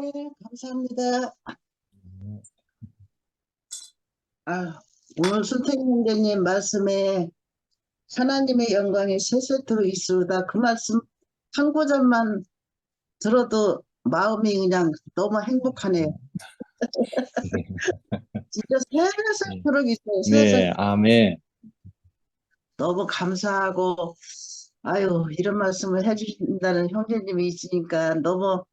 네, 감사합니다. 오늘 순택 형제님 말씀에 하나님의 영광이 세세토록 있으다. 그 말씀 한 구절만 들어도 마음이 그냥 너무 행복하네요. 진짜 네, 세세토록 있어요. 네, 아멘. 너무 감사하고, 아유, 이런 말씀을 해주신다는 형제님이 있으니까 너무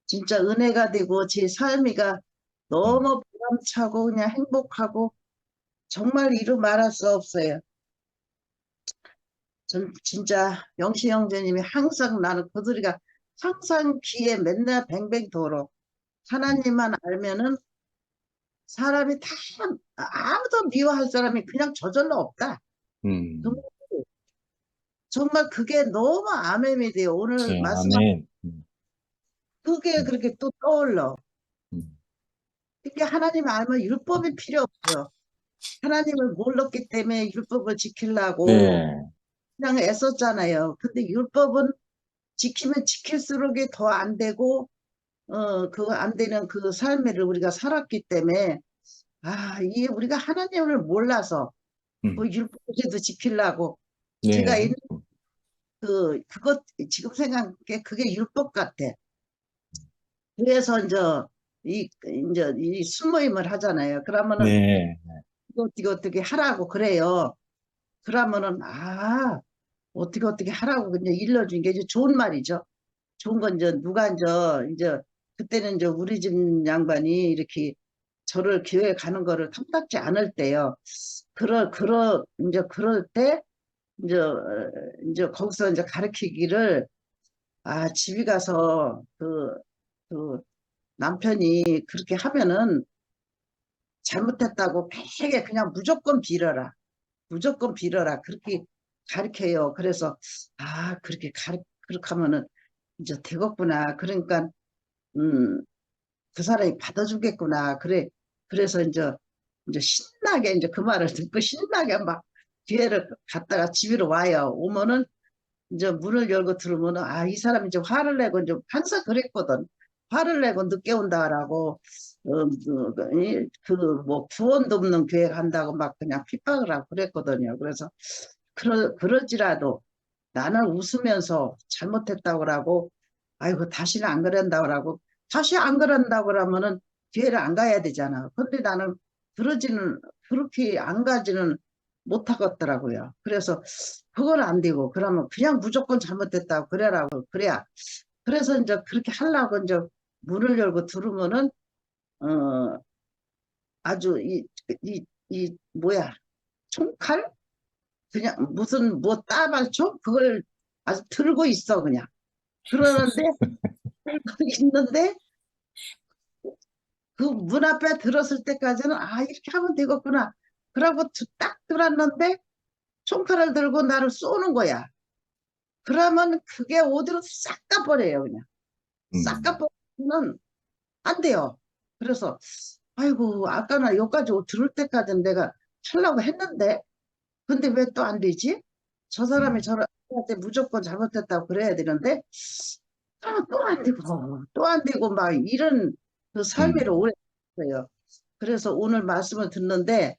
진짜 은혜가 되고 제 삶이가 음, 너무 보람차고 그냥 행복하고 정말 이루 말할 수 없어요. 전 진짜 영시 형제님이 항상 나는 그들이가 항상 귀에 맨날 뱅뱅 돌어. 하나님만 알면은 사람이 다 아무도 미워할 사람이 그냥 저절로 없다. 정말, 음, 정말 그게 너무 아멘이 돼요. 오늘 네, 말씀 아멘. 그게 음, 그렇게 또 떠올러. 음, 그게 하나님 알면 율법이 필요 없어요. 하나님을 몰랐기 때문에 율법을 지키려고 네, 그냥 애썼잖아요. 근데 율법은 지키면 지킬수록 더 안 되고 그거 안 되는 그 삶을 우리가 살았기 때문에, 이게 우리가 하나님을 몰라서, 그 음, 율법에도 지키려고, 제가 네, 있는 그것, 지금 생각해, 그게 율법 같아. 그래서 이제 이 순모임을 하잖아요. 그러면은, 네, 이거 어떻게 하라고 그래요. 그러면은, 어떻게 하라고 그냥 일러준 게 이제 좋은 말이죠. 좋은 건 이제 누가 이제 그때는 이제 우리 집 양반이 이렇게 저를 교회 가는 거를 탐탁지 않을 때요. 이제 그럴 때 이제 거기서 이제 가르치기를 집에 가서 그 남편이 그렇게 하면은 잘못했다고 되게 그냥 무조건 빌어라. 무조건 빌어라. 그렇게 가르쳐요. 그래서 그렇게 하면은 이제 되겠구나. 그러니까 음, 그 사람이 받아주겠구나. 그래서 이제 신나게 이제 그 말을 듣고 신나게 막 기회를 갔다가 집으로 와요. 오면은 이제 문을 열고 들어오면은 이 사람이 이제 화를 내고 이제 항상 그랬거든. 화를 내고 늦게 온다라고 뭐 구원도 없는 교회 간다고 막 그냥 핍박을 하고 그랬거든요. 그래서 그러지라도 나는 웃으면서 잘못했다고 그러고 아이고 다시는 안 그런다고 그러고 다시 안 그런다고 그러면은 교회를 안 가야 되잖아. 근데 나는 그러지는 그렇게 안 가지는 못하겠더라고요. 그래서 그건 안 되고 그러면 그냥 무조건 잘못됐다고 그래라고 그래야 그래서 이제 그렇게 하려고 이제 문을 열고 들으면은 어 아주 이 뭐야 총칼 그냥 무슨 뭐 따발총 그걸 아주 들고 있어 그냥 그러는데 들고 있는데 그 문 앞에 들었을 때까지는 이렇게 하면 되겠구나 그러고 딱 들었는데 총칼을 들고 나를 쏘는 거야. 그러면 그게 어디로 싹 가버려요 그냥 싹 음, 가버리면 안 돼요. 그래서 아이고 아까나 여기까지 들을 때까지는 내가 하려고 했는데 근데 왜 또 안 되지? 저 사람이 음, 저한테 무조건 잘못했다고 그래야 되는데 또 안 되고 또 안 되고 막 이런 그 삶을 음, 오래 했어요. 그래서 오늘 말씀을 듣는데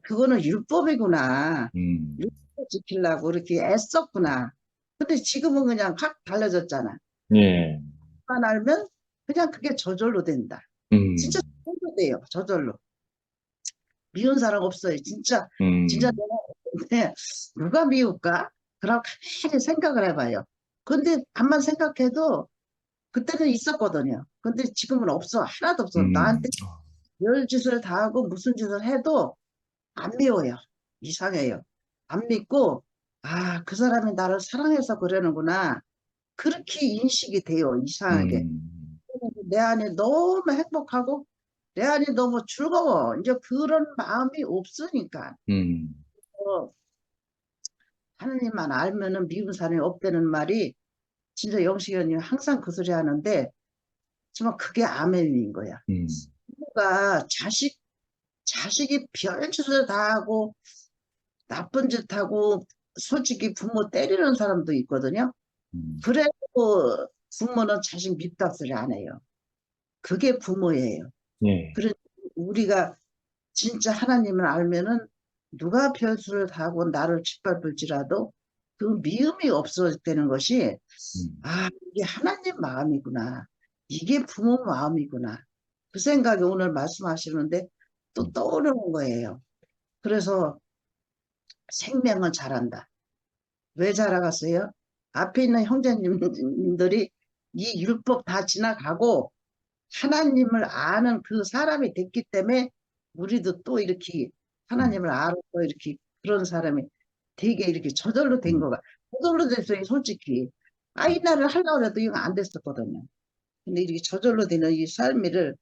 그거는 율법이구나. 음, 율법 지키려고 이렇게 애썼구나. 근데 지금은 그냥 확 달라졌잖아. 예, 만 알면 그냥 그게 저절로 된다. 진짜 음, 저절로 돼요. 저절로. 미운 사람 없어요. 진짜 음, 내가 근데 누가 미울까? 그럼 가만히 생각을 해봐요. 근데 반만 생각해도 그때는 있었거든요. 근데 지금은 없어. 하나도 없어. 음, 나한테 열 짓을 다 하고 무슨 짓을 해도 안 미워요. 이상해요. 안 믿고 그 사람이 나를 사랑해서 그러는구나. 그렇게 인식이 돼요. 이상하게. 음, 내 안에 너무 행복하고 내 안이 너무 즐거워. 이제 그런 마음이 없으니까. 음, 어, 하느님만 알면은 미운 사람이 없다는 말이 진짜 영식이님 항상 그 소리 하는데 정말 그게 아멘인 거야. 음, 부모가 자식이 별짓을 다 하고 나쁜 짓 하고 솔직히 부모 때리는 사람도 있거든요. 음, 그래도 부모는 자식 밉다 소리 안 해요. 그게 부모예요. 예. 그래 우리가 진짜 하나님을 알면은 누가 별수를 다 하고 나를 짓밟을지라도 그 미움이 없어지는 것이 음, 아, 이게 하나님 마음이구나. 이게 부모 마음이구나. 그 생각이 오늘 말씀하시는데 또 음, 떠오르는 거예요. 그래서 생명은 잘한다. 왜 자라갔어요? 앞에 있는 형제님들이 이 율법 다 지나가고 하나님을 아는 그 사람이 됐기 때문에 우리도 또 이렇게 음, 하나님을 알고 이렇게 그런 사람이 되게 이렇게 저절로 된 음, 거가 저절로 됐어요. 솔직히 아이 나를 하려고 해도 이거 안 됐었거든요. 근데 이렇게 저절로 되는 이 삶을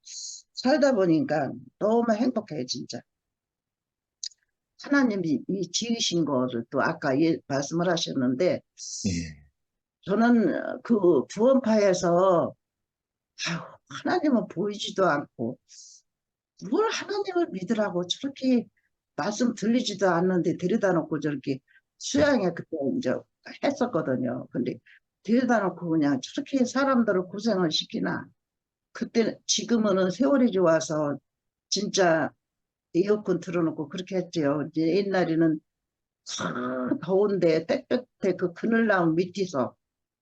살다 보니까 너무 행복해요, 진짜. 하나님이 이 지으신 거를 또 아까 말씀을 하셨는데 예. 저는 그 구원파에서 아유, 하나님은 보이지도 않고 뭘 하나님을 믿으라고 저렇게 말씀 들리지도 않는데 데려다 놓고 저렇게 수양에 그때 이제 했었거든요. 근데 데려다 놓고 그냥 저렇게 사람들을 고생을 시키나. 그때 지금은 세월이 좋아서 진짜 에어컨 틀어놓고 그렇게 했지요. 이제 옛날에는 더운데 땡볕에 그 그늘 나온 밑에서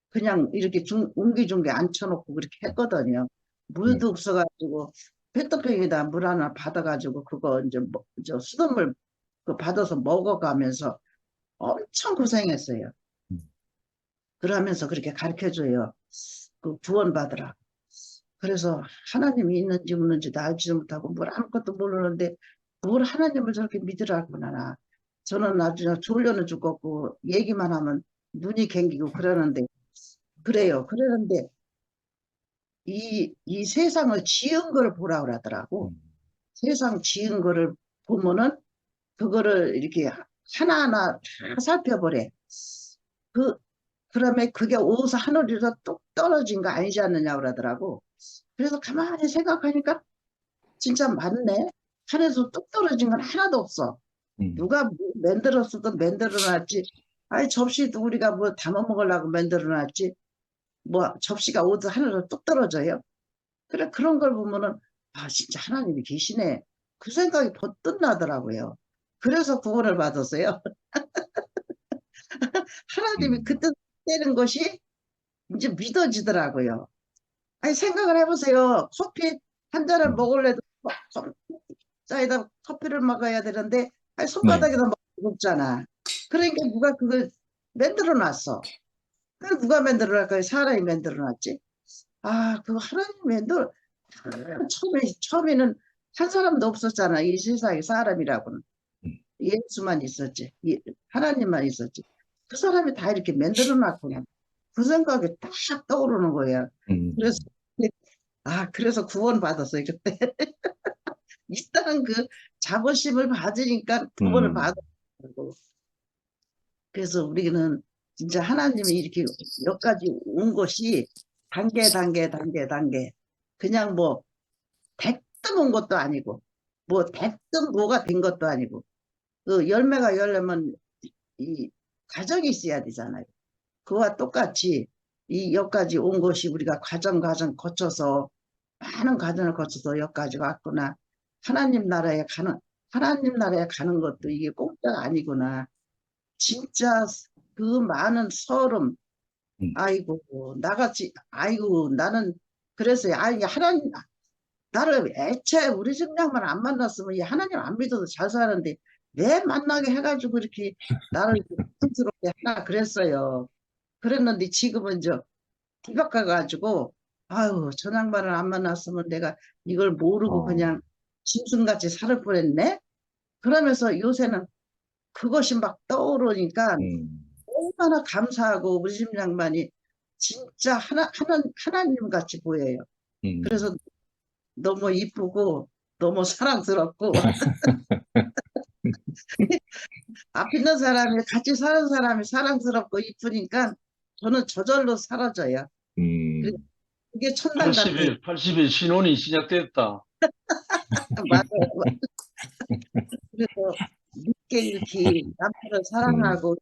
그냥 이렇게 옹기종기 앉혀놓고 그렇게 했거든요. 예. 물도 없어가지고 페트병에다 물 하나 받아가지고 그거 이제 저 수돗물 그 받아서 먹어가면서 엄청 고생했어요. 음, 그러면서 그렇게 가르쳐줘요. 그 구원받으라. 그래서 하나님이 있는지 없는지도 알지도 못하고 뭘 아무것도 모르는데 뭘 하나님을 저렇게 믿으라구나. 저는 나중에 졸려는 죽겠고 얘기만 하면 눈이 갱기고 그러는데 그래요. 그러는데 이 세상을 지은 걸 보라 그러더라고. 음, 세상 지은 거를 보면은 그거를 이렇게 하나하나 다 살펴보래. 그, 그러면 그게 어디서 하늘에서 뚝 떨어진 거 아니지 않느냐 그러더라고. 그래서 가만히 생각하니까 진짜 맞네. 하늘에서 뚝 떨어진 건 하나도 없어. 음, 누가 뭐 만들었어도 만들어놨지. 아니, 접시도 우리가 뭐 담아 먹으려고 만들어놨지. 뭐 접시가 어디 하늘에서 뚝 떨어져요. 그래, 그런 걸 보면은, 아, 진짜 하나님이 계시네. 그 생각이 번뜩 나더라고요. 그래서 구원을 받았어요. 하나님이 음, 그뜻 때는 것이 이제 믿어지더라고요. 아니, 생각을 해보세요. 커피 한 잔을 음. 먹을래도 사이다 커피를 먹어야 되는데, 아니, 네. 손바닥에다 먹잖아. 그러니까 누가 그걸 만들어 놨어. 그걸 누가 만들어 놨을까요? 사람이 만들어 놨지. 아, 그 하나님 만들어, 처음에는 한 사람도 없었잖아. 이 세상에 사람이라고는. 음, 예수만 있었지. 하나님만 있었지. 그 사람이 다 이렇게 만들어 놨구나. 그 생각이 딱 떠오르는 거예요. 그래서, 음, 그래서 구원 받았어요. 그때. 있다는 그 자부심을 받으니까 구원을 음, 받았고. 그래서 우리는 진짜 하나님이 이렇게 여기까지 온 것이 단계. 그냥 뭐 대뜸 온 것도 아니고, 뭐 대뜸 뭐가 된 것도 아니고, 그 열매가 열려면 이 과정이 있어야 되잖아요. 그와 똑같이 이 여기까지 온 것이 우리가 과정 거쳐서 많은 과정을 거쳐서 여기까지 왔구나. 하나님 나라에 가는 하나님 나라에 가는 것도 이게 공짜가 아니구나. 진짜 그 많은 서름, 음, 아이고 나같이 아이고 나는 그래서 아이 하나님 나를 애초에 우리 집량만 안 만났으면 이 하나님 안 믿어도 잘 사는데 왜 만나게 해가지고 이렇게 나를 고통스럽게 하나 그랬어요. 그랬는데 지금은 이제 뒤바꿔가지고 아유 저 양반을 안 만났으면 내가 이걸 모르고 어, 그냥 짐승같이 살을 뻔했네. 그러면서 요새는 그것이 막 떠오르니까 음, 얼마나 감사하고 우리 집 양반이 진짜 하나님 같이 보여요. 음, 그래서 너무 이쁘고 너무 사랑스럽고 앞에 있는 사람이 같이 사는 사람이 사랑스럽고 이쁘니까 저는 저절로 사라져요. 음, 그게 천당 같아요. 80일 신혼이 시작됐다. 맞아요. 그래서 늦게 이렇게 남편을 음, 사랑하고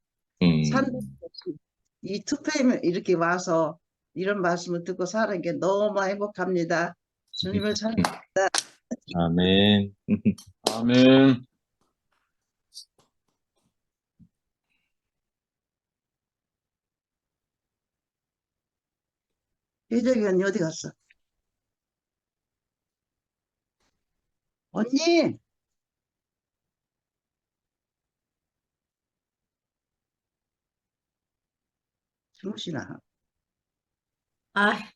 산다는 음, 것이 이 투표에 이렇게 와서 이런 말씀을 듣고 사는 게 너무 행복합니다. 주님을 찬 아멘. 아멘. 이재기 언니 어디 갔어? 언니 주무시나? 아,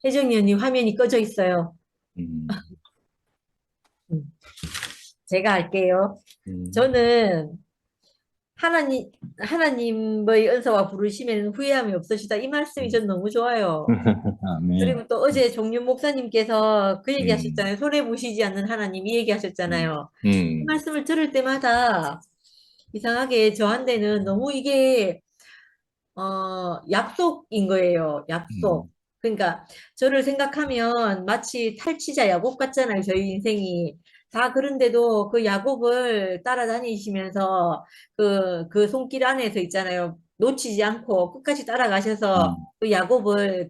혜정이 언니 화면이 꺼져 있어요. 음, 음, 제가 할게요. 음, 저는 하나님의 은사와 부르심에는 후회함이 없으시다. 이 말씀이 전 너무 좋아요. 아멘. 그리고 또 어제 종윤 목사님께서 그 얘기 음, 하셨잖아요. 손해 보시지 않는 하나님 이 얘기 하셨잖아요. 이 음, 말씀을 들을 때마다 이상하게 저한테는 너무 이게 약속인 거예요. 음, 약속. 그러니까 저를 생각하면 마치 탈취자 야곱 같잖아요. 저희 인생이. 다 그런데도 그 야곱을 따라다니시면서 그 손길 안에서 있잖아요. 놓치지 않고 끝까지 따라가셔서 음, 그 야곱을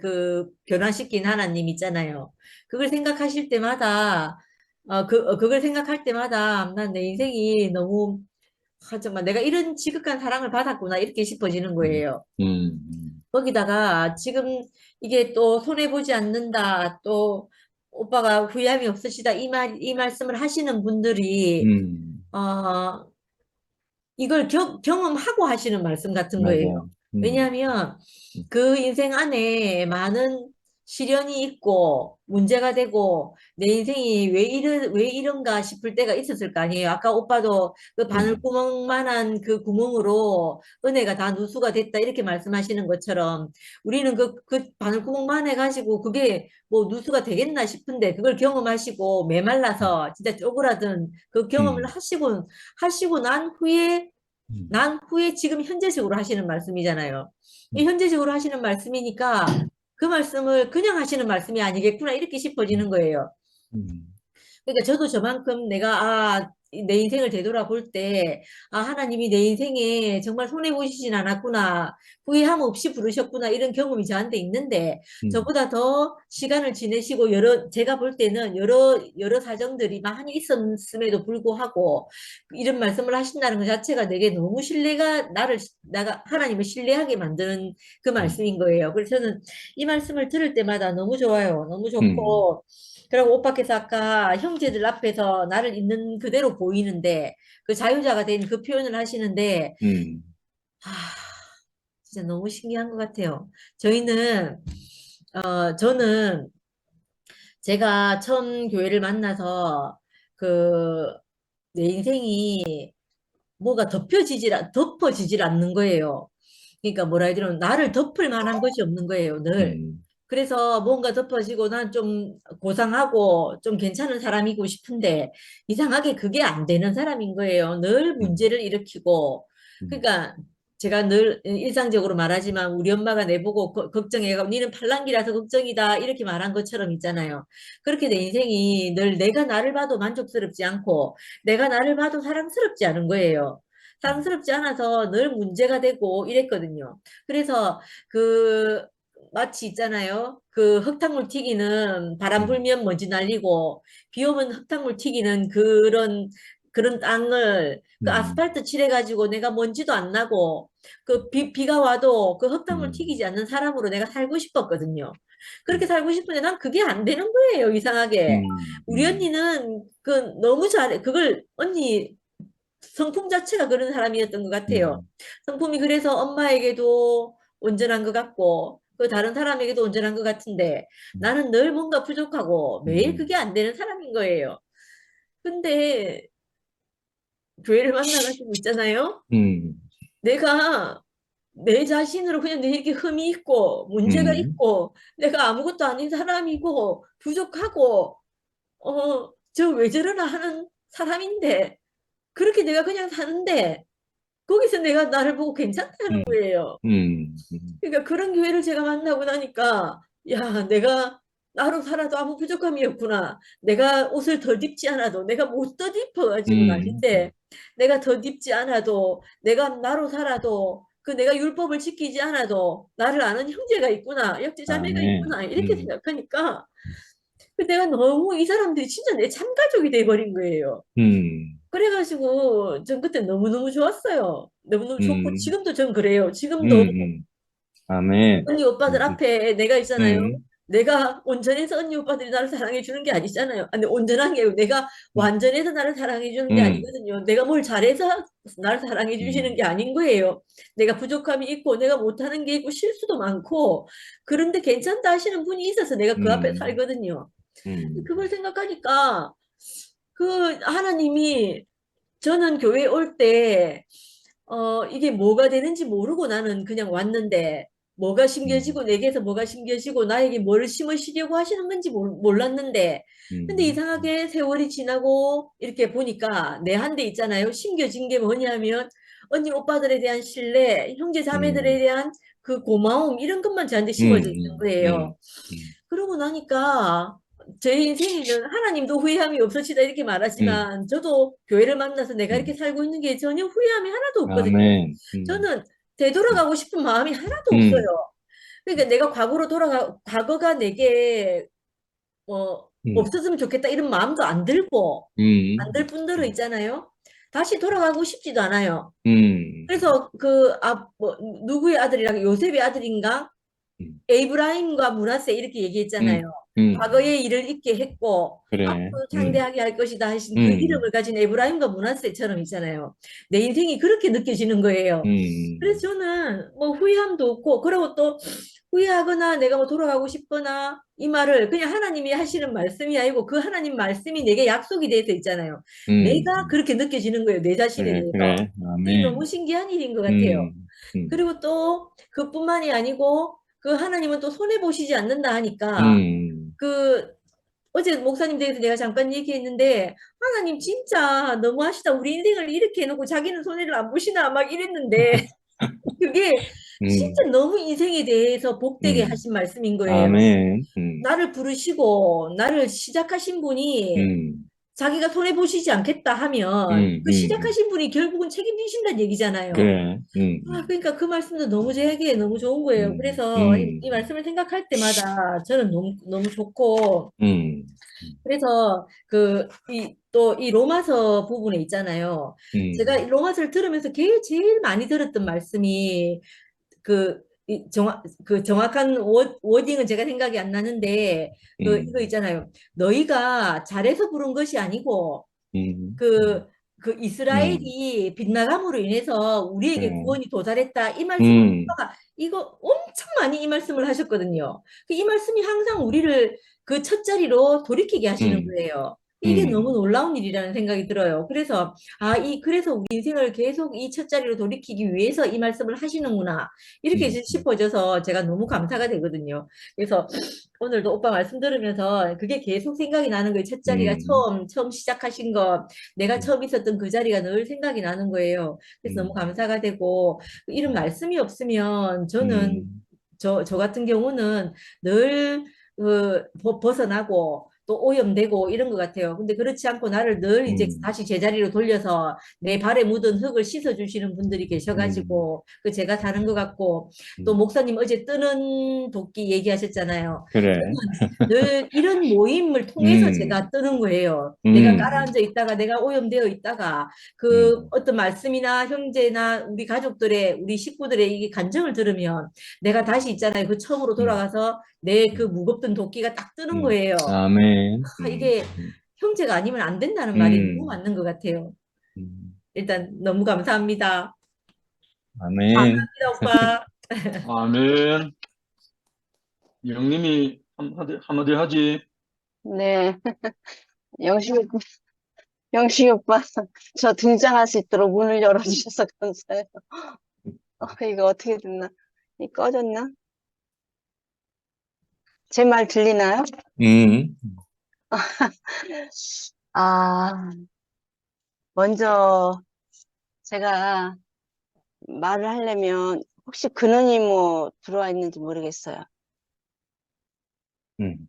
변화시킨 하나님 있잖아요. 그걸 생각하실 때마다 그걸 생각할 때마다 난 내 인생이 너무 정말 내가 이런 지극한 사랑을 받았구나 이렇게 싶어지는 음, 거예요. 음, 거기다가 지금 이게 또 손해보지 않는다, 또 오빠가 후회함이 없으시다, 이 말씀을 하시는 분들이, 음, 어, 이걸 경험하고 하시는 말씀 같은 거예요. 맞아. 왜냐하면 그 인생 안에 많은 시련이 있고 문제가 되고 내 인생이 왜 이런가 싶을 때가 있었을 거 아니에요. 아까 오빠도 그 바늘구멍만한 그 구멍으로 은혜가 다 누수가 됐다 이렇게 말씀하시는 것처럼 우리는 그 바늘구멍만 해가지고 그게 뭐 누수가 되겠나 싶은데 그걸 경험하시고 메말라서 진짜 쪼그라든 그 경험을 음, 하시고 음, 난 후에 지금 현재적으로 하시는 말씀이잖아요. 이 음, 현재적으로 하시는 말씀이니까 그 말씀을 그냥 하시는 말씀이 아니겠구나 이렇게 싶어지는 거예요. 음, 그러니까 저도 저만큼 내 인생을 되돌아볼 때, 하나님이 내 인생에 정말 손해보시진 않았구나, 후회함 없이 부르셨구나, 이런 경험이 저한테 있는데, 음, 저보다 더 시간을 지내시고, 제가 볼 때는 여러 사정들이 많이 있었음에도 불구하고, 이런 말씀을 하신다는 것 자체가 내게 너무 내가 하나님을 신뢰하게 만드는 그 음, 말씀인 거예요. 그래서 저는 이 말씀을 들을 때마다 너무 좋아요. 너무 음, 좋고, 그리고 오빠께서 아까 형제들 앞에서 나를 있는 그대로 보이는데 그 자유자가 된 그 표현을 하시는데 음, 아, 진짜 너무 신기한 것 같아요. 저는 제가 처음 교회를 만나서 그 내 인생이 뭐가 덮어지질 않는 거예요. 그러니까 뭐라 해야 되나 나를 덮을 만한 것이 없는 거예요, 늘. 음, 그래서 뭔가 덮어지고 난 좀 고상하고 좀 괜찮은 사람이고 싶은데 이상하게 그게 안 되는 사람인 거예요. 늘 음, 문제를 일으키고. 음, 그러니까 제가 늘 일상적으로 말하지만 우리 엄마가 내보고 걱정해가 니는 팔랑귀라서 걱정이다 이렇게 말한 것처럼 있잖아요. 그렇게 내 인생이 늘 내가 나를 봐도 만족스럽지 않고 내가 나를 봐도 사랑스럽지 않은 거예요. 사랑스럽지 않아서 늘 문제가 되고 이랬거든요. 그래서 그 마치 있잖아요. 그 흙탕물 튀기는 바람 음, 불면 먼지 날리고 비 오면 흙탕물 튀기는 그런 땅을 그 음, 아스팔트 칠해가지고 내가 먼지도 안 나고 비가 와도 그 흙탕물 음, 튀기지 않는 사람으로 내가 살고 싶었거든요. 그렇게 음, 살고 싶은데 난 그게 안 되는 거예요, 이상하게. 우리 언니는 너무 잘해. 언니 성품 자체가 그런 사람이었던 것 같아요. 음, 성품이 그래서 엄마에게도 온전한 것 같고, 그 다른 사람에게도 온전한 것 같은데, 나는 늘 뭔가 부족하고 매일 음, 그게 안 되는 사람인 거예요. 근데 교회를 만나가지고 있잖아요. 음, 내가 내 자신으로 그냥 내 이렇게 흠이 있고, 문제가 음, 있고, 내가 아무것도 아닌 사람이고, 부족하고, 저 왜 저러나 하는 사람인데, 그렇게 내가 그냥 사는데, 거기서 내가 나를 보고 괜찮다는 음, 거예요. 그러니까 그런 교회를 제가 만나고 나니까, 야, 내가 나로 살아도 아무 부족함이 없구나. 내가 옷을 덜 입지 않아도, 내가 못 더 입어가지고는 음, 아닌데, 내가 더 입지 않아도, 내가 나로 살아도 그 내가 율법을 지키지 않아도 나를 아는 형제가 있구나, 형제 자매가 아멘. 있구나, 이렇게 생각하니까 그 내가 너무 이 사람들이 진짜 내 참가족이 돼버린 거예요. 그래가지고 전 그때 너무너무 좋았어요. 너무너무 좋고 음, 지금도 전 그래요. 음, 지금도 아멘. 언니 오빠들 앞에 내가 있잖아요. 음, 내가 온전해서 언니 오빠들이 나를 사랑해 주는 게 아니잖아요. 아니, 온전한 게 아니고 내가 음, 완전해서 나를 사랑해 주는 게 음, 아니거든요. 내가 뭘 잘해서 나를 사랑해 주시는 게 아닌 거예요. 내가 부족함이 있고 내가 못하는 게 있고 실수도 많고 그런데 괜찮다 하시는 분이 있어서 내가 그 앞에 음, 살거든요. 음, 그걸 생각하니까 그 하나님이 저는 교회 올 때 이게 뭐가 되는지 모르고 나는 그냥 왔는데, 뭐가 심겨지고, 내게서 뭐가 심겨지고, 나에게 뭘 심으시려고 하시는 건지 몰랐는데, 근데 음, 이상하게 세월이 지나고, 이렇게 보니까 내 한 대 있잖아요. 심겨진 게 뭐냐면, 언니, 오빠들에 대한 신뢰, 형제, 자매들에 음, 대한 그 고마움, 이런 것만 저한테 심어져 있는 음, 음, 거예요. 그러고 나니까, 제 인생에는 하나님도 후회함이 없으시다 이렇게 음, 말하지만 저도 교회를 만나서 내가 이렇게 음, 살고 있는 게 전혀 후회함이 하나도 없거든요. 아멘. 저는 음, 되돌아가고 싶은 마음이 하나도 없어요. 음, 그러니까 내가 과거가 내게 음, 없었으면 좋겠다 이런 마음도 안 들고 안 들 음, 뿐더러 있잖아요. 다시 돌아가고 싶지도 않아요. 음, 그래서 누구의 아들이랑 요셉의 아들인가? 음, 에이브라임과 므낫세 이렇게 얘기했잖아요. 음, 과거의 일을 잊게 했고 그래. 앞으로 창대하게 할 것이다 하신 그 음, 이름을 가진 에브라임과 므낫세처럼 있잖아요. 내 인생이 그렇게 느껴지는 거예요. 그래서 음, 저는 뭐 후회함도 없고 그리고 또 후회하거나 내가 뭐 돌아가고 싶거나 이 말을 그냥 하나님이 하시는 말씀이 아니고 그 하나님 말씀이 내게 약속이 돼서 있잖아요. 내가 음, 그렇게 느껴지는 거예요. 내 자신에 그래, 대해서. 그래. 이게 아멘. 너무 신기한 일인 것 같아요. 음, 음, 그리고 또 그뿐만이 아니고 그 하나님은 또 손해 보시지 않는다 하니까 음, 그 어제 목사님 댁에서 내가 잠깐 얘기했는데 하나님 진짜 너무하시다. 우리 인생을 이렇게 해놓고 자기는 손해를 안 보시나 막 이랬는데 그게 음, 진짜 너무 인생에 대해서 복되게 음, 하신 말씀인 거예요. 아멘. 나를 부르시고 나를 시작하신 분이 음, 자기가 손해 보시지 않겠다 하면 그 음. 시작하신 분이 결국은 책임지신다는 얘기잖아요. 그래. 그러니까 그 말씀도 너무 제게 너무 좋은 거예요. 음, 그래서 이 음, 말씀을 생각할 때마다 저는 너무, 너무 좋고, 음, 그래서 또 이 로마서 부분에 있잖아요. 제가 이 음, 로마서를 들으면서 제일 많이 들었던 말씀이 그 정확한 워딩은 제가 생각이 안 나는데, 이거 음, 있잖아요. 너희가 잘해서 부른 것이 아니고, 음, 그, 그 음, 이스라엘이 빗나감으로 인해서 우리에게 그래. 구원이 도달했다. 이 말씀을 음, 오빠가 이거 엄청 많이 이 말씀을 하셨거든요. 이 말씀이 항상 우리를 그 첫자리로 돌이키게 하시는 음, 거예요. 이게 너무 음, 놀라운 일이라는 생각이 들어요. 그래서 우리 인생을 계속 이 첫자리로 돌이키기 위해서 이 말씀을 하시는구나. 이렇게 음, 싶어져서 제가 너무 감사가 되거든요. 그래서 오늘도 오빠 말씀 들으면서 그게 계속 생각이 나는 거예요. 첫자리가 음, 처음 시작하신 거, 내가 처음 있었던 그 자리가 늘 생각이 나는 거예요. 그래서 너무 음, 감사가 되고, 이런 말씀이 없으면 저는, 음, 저 같은 경우는 늘 벗어나고, 또 오염되고 이런 것 같아요. 근데 그렇지 않고 나를 늘 이제 음, 다시 제자리로 돌려서 내 발에 묻은 흙을 씻어주시는 분들이 음, 계셔가지고, 그 제가 사는 것 같고, 또 음, 목사님 어제 뜨는 도끼 얘기하셨잖아요. 그래. 늘 이런 모임을 통해서 음, 제가 뜨는 거예요. 내가 음, 가라앉아 있다가 내가 오염되어 있다가 그 음, 어떤 말씀이나 형제나 우리 가족들의 우리 식구들의 이 간증을 들으면 내가 다시 있잖아요. 그 처음으로 음, 돌아가서 내 그 음, 무겁던 도끼가 딱 뜨는 거예요. 아멘. 이게 형제가 아니면 안 된다는 말이 너무 음, 맞는 것 같아요. 음, 일단 너무 감사합니다. 아멘. 감사합니다, 오빠. 아멘. 영님이 한마디 하지. 네, 영식, 영식 오빠, 저 등장할 수 있도록 문을 열어주셔서 감사해요. 이거 어떻게 됐나? 이 꺼졌나? 제 말 들리나요? 음, 아, 먼저 제가 말을 하려면 혹시 근원이 뭐 들어와 있는지 모르겠어요. 음,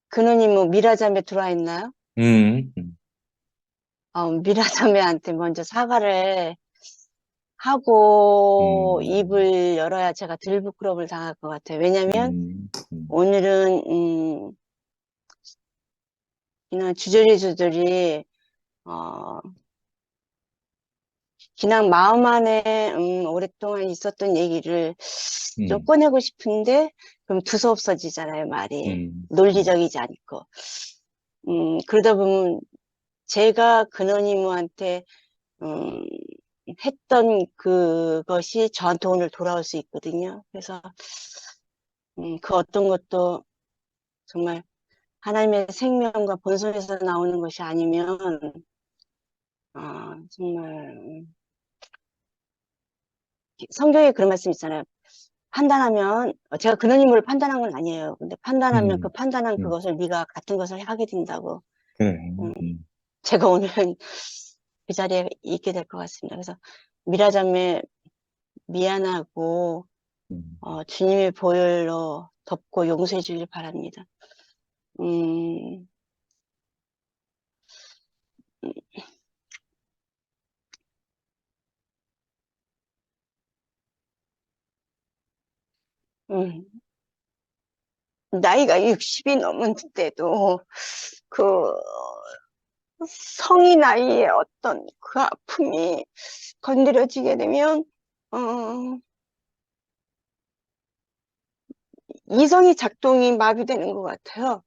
근원이 뭐 미라자매 들어와 있나요? 음, 음, 미라자매한테 먼저 사과를 하고 입을 열어야 제가 덜 부끄러움을 당할 것 같아요. 왜냐면 오늘은 그냥 주저리 그냥 마음 안에 오랫동안 있었던 얘기를 좀 꺼내고 싶은데 그럼 두서없어지잖아요, 말이. 논리적이지 않고. 그러다 보면 제가 근원이모한테 했던 그것이 저한테 오늘 돌아올 수 있거든요. 그래서 그 어떤 것도 정말 하나님의 생명과 본성에서 나오는 것이 아니면 정말 성경에 그런 말씀 있잖아요. 판단하면 제가 근원이모를 판단한 건 아니에요. 근데 판단하면 그 판단한 그것을 네가 같은 것을 하게 된다고. 그래. 제가 오늘 그 자리에 있게 될 것 같습니다. 그래서 미라자매 미안하고 주님의 보혈로 덮고 용서해 주길 바랍니다. 나이가 60이 넘었는데도 그 성인 나이의 어떤 그 아픔이 건드려지게 되면 이성이 작동이 마비되는 것 같아요.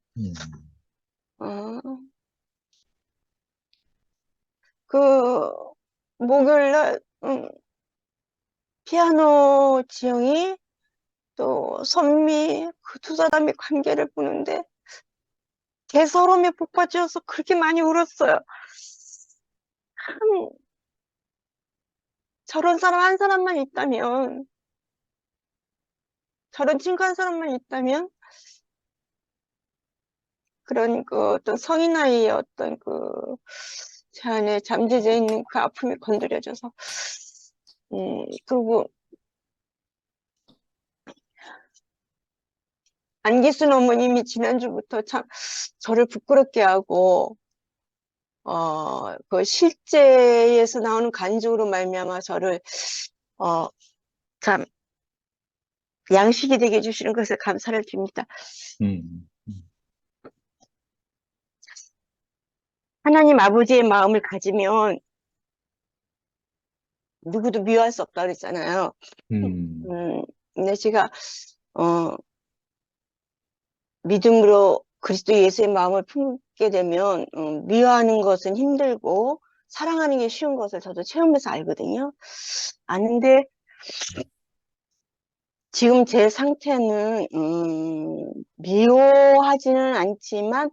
그 목요일날 피아노 지영이 또 선미 그 두 사람의 관계를 보는데 제 서름에 복받쳐서 그렇게 많이 울었어요. 참 저런 사람 한 사람만 있다면, 저런 친구 한 사람만 있다면 그런 그 어떤 성인 나이의 어떤 그 제 안에 잠재져 있는 그 아픔이 건드려져서 그리고 안기순 어머님이 지난주부터 참 저를 부끄럽게 하고 그 실제에서 나오는 간증으로 말미암아 저를 참 양식이 되게 해주시는 것에 감사를 드립니다. 하나님 아버지의 마음을 가지면 누구도 미워할 수 없다 그랬잖아요. 근데 제가 믿음으로 그리스도 예수의 마음을 품게 되면 미워하는 것은 힘들고 사랑하는 게 쉬운 것을 저도 체험해서 알거든요. 아는데 지금 제 상태는 미워하지는 않지만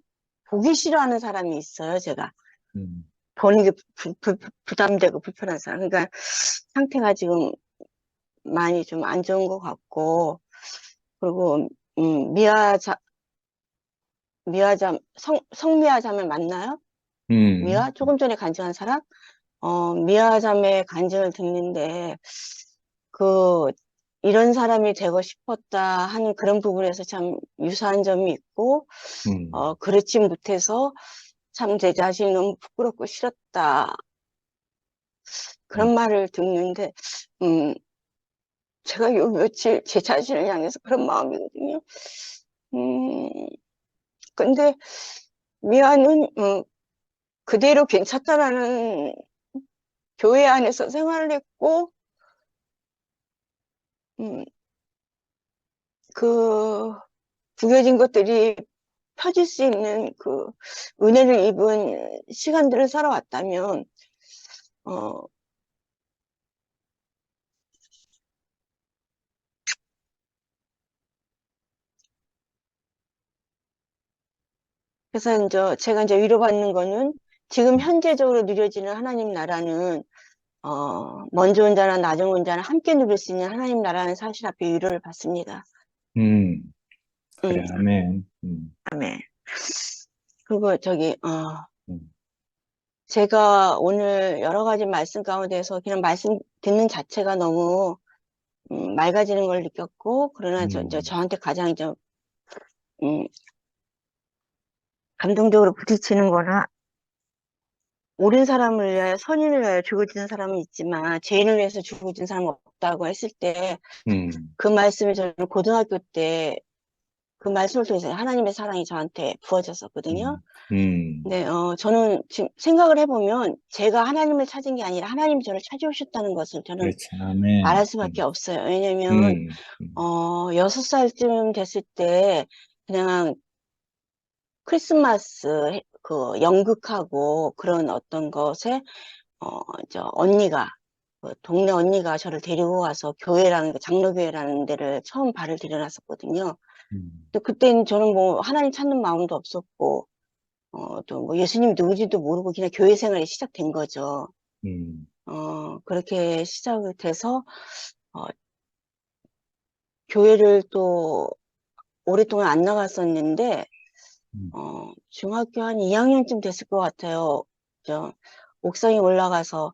보기 싫어하는 사람이 있어요. 제가 보는 게 부담되고 불편한 사람. 그러니까 상태가 지금 많이 좀 안 좋은 것 같고, 그리고 성미아자매 맞나요? 미아? 조금 전에 간증한 사람? 미아자매 간증을 듣는데 이런 사람이 되고 싶었다 하는 그런 부분에서 참 유사한 점이 있고 그렇지 못해서 참 제 자신이 너무 부끄럽고 싫었다 그런 말을 듣는데 제가 요 며칠 제 자신을 향해서 그런 마음이거든요. 근데 미아는 그대로 괜찮다라는 교회 안에서 생활을 했고 그 구겨진 것들이 펴질 수 있는 그 은혜를 입은 시간들을 살아왔다면 그래서 이제 제가 이제 위로받는 거는 지금 현재적으로 누려지는 하나님 나라는 먼저 온 자나 나중 온 자나 함께 누릴 수 있는 하나님 나라는 사실 앞에 위로를 받습니다. 그래, 아멘. 아멘. 그리고 제가 오늘 여러 가지 말씀 가운데서 그냥 말씀 듣는 자체가 너무 맑아지는 걸 느꼈고, 그러나 저한테 가장 감동적으로 부딪히는 거나 옳은 사람을 위하여 선인을 위하여 죽어지는 사람은 있지만 죄인을 위해서 죽어지는 사람은 없다고 했을 때 그 말씀이 저는 고등학교 때 그 말씀을 통해서 하나님의 사랑이 저한테 부어졌었거든요. 네, 저는 지금 생각을 해보면 제가 하나님을 찾은 게 아니라 하나님이 저를 찾아오셨다는 것을 저는 그렇지. 아멘. 말할 수밖에 없어요. 왜냐면 6살쯤 됐을 때 그냥 크리스마스 그 연극하고 그런 어떤 것에 언니가 동네 언니가 저를 데리고 와서 교회라는 장로교회라는 데를 처음 발을 들여놨었거든요. 근데 그때는 저는 뭐 하나님 찾는 마음도 없었고 또 뭐 예수님이 누구지도 모르고 그냥 교회 생활이 시작된 거죠. 그렇게 시작이 돼서 교회를 또 오랫동안 안 나갔었는데 중학교 한 2학년쯤 됐을 것 같아요. 옥상에 올라가서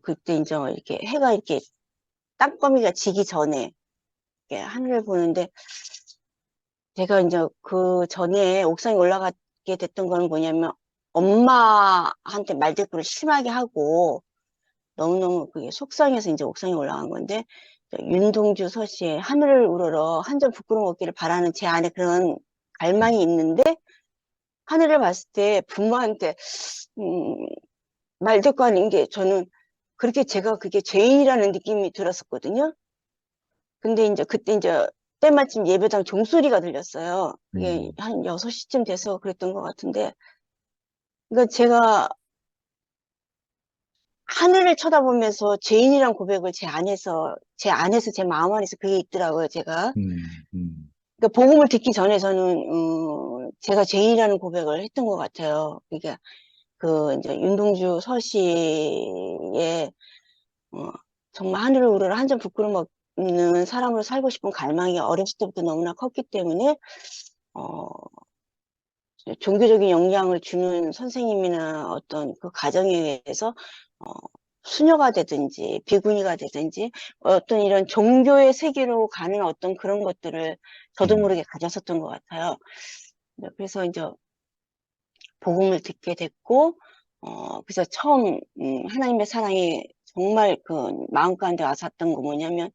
그때 이제 이렇게 해가 이렇게 땅거미가 지기 전에 이렇게 하늘을 보는데 제가 이제 그 전에 옥상에 올라가게 됐던 건 뭐냐면 엄마한테 말대꾸를 심하게 하고 너무너무 그게 속상해서 이제 옥상에 올라간 건데 윤동주 서시의 하늘을 우러러 한 점 부끄러움 없기를 바라는 제 안에 그런 갈망이 있는데 하늘을 봤을 때 부모한테 말대꾸하는 게 저는 그렇게 제가 그게 죄인이라는 느낌이 들었었거든요. 근데 이제 그때 이제 때마침 예배당 종소리가 들렸어요. 그게 한 6시쯤 돼서 그랬던 것 같은데 그러니까 제가 하늘을 쳐다보면서 죄인이란 고백을 제 안에서 제 마음 안에서 그게 있더라고요, 제가. 그러니까 복음을 듣기 전에 저는 제가 죄인이라는 고백을 했던 것 같아요. 그러니까 그 이제 윤동주 서시의 정말 하늘을 우러러 한 점 부끄럼 없는 사람으로 살고 싶은 갈망이 어렸을 때부터 너무나 컸기 때문에 종교적인 영향을 주는 선생님이나 어떤 그 가정에 의해서 수녀가 되든지 비구니가 되든지 어떤 이런 종교의 세계로 가는 어떤 그런 것들을 저도 모르게 가졌었던 것 같아요. 그래서 이제 복음을 듣게 됐고 그래서 처음 하나님의 사랑이 정말 그 마음 가운데 와닿았던 거 뭐냐면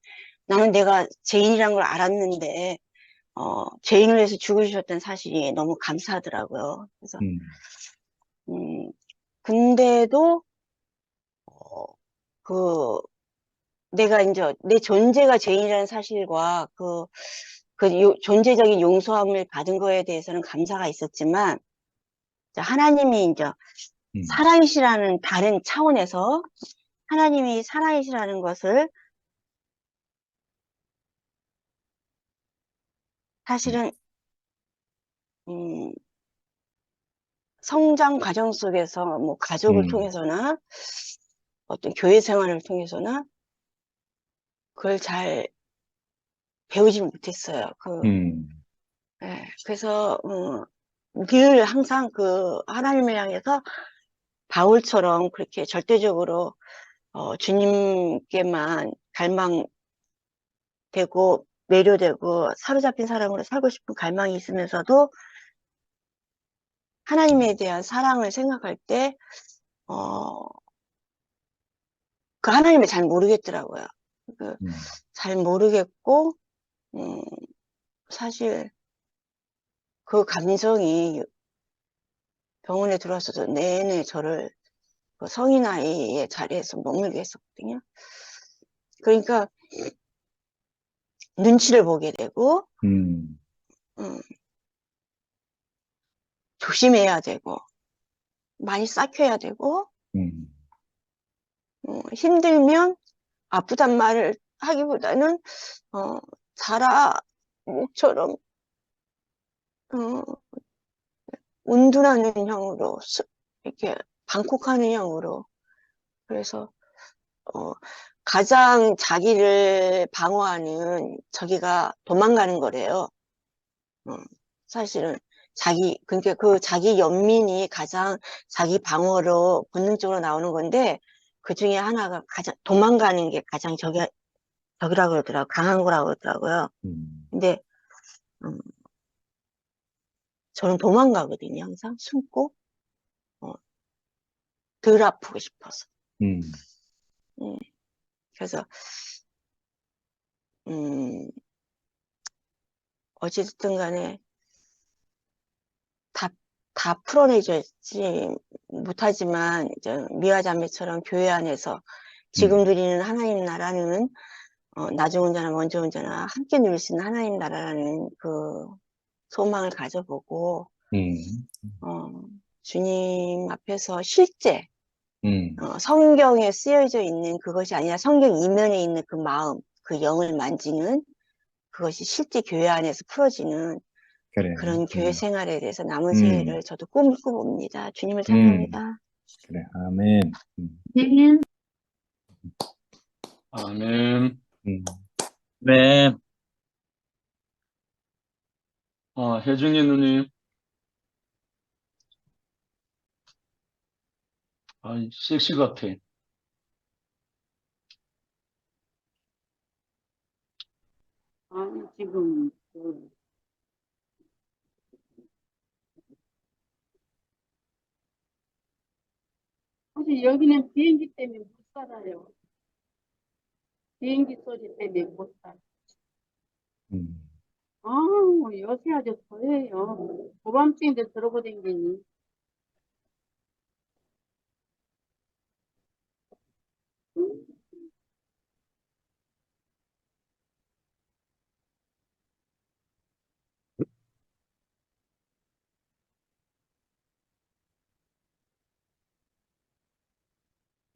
나는 내가 죄인이란 걸 알았는데 죄인을 위해서 죽으셨다는 사실이 너무 감사하더라고요. 그래서 근데도 그 내가 이제 내 존재가 죄인이라는 사실과 존재적인 용서함을 받은 거에 대해서는 감사가 있었지만 하나님이 이제 사랑이시라는 다른 차원에서 하나님이 사랑이시라는 것을 사실은 성장 과정 속에서 뭐 가족을 통해서나 어떤 교회 생활을 통해서나 그걸 잘 배우지 못했어요. 예, 그래서 늘 항상 그 하나님을 향해서 바울처럼 그렇게 절대적으로 주님께만 갈망되고 매료되고 사로잡힌 사람으로 살고 싶은 갈망이 있으면서도 하나님에 대한 사랑을 생각할 때 그 하나님을 잘 모르겠더라고요. 잘 모르겠고 사실 그 감정이 병원에 들어왔어도 내내 저를 그 성인 아이의 자리에서 머물게 했었거든요. 그러니까 눈치를 보게 되고 조심해야 되고 많이 싹혀야 되고 힘들면 아프단 말을 하기보다는 자라 목처럼 온둔하는 형으로 이렇게 방콕하는 형으로 그래서 가장 자기를 방어하는 저기가 도망가는 거래요. 사실은 그러니까 그 자기 연민이 가장 자기 방어로 본능적으로 나오는 건데 그 중에 하나가 도망가는 게 가장 저기라고 그러더라고요. 강한 거라고 그러더라고요. 근데 저는 도망가거든요. 항상 숨고 덜 아프고 싶어서. 음, 그래서 어찌됐든 간에 다 풀어내줘야지 못하지만 미화자매처럼 교회 안에서 지금 드리는 하나님 나라는 나중 혼자나 먼저 혼자나 함께 누릴 수 있는 하나님 나라라는 그 소망을 가져보고 주님 앞에서 실제 성경에 쓰여져 있는 그것이 아니라 성경 이면에 있는 그 마음, 그 영을 만지는 그것이 실제 교회 안에서 풀어지는 그래. 그런 교회 생활에 대해서 남은 생애를 저도 꿈을 꿔봅니다. 주님을 음. 사랑합니다. 그래, 아멘. 네. 아멘. 네, 혜중이 누님. 섹시 같아. 아니, 지금, 사실 여기는 비행기 때문에 못 살아요. 비행기 소리 때문에 못 살아요. 아우, 요새 아주 더해요. 고밤중인데 들어고 댕기니.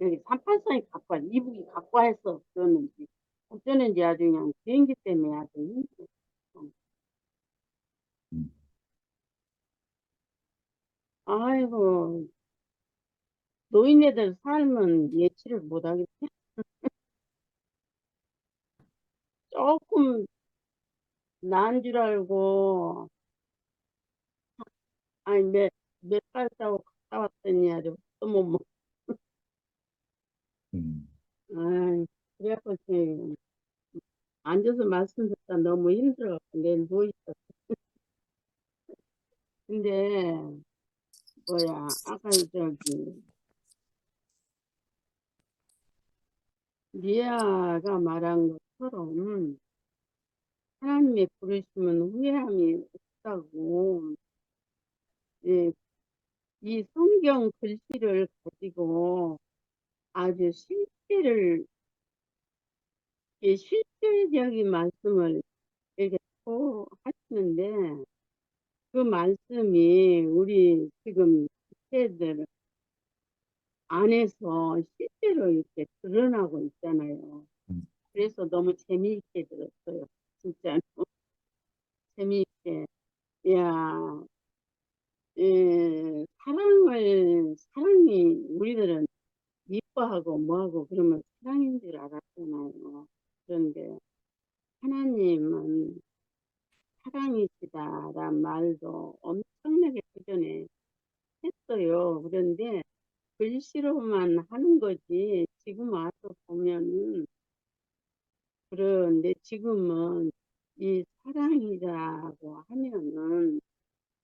여기 삼팔선이 갖고 와, 이북이 갖고 와서 그러는지, 어쩌는지 아주 그냥 비행기 때문에 아주 힘들어. 아이고, 노인네들 삶은 예측을 못 하겠네. 조금 나은 줄 알고, 아니, 몇 달 자고 갔다 왔더니 아주 또 뭐, 아이, 그래갖고 지금 앉아서 말씀 듣다 너무 힘들어갖고 내일 누워있어. 근데, 아까 리아가 말한 것처럼 하나님의 부르심은 후회함이 없다고, 예, 이 성경 글씨를 가지고 아주 실제적인 말씀을 이렇게 또 하시는데, 그 말씀이 우리 지금 세대들 안에서 실제로 이렇게 드러나고 있잖아요. 그래서 너무 재미있게 들었어요. 진짜 재미있게. 야, 사랑이 우리들은 이뻐하고 뭐하고 그러면 사랑인 줄 알았잖아요. 그런데 하나님은 사랑이시다란 말도 엄청나게 그전에 했어요. 그런데 글씨로만 하는 거지 지금 와서 보면은, 그런데 지금은 이 사랑이라고 하면은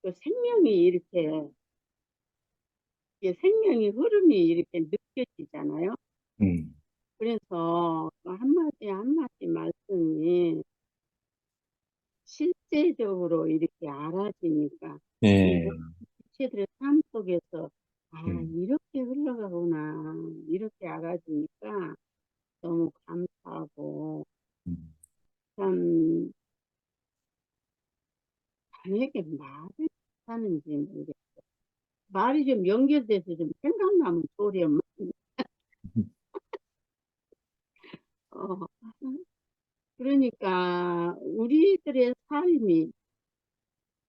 그 생명의 흐름이 이렇게 느껴지잖아요. 그래서 그 한마디 한마디 말씀이 실제적으로 이렇게 알아지니까 네. 지체들의 삶 속에서 이렇게 흘러가구나 이렇게 알아지니까 너무 감사하고, 참 만약에 말을 하는지 모르겠어요. 말이 좀 연결돼서 좀 생각나면 소리만. 어, 그러니까 우리들의 삶이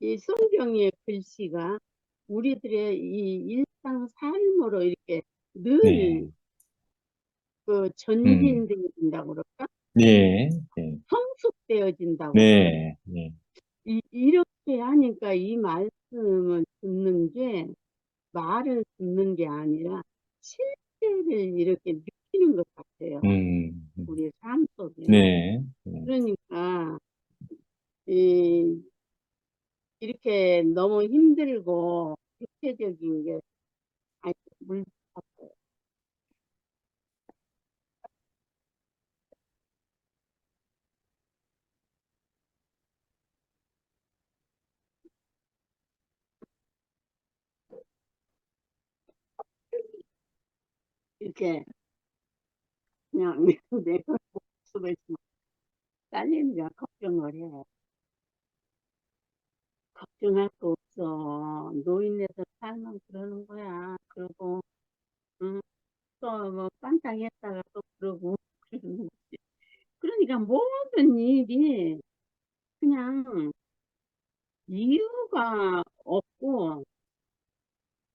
이 성경의 글씨가 우리들의 이 일상 삶으로 이렇게 늘 네. 그 전진된다고 그럴까? 네. 네. 성숙되어진다고 네. 네. 이렇게 하니까 이 말씀을 듣는 게 말을 듣는 게 아니라 실제를 이렇게 느끼는 것 같아요. 우리 삶 속에. 네. 그러니까 이렇게 너무 힘들고 육체적인 게 물 같아요. 이렇게 그냥 내가 목숨을 딸내미가 걱정을 해. 걱정할 거 없어. 노인네들 살면 그러는 거야. 그리고 응, 또 뭐 깜짝했다가 또 그러고 그러는 거지. 그러니까 모든 일이 그냥 이유가 없고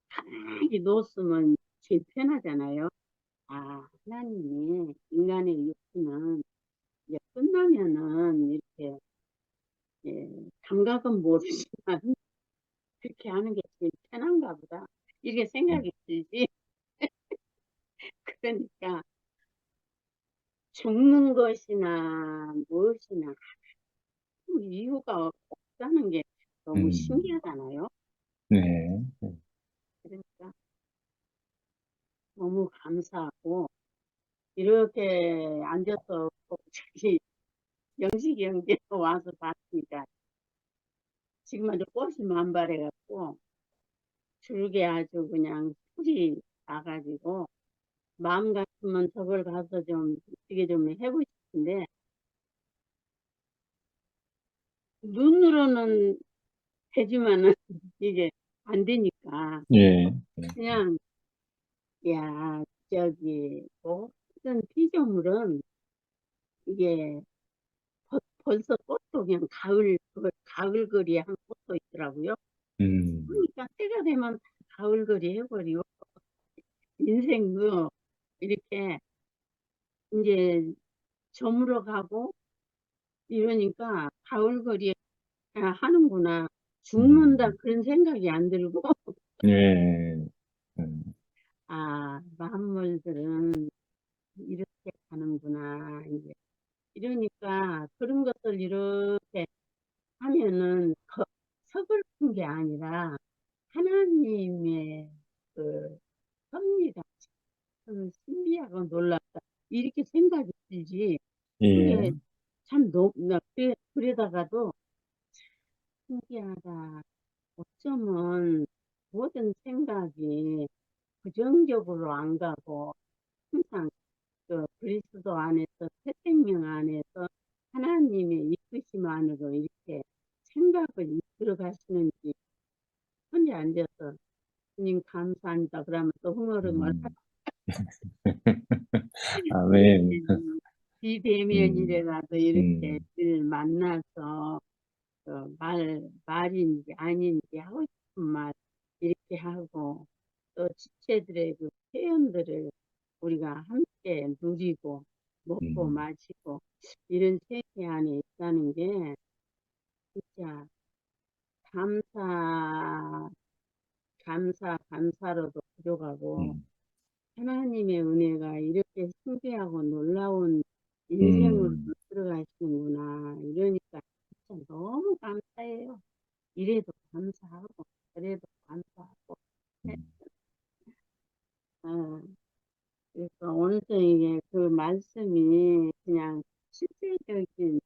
가만히 놓으면 제일 편하잖아요. 아, 하나님이 인간의 육신은 이제 끝나면은 이렇게 예, 감각은 모르지만 그렇게 하는 게 제일 편한가 보다. 이렇게 생각이 들지. 그러니까 죽는 것이나 무엇이나 아무 이유가 없다는 게 너무 음, 신기하잖아요. 네. 그러니까 너무 감사하고 이렇게 앉아서 저기 영식이 형제 와서 봤으니까 지금 아주 꽃이 만발해갖고 줄게 아주 그냥 풀이 나가지고 마음 같으면 저걸 가서 좀 어떻게 좀 해보고 싶은데 눈으로는 되지만은 이게 안 되니까 예. 그냥 야 저기 모든 피조물은 이게 벌써 꽃도 그냥 가을거리에 한 꽃도 있더라고요. 음, 그러니까 때가 되면 가을거리 해버리고 인생도 이렇게 이제 저물어 가고 이러니까 가을거리에 하는구나. 죽는다 그런 생각이 안 들고 예. 음, 아 만물들은 이렇게 가는구나 이제 이러니까 그런 것들 이렇게 하면은 서글픈 게 아니라 하나님의 그 섭리가 참 신비하고 놀랍다 이렇게 생각이 들지 예. 그게 참 너무 그러다가도 신기하다 어쩌면 모든 생각이 부정적으로 안 가고 항상 그 그리스도 안에서 새 생명 안에서 하나님의 이끄심 안으로 이렇게 생각을 이끌어 가시는지 혼자 앉아서 주님 감사합니다 그러면 또 흥얼흥얼 음, 아멘. 음, 비대면이라도 이렇게 음, 늘 만나서 말인지 아닌지 하고 싶은 말 이렇게 하고 또 지체들의 그 표현들을 우리가 함께 누리고 먹고 음, 마시고 이런 세계 안에 있다는 게 진짜 감사, 감사로도 부족하고 음, 하나님의 은혜가 이렇게 신기하고 놀라운 인생으로 음, 들어가시는구나 이러니까 진짜 너무 감사해요. 이래도 감사하고 저래도 감사하고 음, 어, 그래서 오늘 저녁에 그 말씀이 그냥 실제적인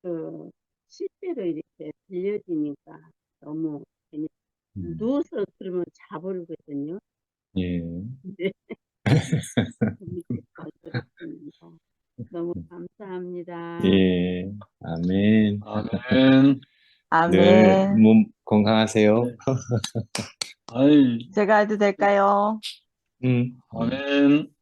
그 실제로 이렇게 들려지니까 너무 그냥 음, 누워서 들으면 자버리거든요. 예. 근데 재밌게 잘 들었습니다. 너무 감사합니다. 예. 아멘. 아멘. 네, 아멘. 몸 건강하세요. 네. 아이, 제가 해도 될까요? 음, 음, 아멘.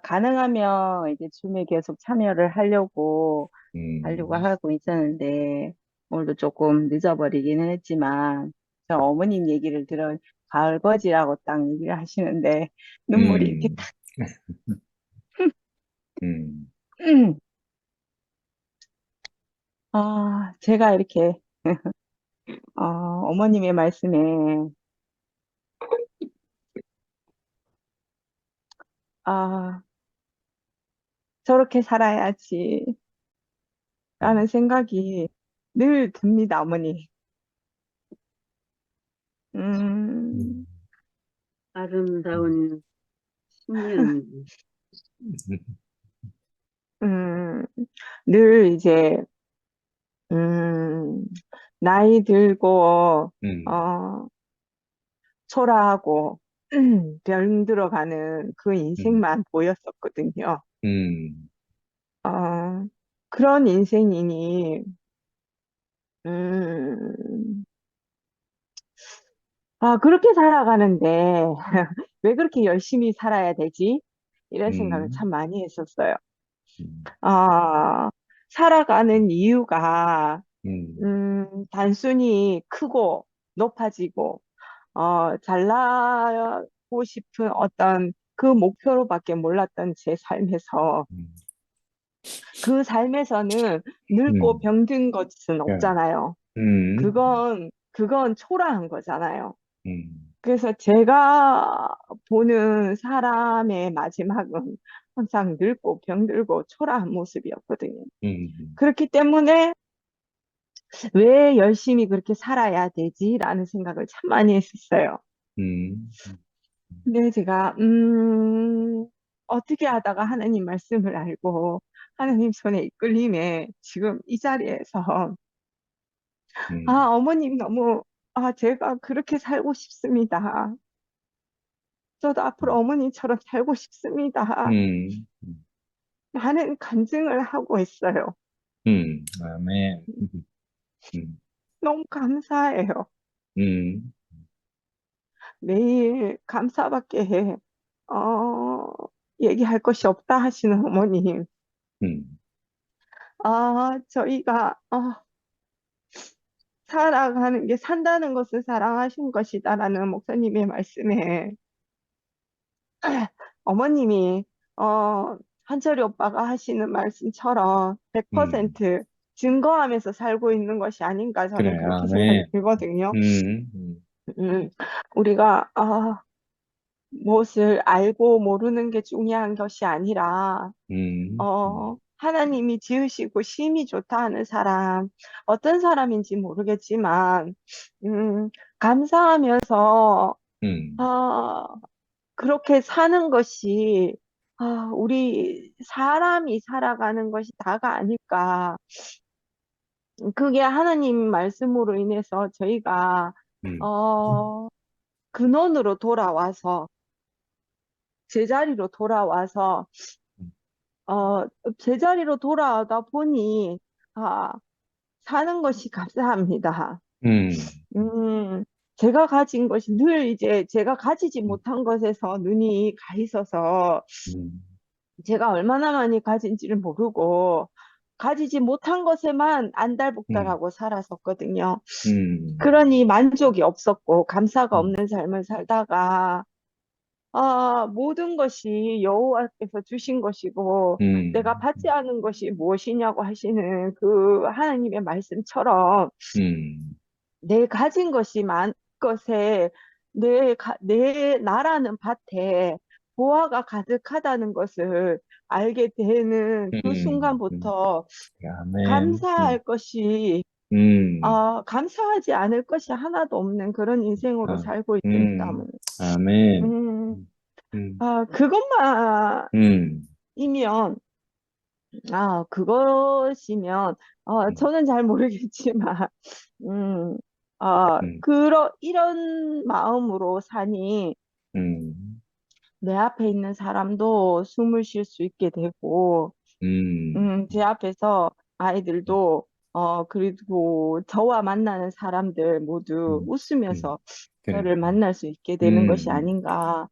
가능하면 이제 줌에 계속 참여를 하려고 음, 하고 있었는데, 오늘도 조금 늦어버리기는 했지만, 저 어머님 얘기를 가을거지라고 딱 얘기를 하시는데, 눈물이 이렇게 음, 탁, 음, 제가 이렇게, 어머님의 말씀에, 아, 저렇게 살아야지, 라는 생각이 늘 듭니다, 어머니. 음, 음, 아름다운 신년 음, 늘 이제, 음, 나이 들고, 음, 어, 초라하고, 병들어가는 그 인생만 보였었거든요. 음, 어, 그런 인생이니, 음, 그렇게 살아가는데, 왜 그렇게 열심히 살아야 되지? 이런 생각을 음, 참 많이 했었어요. 음, 살아가는 이유가, 음, 단순히 크고 높아지고, 잘나고 싶은 어떤 그 목표로밖에 몰랐던 제 삶에서, 음, 그 삶에서는 늙고 음, 병든 것은 야, 없잖아요. 음, 그건 초라한 거잖아요. 음, 그래서 제가 보는 사람의 마지막은 항상 늙고 병들고 초라한 모습이었거든요. 음, 그렇기 때문에 왜 열심히 그렇게 살아야 되지라는 생각을 참 많이 했었어요. 음, 근데 제가, 어떻게 하다가 하나님 말씀을 알고 하나님 손에 이끌림에 지금 이 자리에서, 음, 어머님 너무, 제가 그렇게 살고 싶습니다. 저도 앞으로 어머니처럼 살고 싶습니다. 음, 하는 간증을 하고 있어요. 아멘. 음, 너무 감사해요. 음, 매일 감사밖에, 얘기할 것이 없다 하시는 어머님. 음, 저희가, 살아가는 게 산다는 것을 사랑하신 것이다라는 목사님의 말씀에 어머님이 한철이 오빠가 하시는 말씀처럼 음. 100% 증거하면서 살고 있는 것이 아닌가 저는 그래, 그렇게 생각이 아멘. 들거든요. 음, 음, 음, 우리가 무엇을 알고 모르는 게 중요한 것이 아니라 음, 하나님이 지으시고 심히 좋다 하는 사람, 어떤 사람인지 모르겠지만, 감사하면서, 음, 아, 그렇게 사는 것이, 우리 사람이 살아가는 것이 다가 아닐까. 그게 하나님 말씀으로 인해서 저희가, 음, 어, 근원으로 돌아와서, 제자리로 돌아와서, 어, 제자리로 돌아오다 보니, 아, 사는 것이 감사합니다. 음, 음, 제가 가진 것이 늘 이제 제가 가지지 음, 못한 것에서 눈이 가 있어서 음, 제가 얼마나 많이 가진지를 모르고 가지지 못한 것에만 음, 안달복달하고 살았었거든요. 음, 그러니 만족이 없었고 감사가 음, 없는 삶을 살다가 모든 것이 여호와께서 주신 것이고 내가 음, 받지 않은 것이 무엇이냐고 하시는 그 하나님의 말씀처럼 음, 내 가진 것이 많은 것에 내 나라는 밭에 보화가 가득하다는 것을 알게 되는 그 음. 순간부터 아멘. 감사하지 않을 것이 하나도 없는 그런 인생으로 아, 살고 있습니다. 음, 아멘. 음, 음, 그것만이면 음, 그것이면, 음, 저는 잘 모르겠지만, 음, 음, 이런 마음으로 사니, 음, 내 앞에 있는 사람도 숨을 쉴 수 있게 되고, 음, 제 앞에서 아이들도, 그리고 저와 만나는 사람들 모두 음, 음. 웃으면서 그래. 저를 만날 수 있게 되는 것이 음, 아닌가.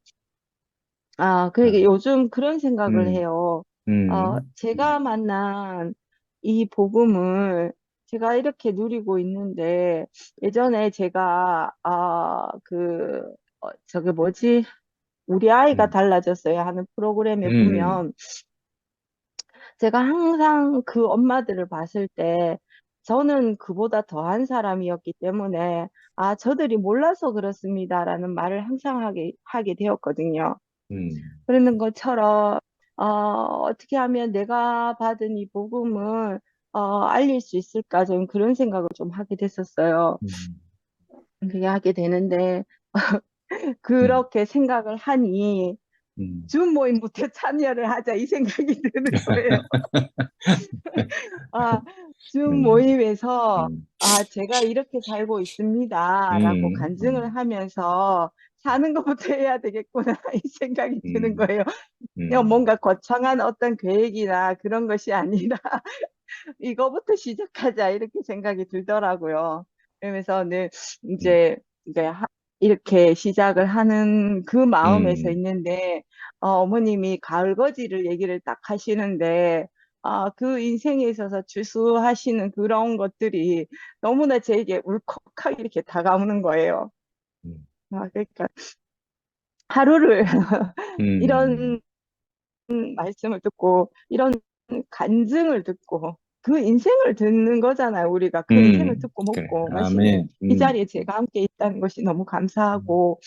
아, 그러니까 요즘 그런 생각을 음, 해요. 음, 제가 만난 이 복음을 제가 이렇게 누리고 있는데, 예전에 제가, 저게 뭐지? 우리 아이가 음, 달라졌어요 하는 프로그램에 음, 보면, 제가 항상 그 엄마들을 봤을 때, 저는 그보다 더한 사람이었기 때문에, 저들이 몰라서 그렇습니다라는 말을 항상 하게 되었거든요. 음, 그러는 것처럼 어떻게 하면 내가 받은 이 복음을 알릴 수 있을까 좀 그런 생각을 좀 하게 됐었어요. 음, 그게 하게 되는데 음, 그렇게 생각을 하니 음. 줌 모임부터 참여를 하자 이 생각이 드는 거예요. 아, 줌 모임에서 제가 이렇게 살고 있습니다라고 간증을 하면서 사는 것부터 해야 되겠구나 이 생각이 드는 거예요. 그냥 뭔가 거창한 어떤 계획이나 그런 것이 아니라 이거부터 시작하자 이렇게 생각이 들더라고요. 그러면서 늘 이제 이렇게 시작을 하는 그 마음에서 있는데 어머님이 가을거지를 얘기를 딱 하시는데 그 인생에 있어서 주수하시는 그런 것들이 너무나 제게 울컥하게 이렇게 다가오는 거예요. 그러니까 하루를 이런 말씀을 듣고 이런 간증을 듣고 그 인생을 듣는 거잖아요. 우리가 그 인생을 듣고 그래. 먹고 마시는 아멘. 이 자리에 제가 함께 있다는 것이 너무 감사하고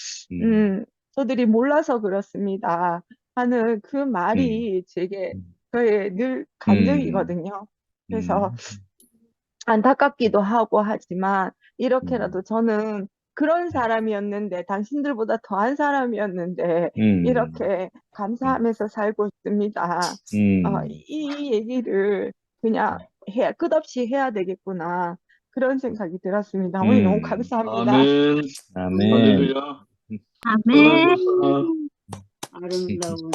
저들이 몰라서 그렇습니다 하는 그 말이 제게 저의 늘 간증이거든요. 그래서 안타깝기도 하고 하지만 이렇게라도 저는 그런 사람이었는데 당신들보다 더한 사람이었는데 이렇게 감사하면서 살고 있습니다. 이 얘기를 그냥 끝없이 해야 되겠구나 그런 생각이 들었습니다. 어머니 너무 감사합니다. 아멘. 아멘. 할렐루야. 아멘. 하나, 아름다운.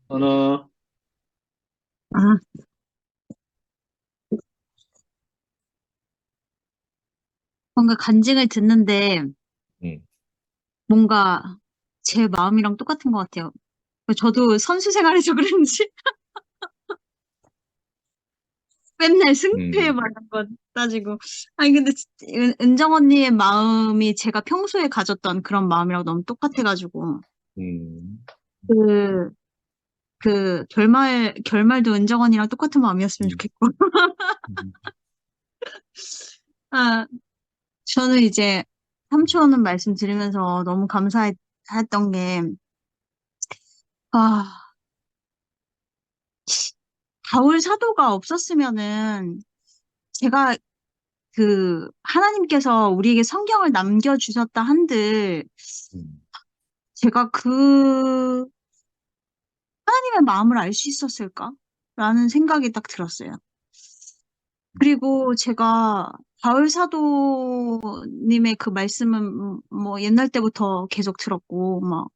하나. 아, 뭔가 간증을 듣는데 뭔가 제 마음이랑 똑같은 것 같아요. 저도 선수 생활해서 그런지 맨날 승패 막 이런 거 따지고. 아니, 근데 은정 언니의 마음이 제가 평소에 가졌던 그런 마음이랑 너무 똑같아가지고. 결말도 은정 언니랑 똑같은 마음이었으면 좋겠고. 아, 저는 이제 삼촌은 말씀 들으면서 너무 감사했던 게, 바울 사도가 없었으면은 제가 하나님께서 우리에게 성경을 남겨주셨다 한들 제가 하나님의 마음을 알 수 있었을까라는 생각이 딱 들었어요. 그리고 제가 바울 사도님의 그 말씀은 뭐 옛날 때부터 계속 들었고, 막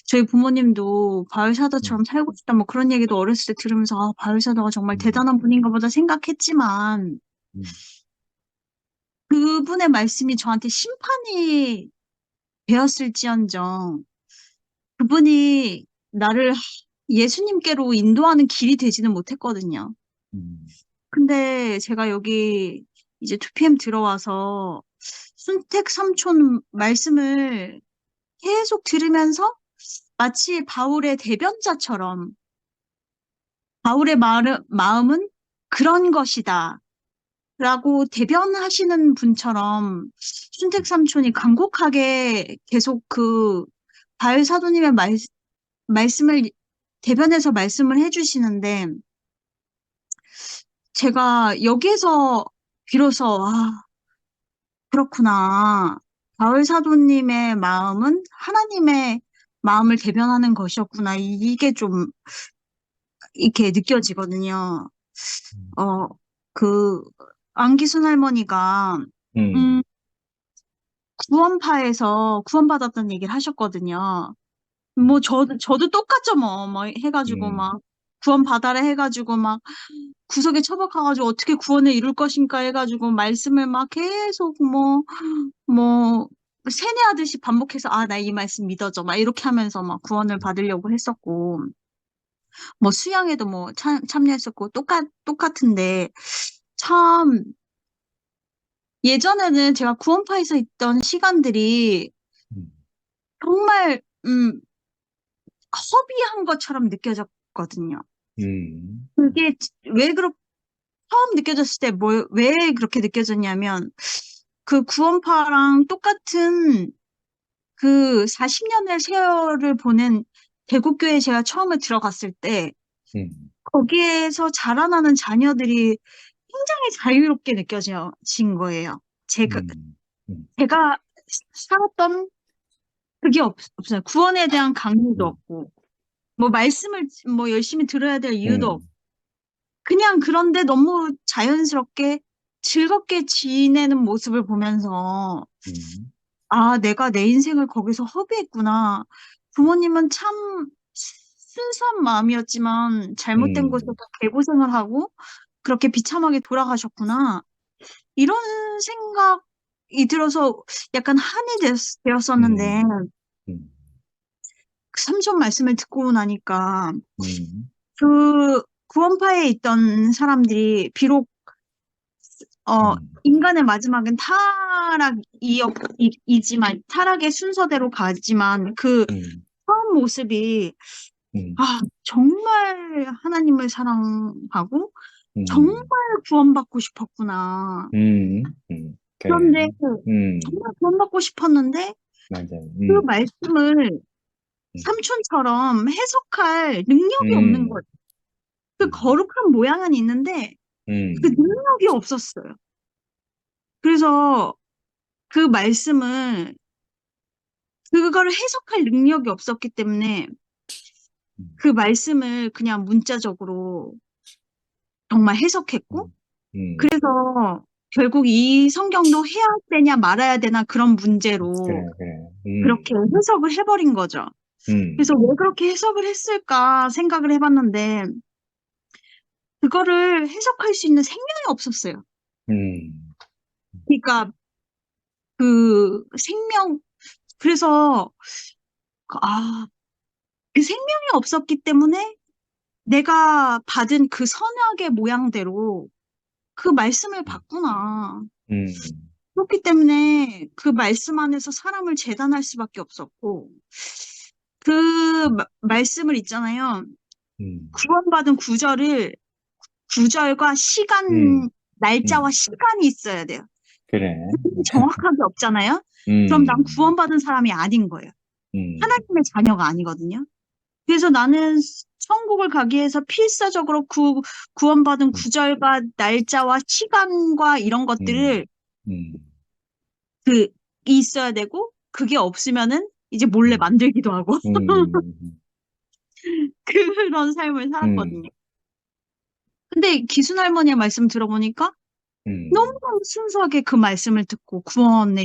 저희 부모님도 바울 사도처럼 살고 싶다 뭐 그런 얘기도 어렸을 때 들으면서 바울 사도가 정말 대단한 분인가 보다 생각했지만 그분의 말씀이 저한테 심판이 되었을지언정 그분이 나를 예수님께로 인도하는 길이 되지는 못했거든요. 근데 제가 여기 이제 2PM 들어와서 순택 삼촌 말씀을 계속 들으면서 마치 바울의 대변자처럼 바울의 마음은 그런 것이다 라고 대변하시는 분처럼 순택 삼촌이 간곡하게 계속 바울 사도님의 말씀을 대변해서 말씀을 해주시는데 제가 여기에서 비로소 그렇구나. 바울 사도님의 마음은 하나님의 마음을 대변하는 것이었구나. 이게 좀 이렇게 느껴지거든요. 안기순 할머니가 구원파에서 구원받았다는 얘기를 하셨거든요. 뭐 저도 똑같죠 뭐 해가지고 막 구원 받아라 해가지고 막 구석에 처박혀가지고 어떻게 구원을 이룰 것인가 해가지고 말씀을 막 계속 뭐 세뇌하듯이 반복해서 나 이 말씀 믿어줘 막 이렇게 하면서 막 구원을 받으려고 했었고 뭐 수양에도 뭐 참여했었고 똑같은데 참 예전에는 제가 구원파에서 있던 시간들이 정말 허비한 것처럼 느껴졌거든요. 그게 왜 처음 느껴졌을 때 왜 그렇게 느껴졌냐면 그 구원파랑 똑같은 그 40년의 세월을 보낸 대국교회에 제가 처음에 들어갔을 때 거기에서 자라나는 자녀들이 굉장히 자유롭게 느껴진 거예요. 제가 살았던 그게 없어요. 구원에 대한 강요도 없고 뭐 말씀을 뭐 열심히 들어야 될 이유도 없고 그냥 그런데 너무 자연스럽게 즐겁게 지내는 모습을 보면서 아, 내가 내 인생을 거기서 허비했구나. 부모님은 참 순수한 마음이었지만 잘못된 곳에서 개고생을 하고 그렇게 비참하게 돌아가셨구나. 이런 생각이 들어서 약간 한이 되었었는데 그 삼촌 말씀을 듣고 나니까 그 구원파에 있던 사람들이 비록 인간의 마지막은 타락이지만 타락의 순서대로 가지만 그 처음 모습이 아, 정말 하나님을 사랑하고 정말 구원받고 싶었구나. 그런데 정말 구원받고 싶었는데 맞아요. 그 말씀을 삼촌처럼 해석할 능력이 없는 거예요. 그 거룩한 모양은 있는데 그 능력이 없었어요. 그래서 그 말씀을 그거를 해석할 능력이 없었기 때문에 그 말씀을 그냥 문자적으로 정말 해석했고 그래서 결국 이 성경도 해야 되냐 말아야 되나 그런 문제로 그렇게 해석을 해버린 거죠. 그래서 왜 그렇게 해석을 했을까 생각을 해봤는데 그거를 해석할 수 있는 생명이 없었어요. 그러니까 그 생명 그래서 그 생명이 없었기 때문에 내가 받은 그 선악의 모양대로 그 말씀을 봤구나. 그렇기 때문에 그 말씀 안에서 사람을 재단할 수밖에 없었고 그 말씀을 있잖아요. 구원받은 구절과 시간, 날짜와 시간이 있어야 돼요. 그래. 정확하게 없잖아요. 그럼 난 구원받은 사람이 아닌 거예요. 하나님의 자녀가 아니거든요. 그래서 나는 천국을 가기 위해서 필사적으로 구원받은 구절과 날짜와 시간과 이런 것들을 있어야 되고 그게 없으면은 이제 몰래 만들기도 하고 그런 삶을 살았거든요. 근데 기순 할머니의 말씀 들어보니까 너무너무 순수하게 그 말씀을 듣고 구원에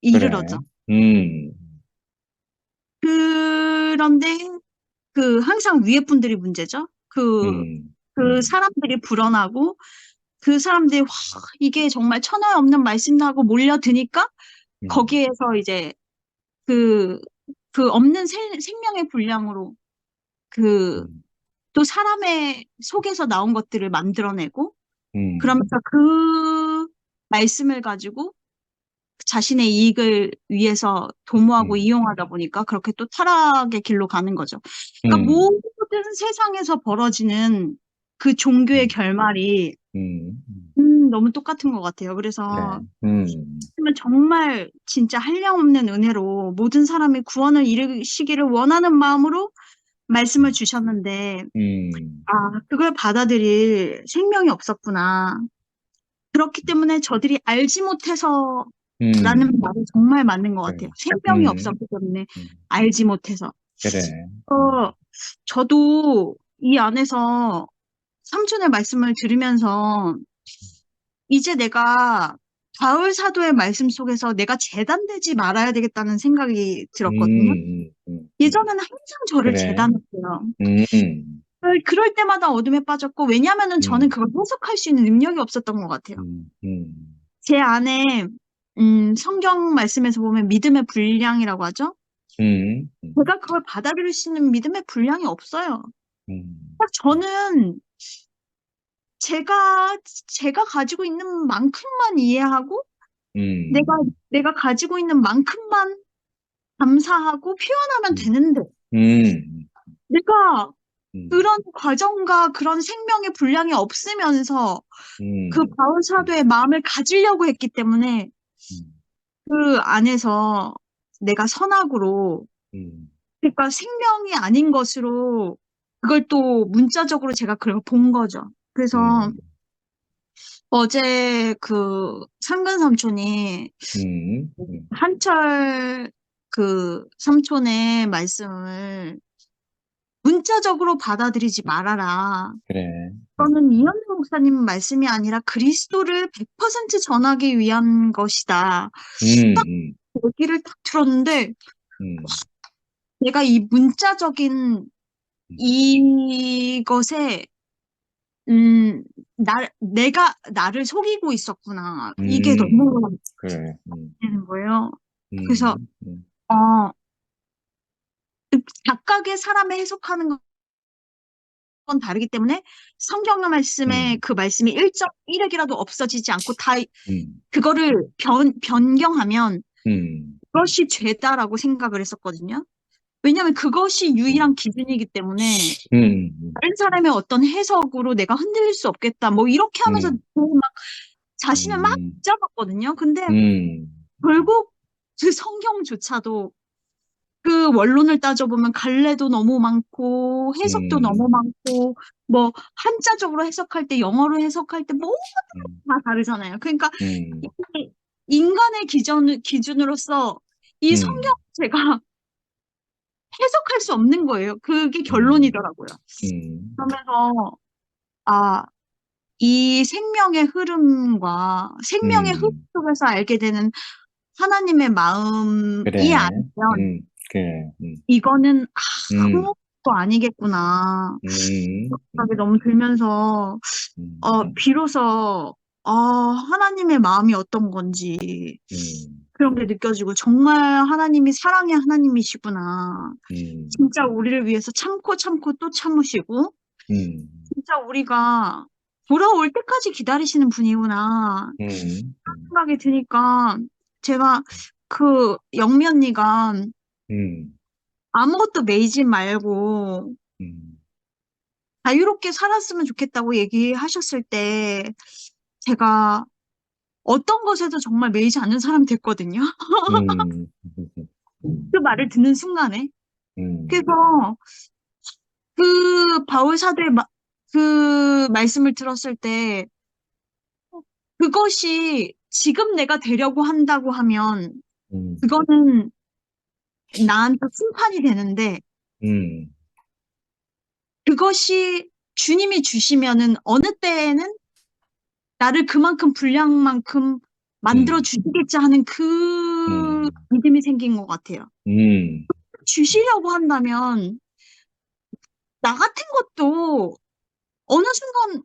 이르렀죠. 그런데 그 항상 위에 분들이 문제죠. 그 사람들이 불어나고 그 사람들이 와, 이게 정말 천하에 없는 말씀도 하고 몰려드니까 거기에서 이제 그 없는 생명의 분량으로 또 사람의 속에서 나온 것들을 만들어내고 그러면서 그 말씀을 가지고 자신의 이익을 위해서 도모하고 이용하다 보니까 그렇게 또 타락의 길로 가는 거죠. 그러니까 모든 세상에서 벌어지는 그 종교의 결말이 너무 똑같은 것 같아요. 그래서 정말 진짜 한량없는 은혜로 모든 사람이 구원을 이루시기를 원하는 마음으로 말씀을 주셨는데 그걸 받아들일 생명이 없었구나. 그렇기 때문에 저들이 알지 못해서 라는 말이 정말 맞는 것 같아요. 생명이 없었기 때문에 알지 못해서. 그래. 저도 이 안에서 삼촌의 말씀을 들으면서 이제 내가 바울 사도의 말씀 속에서 내가 재단되지 말아야 되겠다는 생각이 들었거든요. 예전에는 항상 저를 그래. 재단했어요. 그럴 때마다 어둠에 빠졌고 왜냐면은 저는 그걸 해석할 수 있는 능력이 없었던 것 같아요. 제 안에 성경 말씀에서 보면 믿음의 분량이라고 하죠. 제가 그걸 받아들일 수 있는 믿음의 분량이 없어요. 딱 저는 제가 가지고 있는 만큼만 이해하고 내가 가지고 있는 만큼만 감사하고 표현하면 되는데 내가 그런 과정과 그런 생명의 분량이 없으면서 그 바울 사도의 마음을 가지려고 했기 때문에 그 안에서 내가 선악으로 그러니까 생명이 아닌 것으로 그걸 또 문자적으로 제가 그걸 본 거죠. 그래서 어제 그 상근 삼촌이 한철 그 삼촌의 말씀을 문자적으로 받아들이지 말아라. 그래. 저는 이현우 목사님 말씀이 아니라 그리스도를 100% 전하기 위한 것이다. 딱 음, 얘기를 딱 들었는데 음, 내가 이 문자적인 이것에 내가 나를 속이고 있었구나. 이게 너무 그래. 되는 거예요. 그래서 각각의 사람의 해석하는 건 다르기 때문에 성경 말씀에 그 말씀이 1.1핵이라도 없어지지 않고 다 그거를 변경하면 그것이 죄다라고 생각을 했었거든요. 왜냐하면 그것이 유일한 기준이기 때문에 다른 사람의 어떤 해석으로 내가 흔들릴 수 없겠다. 뭐 이렇게 하면서 막 자신을 막 붙잡았거든요. 근데 결국 그 성경조차도 그 원론을 따져보면 갈래도 너무 많고 해석도 너무 많고 뭐 한자적으로 해석할 때 영어로 해석할 때 모두 다 다르잖아요. 그러니까 이 인간의 기준으로서 이 성경 제가 해석할 수 없는 거예요. 그게 결론이더라고요. 그러면서 이 생명의 흐름과 생명의 흐름 속에서 알게 되는 하나님의 마음이 그래. 아니면 그래. 이거는 아무것도 아니겠구나. 생각이 너무 들면서 비로소 하나님의 마음이 어떤 건지 그런 게 느껴지고 정말 하나님이 사랑의 하나님이시구나. 진짜 우리를 위해서 참고 또 참으시고 진짜 우리가 돌아올 때까지 기다리시는 분이구나. 생각이 드니까 제가 그 영미 언니가 아무것도 매이지 말고 자유롭게 살았으면 좋겠다고 얘기하셨을 때 제가 어떤 것에도 정말 매이지 않는 사람이 됐거든요. 그 말을 듣는 순간에. 그래서 그 바울 사도의 그 말씀을 들었을 때 그것이 지금 내가 되려고 한다고 하면 그거는 나한테 심판이 되는데 그것이 주님이 주시면은 어느 때에는 나를 그만큼 분량만큼 만들어 주시겠지 하는 그 믿음이 생긴 것 같아요. 주시려고 한다면 나 같은 것도 어느 순간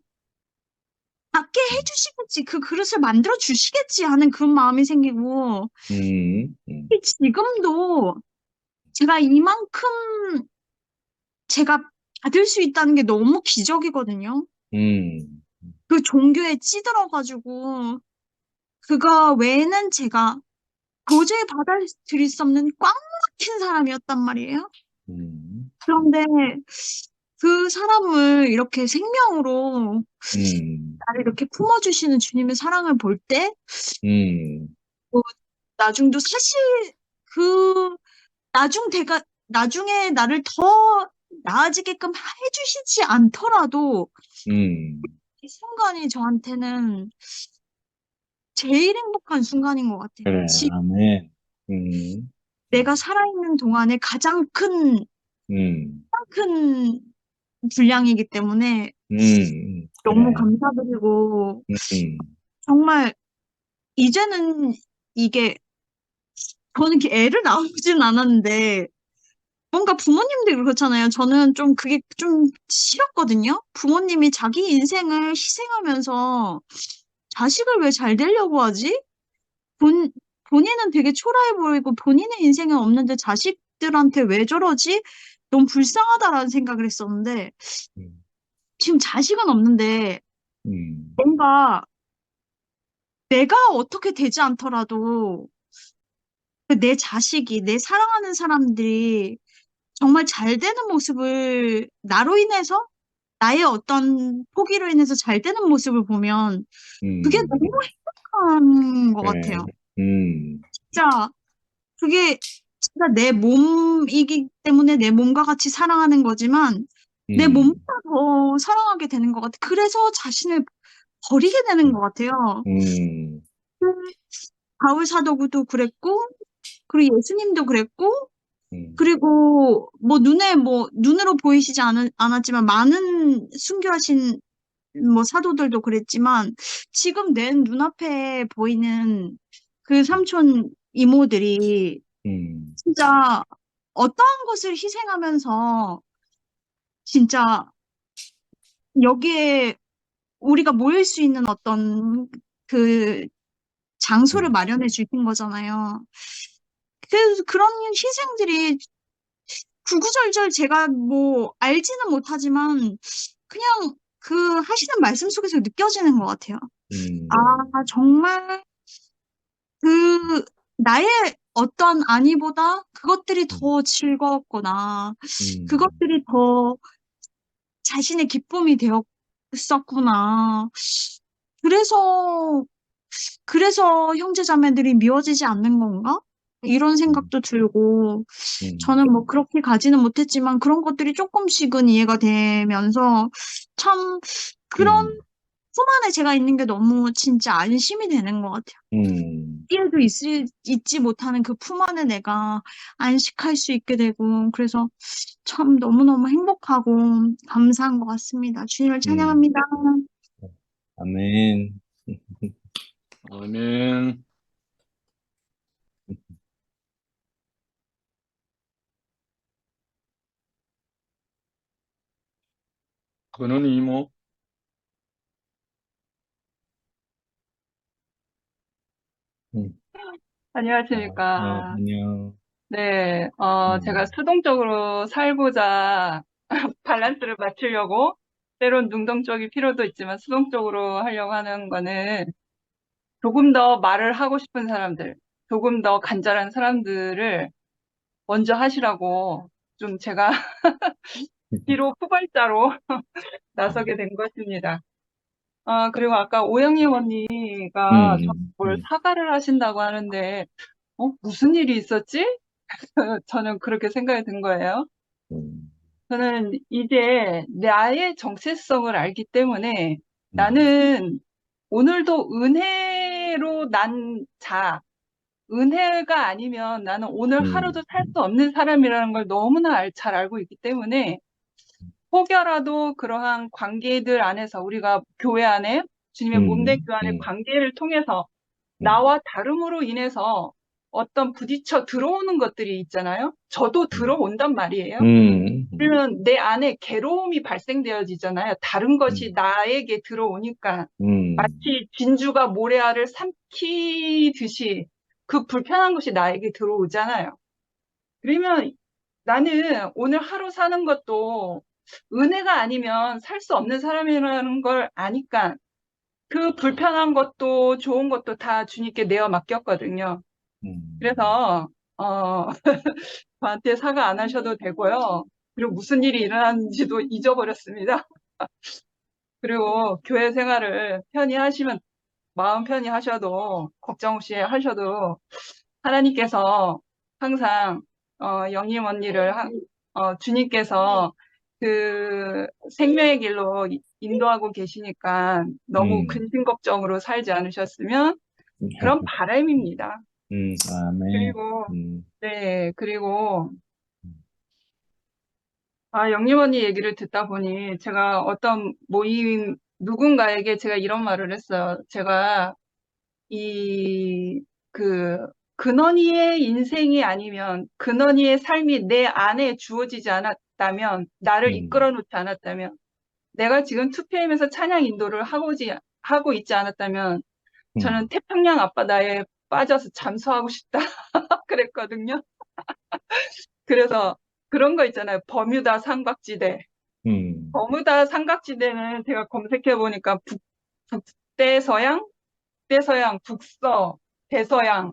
낫게 해주시겠지, 그 그릇을 만들어 주시겠지 하는 그런 마음이 생기고 지금도 제가 이만큼 제가 받을 수 있다는 게 너무 기적이거든요. 그 종교에 찌들어가지고 그거 외에는 제가 도저히 받아들일 수 없는 꽉 막힌 사람이었단 말이에요. 그런데 그 사람을 이렇게 생명으로 나를 이렇게 품어주시는 주님의 사랑을 볼 때 나중도 사실 그 나중에 나를 더 나아지게끔 해주시지 않더라도 이 순간이 저한테는 제일 행복한 순간인 것 같아요. 그래. 지금 아멘. 내가 살아있는 동안에 가장 큰 분량이기 때문에 너무 그래. 감사드리고 정말 이제는 이게 저는 이렇게 애를 낳아보진 않았는데 뭔가 부모님들이 그렇잖아요. 저는 좀 그게 좀 싫었거든요. 부모님이 자기 인생을 희생하면서 자식을 왜 잘 되려고 하지? 본인은 되게 초라해 보이고 본인의 인생은 없는데 자식들한테 왜 저러지? 너무 불쌍하다라는 생각을 했었는데 지금 자식은 없는데 뭔가 내가 어떻게 되지 않더라도 내 자식이, 내 사랑하는 사람들이 정말 잘 되는 모습을 나로 인해서 나의 어떤 포기로 인해서 잘 되는 모습을 보면 그게 너무 행복한 것 그래. 같아요. 진짜 그게 진짜 내 몸이기 때문에 내 몸과 같이 사랑하는 거지만 내 몸보다 더 사랑하게 되는 것 같아. 그래서 자신을 버리게 되는 것 같아요. 바울 사도도 그랬고, 그리고 예수님도 그랬고, 그리고 뭐 눈으로 보이시지 않았지만 많은 순교하신 뭐 사도들도 그랬지만 지금 내 눈앞에 보이는 그 삼촌 이모들이 진짜 어떠한 것을 희생하면서 진짜 여기에 우리가 모일 수 있는 어떤 그 장소를 마련해 주신 거잖아요. 그래서 그런 희생들이 구구절절 제가 뭐 알지는 못하지만 그냥 그 하시는 말씀 속에서 느껴지는 것 같아요. 아, 정말 그 나의 어떤 안위보다 그것들이 더 즐거웠구나. 그것들이 더 자신의 기쁨이 되었었구나. 그래서 형제자매들이 미워지지 않는 건가? 이런 생각도 들고, 저는 뭐 그렇게 가지는 못했지만 그런 것들이 조금씩은 이해가 되면서 참 그런 품 안에 제가 있는 게 너무 진짜 안심이 되는 것 같아요. 어디에도 있지 못하는 그 품 안에 내가 안식할 수 있게 되고, 그래서 참 너무너무 행복하고 감사한 것 같습니다. 주님을 찬양합니다. 아멘. 아멘. 그는 이모. 안녕하십니까. 안녕. 네, 제가 음, 수동적으로 살고자 밸런스를 맞추려고 때론 능동적인 필요도 있지만 수동적으로 하려고 하는 거는 조금 더 말을 하고 싶은 사람들, 조금 더 간절한 사람들을 먼저 하시라고 좀 제가 뒤로 후발자로 나서게 된 것입니다. 그리고 아까 오영희 언니가 뭘 사과를 하신다고 하는데, 무슨 일이 있었지? 저는 그렇게 생각이 든 거예요. 저는 이제 나의 정체성을 알기 때문에 나는 오늘도 은혜로 난 은혜가 아니면 나는 오늘 하루도 살 수 없는 사람이라는 걸 너무나 잘 알고 있기 때문에 혹여라도 그러한 관계들 안에서 우리가 교회 안에 주님의 몸된 교회 안의 관계를 통해서 나와 다름으로 인해서 어떤 부딪혀 들어오는 것들이 있잖아요. 저도 들어온단 말이에요. 그러면 내 안에 괴로움이 발생되어지잖아요. 다른 것이 나에게 들어오니까 마치 진주가 모래알을 삼키듯이 그 불편한 것이 나에게 들어오잖아요. 그러면 나는 오늘 하루 사는 것도 은혜가 아니면 살 수 없는 사람이라는 걸 아니까 그 불편한 것도 좋은 것도 다 주님께 내어 맡겼거든요. 그래서 저한테 사과 안 하셔도 되고요. 그리고 무슨 일이 일어났는지도 잊어버렸습니다. 그리고 교회 생활을 편히 하시면 마음 편히 하셔도 걱정 없이 하셔도 하나님께서 항상 영임 언니를 주님께서 그 생명의 길로 인도하고 계시니까 너무 근심 걱정으로 살지 않으셨으면 그런 바람입니다. 아멘. 그리고 네, 그리고 영림 언니 얘기를 듣다 보니 제가 어떤 모임 누군가에게 제가 이런 말을 했어요. 제가 근원이의 인생이 아니면 근원이의 삶이 내 안에 주어지지 않았다면 나를 이끌어 놓지 않았다면 내가 지금 2PM에서 찬양 인도를 하고 있지 않았다면 저는 태평양 앞바다에 빠져서 잠수하고 싶다 그랬거든요. 그래서 그런 거 있잖아요. 버뮤다 삼각지대. 버뮤다 삼각지대는 제가 검색해 보니까 북대서양, 북서, 대서양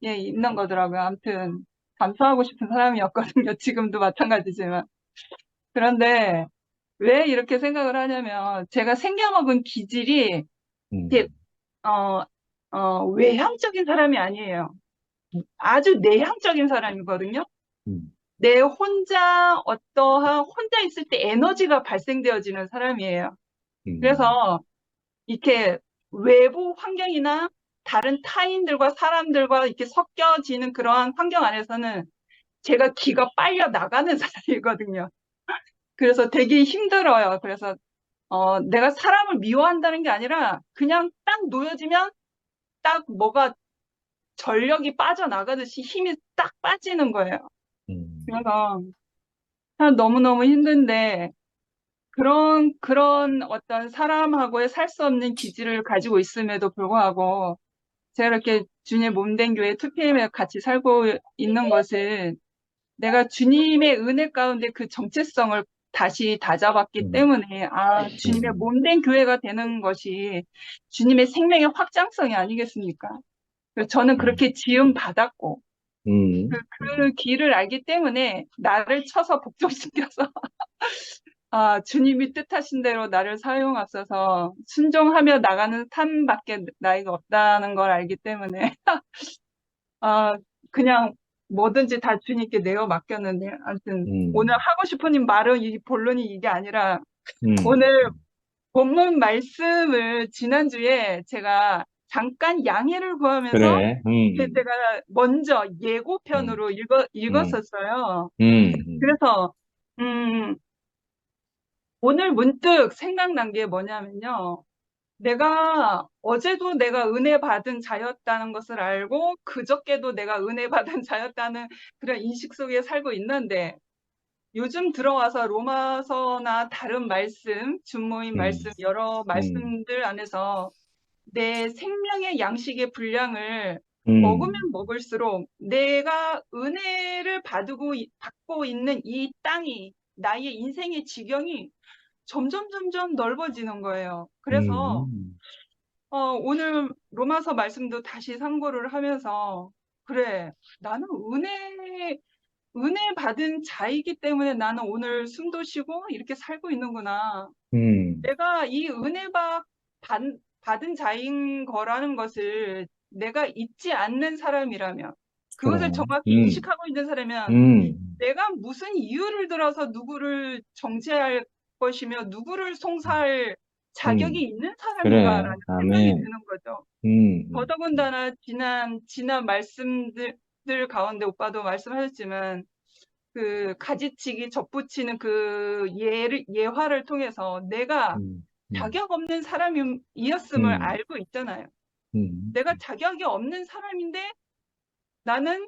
예, 있는 거더라고요. 아무튼 잠수하고 싶은 사람이었거든요. 지금도 마찬가지지만. 그런데 왜 이렇게 생각을 하냐면 제가 생겨먹은 기질이 이렇게 외향적인 사람이 아니에요. 아주 내향적인 사람이거든요. 내 혼자 혼자 있을 때 에너지가 발생되어지는 사람이에요. 그래서 이렇게 외부 환경이나 다른 타인들과 사람들과 이렇게 섞여지는 그러한 환경 안에서는 제가 기가 빨려 나가는 사람이거든요. 그래서 되게 힘들어요. 그래서 내가 사람을 미워한다는 게 아니라 그냥 딱 놓여지면 딱 뭐가 전력이 빠져나가듯이 힘이 딱 빠지는 거예요. 그래서 참 너무너무 힘든데 그런 어떤 사람하고의 살 수 없는 기질을 가지고 있음에도 불구하고 제가 이렇게 주님의 몸된 교회 2PM에 같이 살고 있는 것은 내가 주님의 은혜 가운데 그 정체성을 다시 다잡았기 때문에 주님의 몸된 교회가 되는 것이 주님의 생명의 확장성이 아니겠습니까? 그래서 저는 그렇게 지음 받았고 그 길을 알기 때문에 나를 쳐서 복종시켜서 주님이 뜻하신 대로 나를 사용하셔서 순종하며 나가는 삶밖에 나이가 없다는 걸 알기 때문에 그냥 뭐든지 다 주님께 내어 맡겼는데 아무튼 오늘 하고 싶은 말은 이 본론이 이게 아니라 오늘 본문 말씀을 지난주에 제가 잠깐 양해를 구하면서 그래. 제가 먼저 예고편으로 읽었었어요. 그래서 오늘 문득 생각난 게 뭐냐면요. 어제도 내가 은혜 받은 자였다는 것을 알고 그저께도 내가 은혜 받은 자였다는 그런 인식 속에 살고 있는데 요즘 들어와서 로마서나 다른 말씀, 준모임 말씀, 여러 말씀들 안에서 내 생명의 양식의 분량을 먹으면 먹을수록 내가 은혜를 받고 있는 이 땅이 나의 인생의 지경이 점점 넓어지는 거예요. 그래서 오늘 로마서 말씀도 다시 참고를 하면서 그래, 나는 은혜 받은 자이기 때문에 나는 오늘 숨도 쉬고 이렇게 살고 있는구나. 내가 이 받은 자인 거라는 것을 내가 잊지 않는 사람이라면 그것을 정확히 인식하고 있는 사람이면 내가 무슨 이유를 들어서 누구를 정죄할 것이며 누구를 송사할 자격이 있는 사람인가라는 생각이 드는 거죠. 더더군다나 지난 말씀들 가운데 오빠도 말씀하셨지만 그 가지치기 접붙이는 그 예화를 통해서 내가 자격 없는 사람이었음을 알고 있잖아요. 내가 자격이 없는 사람인데 나는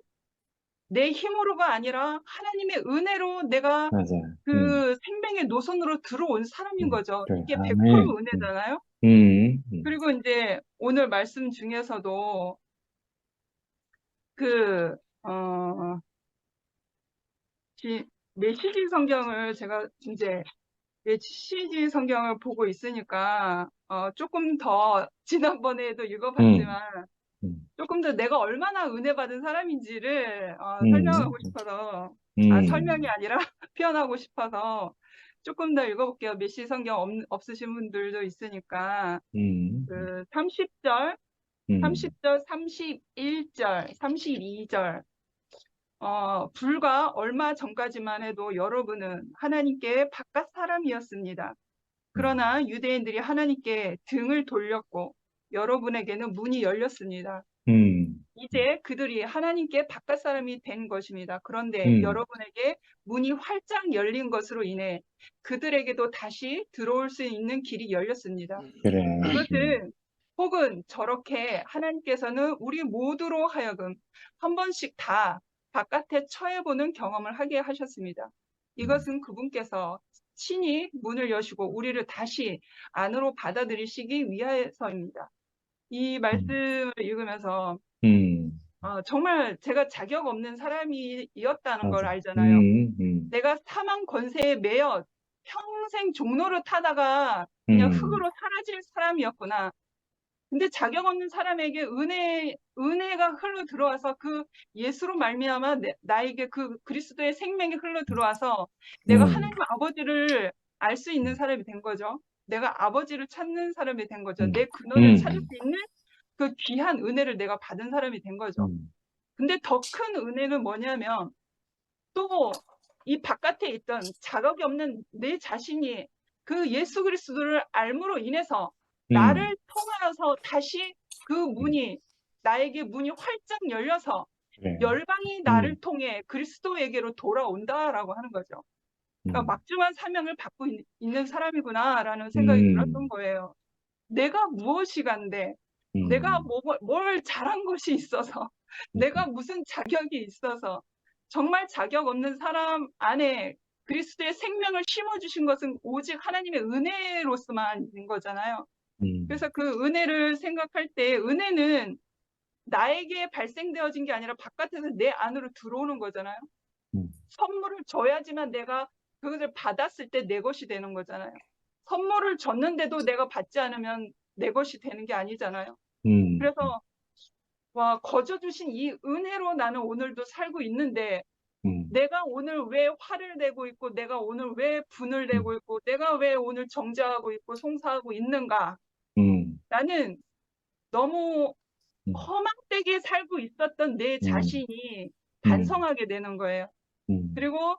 내 힘으로가 아니라 하나님의 은혜로 내가 맞아. 그 생명의 노선으로 들어온 사람인 거죠. 그래. 이게 아멘. 100% 은혜잖아요. 그리고 이제 오늘 말씀 중에서도 메시지 성경을 제가 이제 메시지 성경을 보고 있으니까 조금 더 지난번에도 읽어봤지만 조금 더 내가 얼마나 은혜 받은 사람인지를 설명하고 싶어서 설명이 아니라 표현하고 싶어서 조금 더 읽어볼게요. 메시지 성경 없으신 분들도 있으니까 그 30절, 31절, 32절 불과 얼마 전까지만 해도 여러분은 하나님께 바깥 사람이었습니다. 그러나 유대인들이 하나님께 등을 돌렸고 여러분에게는 문이 열렸습니다. 이제 그들이 하나님께 바깥 사람이 된 것입니다. 그런데 여러분에게 문이 활짝 열린 것으로 인해 그들에게도 다시 들어올 수 있는 길이 열렸습니다. 그래. 그것은 혹은 저렇게 하나님께서는 우리 모두로 하여금 한 번씩 다 바깥에 처해보는 경험을 하게 하셨습니다. 이것은 그분께서 친히 문을 여시고 우리를 다시 안으로 받아들이시기 위해서입니다. 이 말씀을 읽으면서 정말 제가 자격 없는 사람이었다는 걸 알잖아요. 내가 사망 권세에 매여 평생 종로를 타다가 그냥 흙으로 사라질 사람이었구나. 근데 자격 없는 사람에게 은혜가 흘러 들어와서 그 예수로 말미암아 나에게 그 그리스도의 생명이 흘러 들어와서 내가 하나님 아버지를 알 수 있는 사람이 된 거죠. 내가 아버지를 찾는 사람이 된 거죠. 내 근원을 찾을 수 있는 그 귀한 은혜를 내가 받은 사람이 된 거죠. 근데 더 큰 은혜는 뭐냐면 또 이 바깥에 있던 자격이 없는 내 자신이 그 예수 그리스도를 알므로 인해서 나를 통하여서 다시 그 나에게 문이 활짝 열려서 그래. 열방이 나를 통해 그리스도에게로 돌아온다라고 하는 거죠. 그러니까 막중한 사명을 받고 있는 사람이구나라는 생각이 들었던 거예요. 내가 무엇이 간데, 내가 뭘 잘한 것이 있어서, 내가 무슨 자격이 있어서, 정말 자격 없는 사람 안에 그리스도의 생명을 심어주신 것은 오직 하나님의 은혜로서만 있는 거잖아요. 그래서 그 은혜를 생각할 때 은혜는 나에게 발생되어진 게 아니라 바깥에서 내 안으로 들어오는 거잖아요. 선물을 줘야지만 내가 그것을 받았을 때 내 것이 되는 거잖아요. 선물을 줬는데도 내가 받지 않으면 내 것이 되는 게 아니잖아요. 그래서 와, 거저 주신 이 은혜로 나는 오늘도 살고 있는데 내가 오늘 왜 화를 내고 있고 내가 오늘 왜 분을 내고 있고 내가 왜 오늘 정죄하고 있고 송사하고 있는가? 나는 너무 허망되게 살고 있었던 내 자신이 반성하게 되는 거예요. 그리고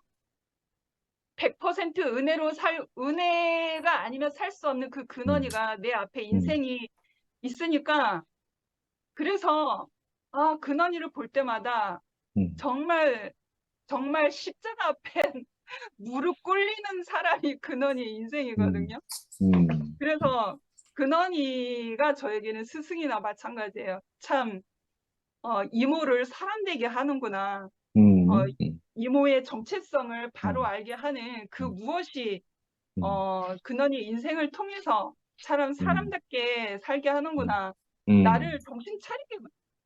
100% 은혜가 아니면 살 수 없는 그 근원이가 내 앞에 인생이 있으니까 그래서 근원이를 볼 때마다 정말 십자가 앞에 무릎 꿇리는 사람이 근원이 인생이거든요. 그래서 근원이가 저에게는 스승이나 마찬가지예요. 참 이모를 사람 되게 하는구나. 이모의 정체성을 바로 알게 하는 그 무엇이 근원이 인생을 통해서 사람답게 살게 하는구나. 나를 정신 차리게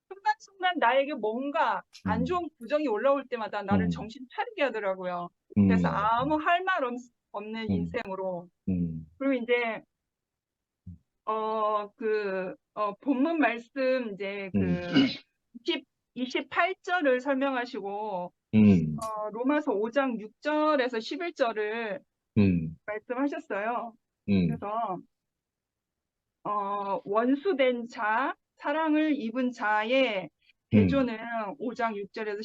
순간순간 나에게 뭔가 안 좋은 부정이 올라올 때마다 나를 정신 차리게 하더라고요. 그래서 아무 할 말 없는 인생으로. 그리고 이제 본문 말씀 이제 28절을 설명하시고 로마서 5장 6절에서 11절을 말씀하셨어요. 그래서 원수된 자, 사랑을 입은 자의 대조는 5장 6절에서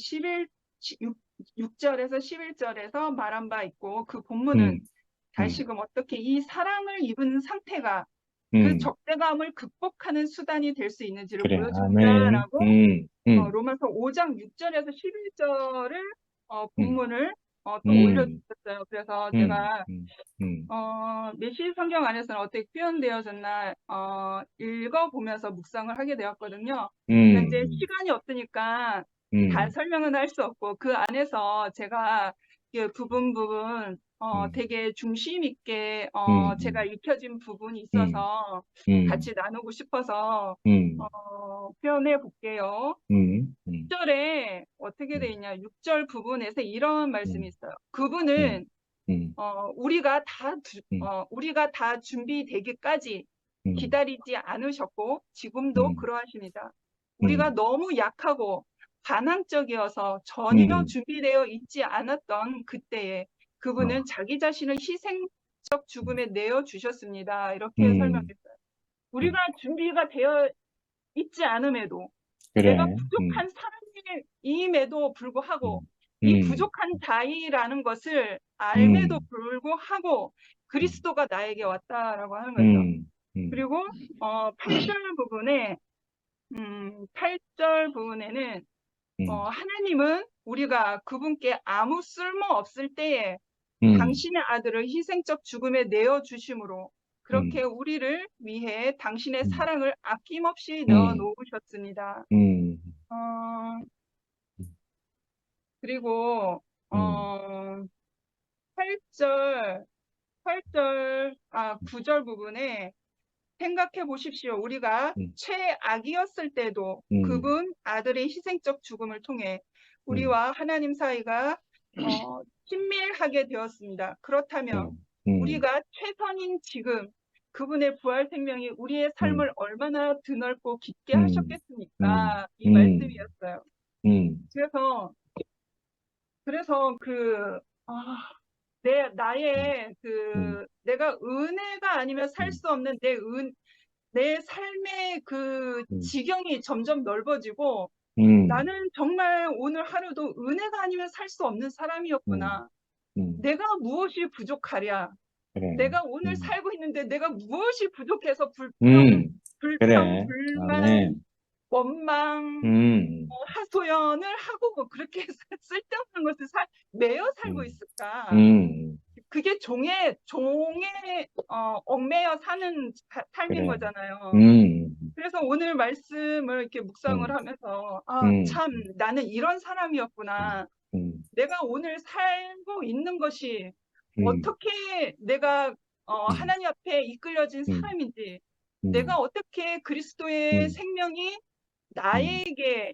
11절에서 말한 바 있고 그 본문은 다시금 어떻게 이 사랑을 입은 상태가 그 적대감을 극복하는 수단이 될 수 있는지를 그래. 보여줍니다라고 아멘. 로마서 5장 6절에서 11절을 본문을 또 올려주셨어요. 그래서 제가 메시 성경 안에서는 어떻게 표현되어졌나 읽어보면서 묵상을 하게 되었거든요. 현재 시간이 없으니까 다 설명은 할 수 없고 그 안에서 제가 부분 되게 중심 있게 제가 읽혀진 부분이 있어서 같이 나누고 싶어서 표현해 볼게요. 6절에 어떻게 돼 있냐? 6절 부분에서 이런 말씀이 있어요. 그분은 우리가 다 준비되기까지 기다리지 않으셨고 지금도 그러하십니다. 우리가 너무 약하고 반항적이어서 전혀 준비되어 있지 않았던 그때에 그분은 자기 자신을 희생적 죽음에 내어주셨습니다. 이렇게 설명했어요. 우리가 준비가 되어 있지 않음에도 내가 부족한 사람임에도 불구하고 이 부족한 자이라는 것을 알매도 불구하고 그리스도가 나에게 왔다라고 하는 거죠. 그리고 8절 부분에 8절 부분에는 하나님은 우리가 그분께 아무 쓸모 없을 때에 당신의 아들을 희생적 죽음에 내어주심으로 그렇게 우리를 위해 당신의 사랑을 아낌없이 넣어놓으셨습니다. 그리고 9절 부분에 생각해 보십시오. 우리가 최악이었을 때도 그분 아들의 희생적 죽음을 통해 우리와 하나님 사이가 친밀하게 되었습니다. 그렇다면 우리가 최선인 지금 그분의 부활 생명이 우리의 삶을 얼마나 드넓고 깊게 하셨겠습니까? 이 말씀이었어요. 그래서 내가 은혜가 아니면 살 수 없는 내 삶의 그 지경이 점점 넓어지고 나는 정말 오늘 하루도 은혜가 아니면 살 수 없는 사람이었구나. 내가 무엇이 부족하랴? 그래. 내가 오늘 살고 있는데 내가 무엇이 부족해서 그래. 불평, 불만, 아멘. 원망, 음, 하소연을 하고 뭐 그렇게 쓸데없는 것을 매여 살고 음, 있을까? 음, 그게 종에 얽매여 사는 삶인 그래. 거잖아요. 그래서 오늘 말씀을 이렇게 묵상을 음, 하면서, 음, 참, 나는 이런 사람이었구나. 음, 내가 오늘 살고 있는 것이 음, 어떻게 내가 음, 하나님 앞에 이끌려진 음, 사람인지, 음, 내가 어떻게 그리스도의 음, 생명이 음, 나에게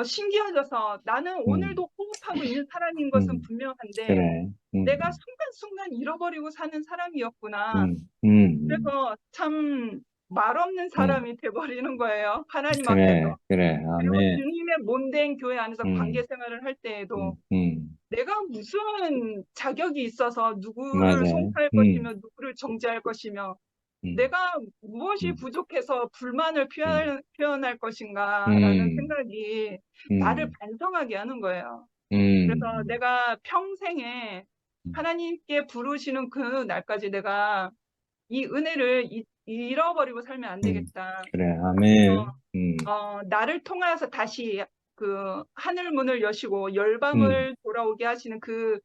심겨져서 나는 음, 오늘도 호흡하고 있는 사람인 것은 음, 분명한데, 그래. 내가 순간순간 잃어버리고 사는 사람이었구나. 음, 음, 그래서 참 말없는 음, 사람이 돼버리는 거예요. 하나님 그래, 앞에서. 그래. 그리고 아멘. 주님의 몸된 교회 안에서 관계 음, 생활을 할 때에도 음, 내가 무슨 자격이 있어서 누구를 맞아. 송사할 것이며 누구를 정죄할 것이며 음, 내가 무엇이 음, 부족해서 불만을 음, 표현할 것인가라는 음, 생각이 나를 음, 반성하게 하는 거예요. 그래서 음, 내가 평생에 하나님께 부르시는 그 날까지 내가 이 은혜를 잃어버리고 살면 안 되겠다. 그래. 그래서 아멘. 나를 통하여서 다시 그 하늘 문을 여시고 음, 열방을 돌아오게 하시는 그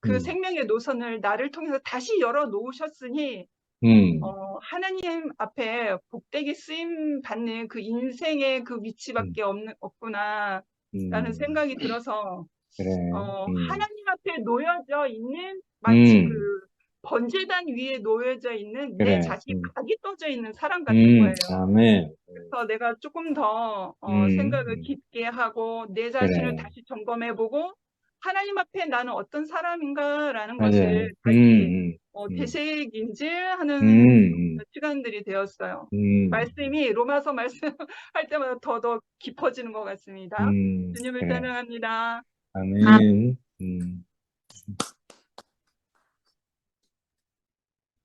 음, 생명의 노선을 나를 통해서 다시 열어 놓으셨으니 음, 하나님 앞에 복되게 쓰임 받는 그 인생의 그 위치밖에 없구나라는 생각이 들어서 그래. 하나님 앞에 놓여져 있는 마치 그 번제단 위에 놓여져 있는 내 그래. 자신이 각이 떠져 있는 사람 같은 거예요. 아멘. 그래서 내가 조금 더 생각을 음, 깊게 하고 내 자신을 그래. 다시 점검해보고 하나님 앞에 나는 어떤 사람인가라는 맞아. 것을 다시 음, 되새김질하는 음, 시간들이 되었어요. 음, 말씀이 로마서 말씀할 때마다 더 깊어지는 것 같습니다. 주님을 그래. 찬양합니다. 아멘.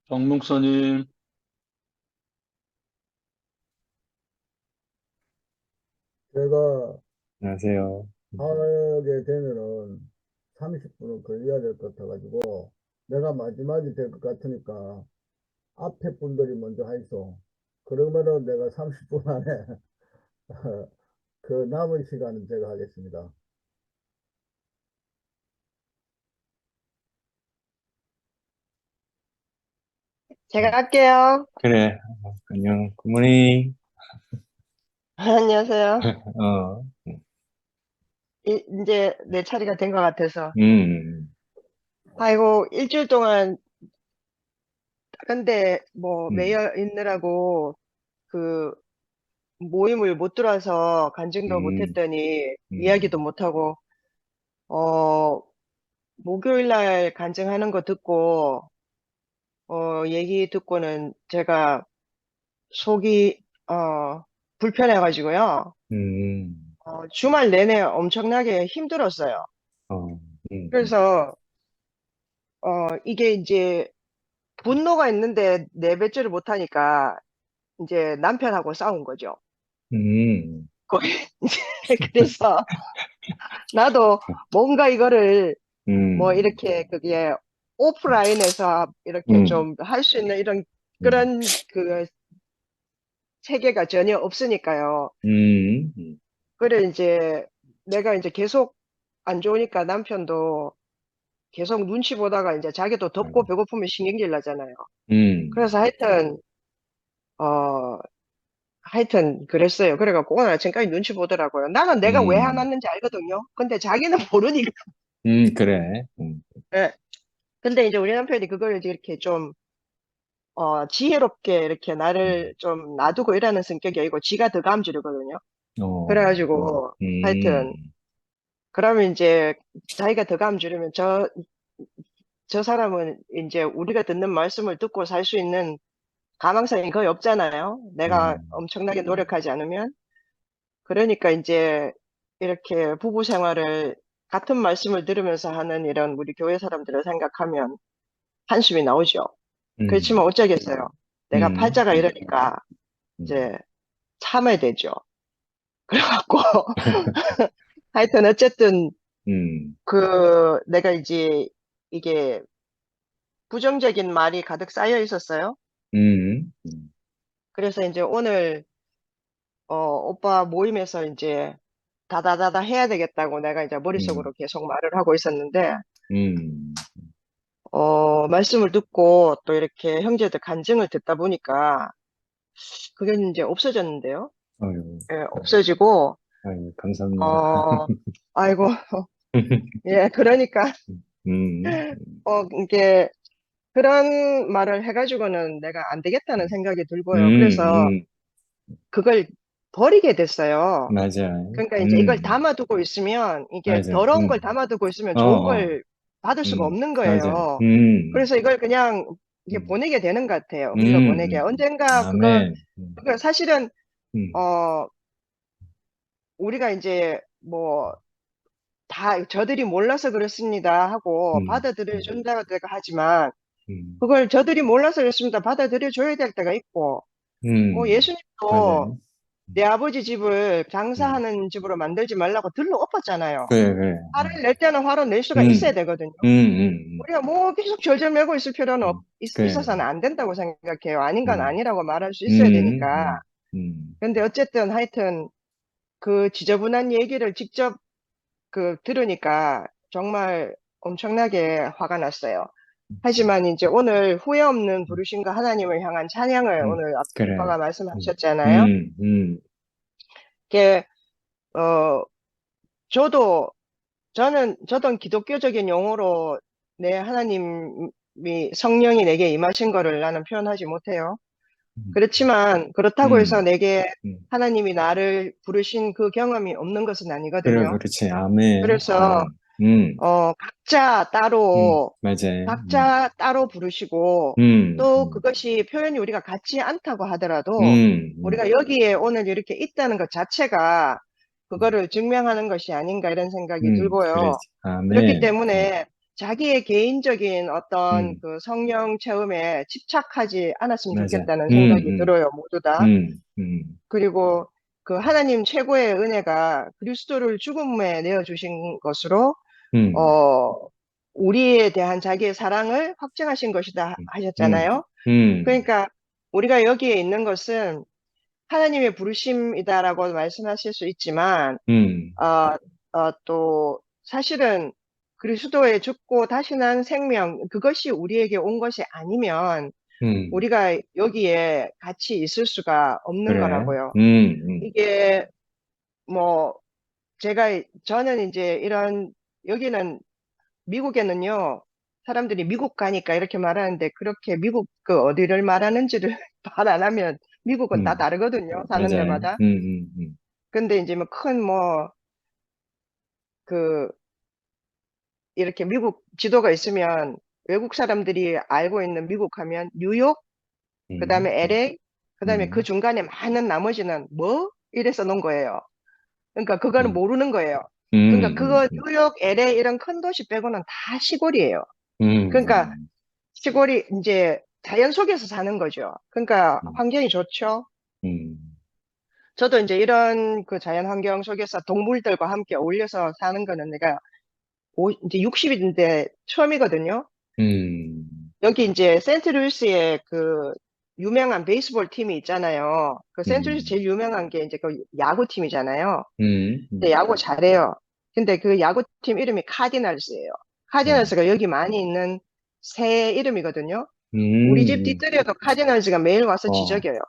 정 목사님, 제가 안녕하세요. 하게 되면은 30분은 걸려야 될 것 같아가지고 내가 마지막이 될 것 같으니까 앞에 분들이 먼저 하이소. 그러면은 내가 30분 안에 그 남은 시간은 제가 하겠습니다. 제가 할게요. 그래. 안녕. 굿모닝. 안녕하세요. 어, 이제 내 차례가 된 것 같아서. 음, 아이고, 일주일 동안 근데 뭐 음, 매여 있느라고 그 모임을 못 들어와서 간증도 못 음, 했더니 이야기도 음, 못 하고 목요일 날 간증하는 거 듣고 얘기 듣고는 제가 속이 불편해가지고요. 음, 주말 내내 엄청나게 힘들었어요. 어, 그래서 이게 이제 분노가 있는데 내뱉지를 못하니까 이제 남편하고 싸운 거죠. 음, 거기 그래서 나도 뭔가 이거를 뭐 음, 이렇게 그게 오프라인에서 이렇게 음, 좀 할 수 있는 이런 음, 그런 그 체계가 전혀 없으니까요. 음, 그래 이제 내가 이제 계속 안 좋으니까 남편도 계속 눈치 보다가 이제 자기도 덥고 배고프면 신경질 나잖아요. 그래서 어 하여튼 그랬어요. 그래갖고 오늘 아침까지 눈치 보더라고요. 나는 내가 왜 화났는지 알거든요. 근데 자기는 모르니까. 그래. 예. 근데 이제 우리 남편이 그걸 이제 이렇게 좀 지혜롭게 이렇게 나를 좀 놔두고 이러는 성격이 아니고 지가 더 감지르거든요. 그래가지고 하여튼 그러면 이제 자기가 더 감지르면 저 사람은 이제 우리가 듣는 말씀을 듣고 살 수 있는 가망성이 거의 없잖아요. 내가 엄청나게 노력하지 않으면. 그러니까 이제 이렇게 부부 생활을 같은 말씀을 들으면서 하는 이런 우리 교회 사람들을 생각하면 한숨이 나오죠. 그렇지만 어쩌겠어요. 내가 팔자가 이러니까 이제 참아야 되죠. 그래갖고 하여튼 어쨌든 내가 이제 이게 부정적인 말이 가득 쌓여 있었어요. 그래서 이제 오늘 오빠 모임에서 이제 다다다다 해야 되겠다고 내가 이제 머릿속으로 계속 말을 하고 있었는데, 음, 말씀을 듣고 또 이렇게 형제들 간증을 듣다 보니까 그게 이제 없어졌는데요. 아유, 예, 없어지고, 아유, 감사합니다. 아이고, 예, 그러니까, 음, 이게 그런 말을 해가지고는 내가 안 되겠다는 생각이 들고요. 음, 그래서 그걸 버리게 됐어요. 맞아요. 그러니까 이제 이걸 담아두고 있으면 이게 맞아. 더러운 걸 담아두고 있으면 좋은 걸 받을 수가 없는 맞아. 거예요. 그래서 이걸 그냥 이게 보내게 되는 것 같아요. 흘러보내게. 언젠가 아멘. 그걸 사실은, 음, 우리가 이제 뭐, 저들이 몰라서 그렇습니다 하고 받아들여 준다고 하지만, 그걸 저들이 몰라서 그렇습니다 받아들여 줘야 될 때가 있고, 예수님도 맞아요. 내 아버지 집을 장사하는 집으로 만들지 말라고 들러 엎었잖아요. 그래, 그래. 화를 낼 때는 화를 낼 수가 있어야 되거든요. 우리가 뭐 계속 절절 매고 있을 필요는 그래. 있어서는 안 된다고 생각해요. 아닌 건 아니라고 말할 수 있어야 되니까. 근데 어쨌든 하여튼 그 지저분한 얘기를 직접 들으니까 정말 엄청나게 화가 났어요. 하지만 이제 오늘 후회 없는 부르심과 하나님을 향한 찬양을 오늘 그래. 아빠가 말씀하셨잖아요. 이게, 저도 기독교적인 용어로 하나님이 성령이 내게 임하신 거를 나는 표현하지 못해요. 그렇지만 그렇다고 해서 내게 하나님이 나를 부르신 그 경험이 없는 것은 그래, 아니거든요. 그렇지. 아멘. 그래서 각자 따로 맞아요. 각자 따로 부르시고 또 그것이 표현이 우리가 같지 않다고 하더라도 우리가 여기에 오늘 이렇게 있다는 것 자체가 그거를 증명하는 것이 아닌가 이런 생각이 들고요. 그렇지. 그렇기 아멘. 때문에 자기의 개인적인 어떤 그 성령 체험에 집착하지 않았으면 맞아. 좋겠다는 생각이 들어요, 모두 다. 그리고 그 하나님 최고의 은혜가 그리스도를 죽음에 내어주신 것으로, 우리에 대한 자기의 사랑을 확증하신 것이다 하셨잖아요. 그러니까 우리가 여기에 있는 것은 하나님의 부르심이다라고 말씀하실 수 있지만, 또 사실은 그리스도의 죽고 다시 난 생명, 그것이 우리에게 온 것이 아니면 우리가 여기에 같이 있을 수가 없는 그래. 거라고요. 이게 뭐 저는 이제 여기는 미국에는요, 사람들이 미국 가니까 이렇게 말하는데 그렇게 미국 어디를 말하는지를 말 안 하면 미국은 다 다르거든요, 사는 맞아요. 데마다. 근데 이제 뭐 이렇게 미국 지도가 있으면 외국 사람들이 알고 있는 미국 하면 뉴욕, 그 다음에 LA, 그 다음에 그 중간에 많은 나머지는 뭐? 이래서 놓은 거예요. 그러니까 그거는 모르는 거예요. 그러니까 그거 뉴욕, LA 이런 큰 도시 빼고는 다 시골이에요. 그러니까 시골이 이제 자연 속에서 사는 거죠. 그러니까 환경이 좋죠. 저도 이제 이런 그 자연 환경 속에서 동물들과 함께 어울려서 사는 거는 내가 이제 60인데 처음이거든요. 여기 이제 세인트루이스에 그 유명한 베이스볼 팀이 있잖아요. 그 세인트루이스 제일 유명한 게 이제 그 야구팀이잖아요. 근데 야구 잘해요. 근데 그 야구팀 이름이 카디널스예요. 카디널스가 여기 많이 있는 새 이름이거든요. 우리 집 뒤뜰에도 카디널스가 매일 와서 지저귀어요.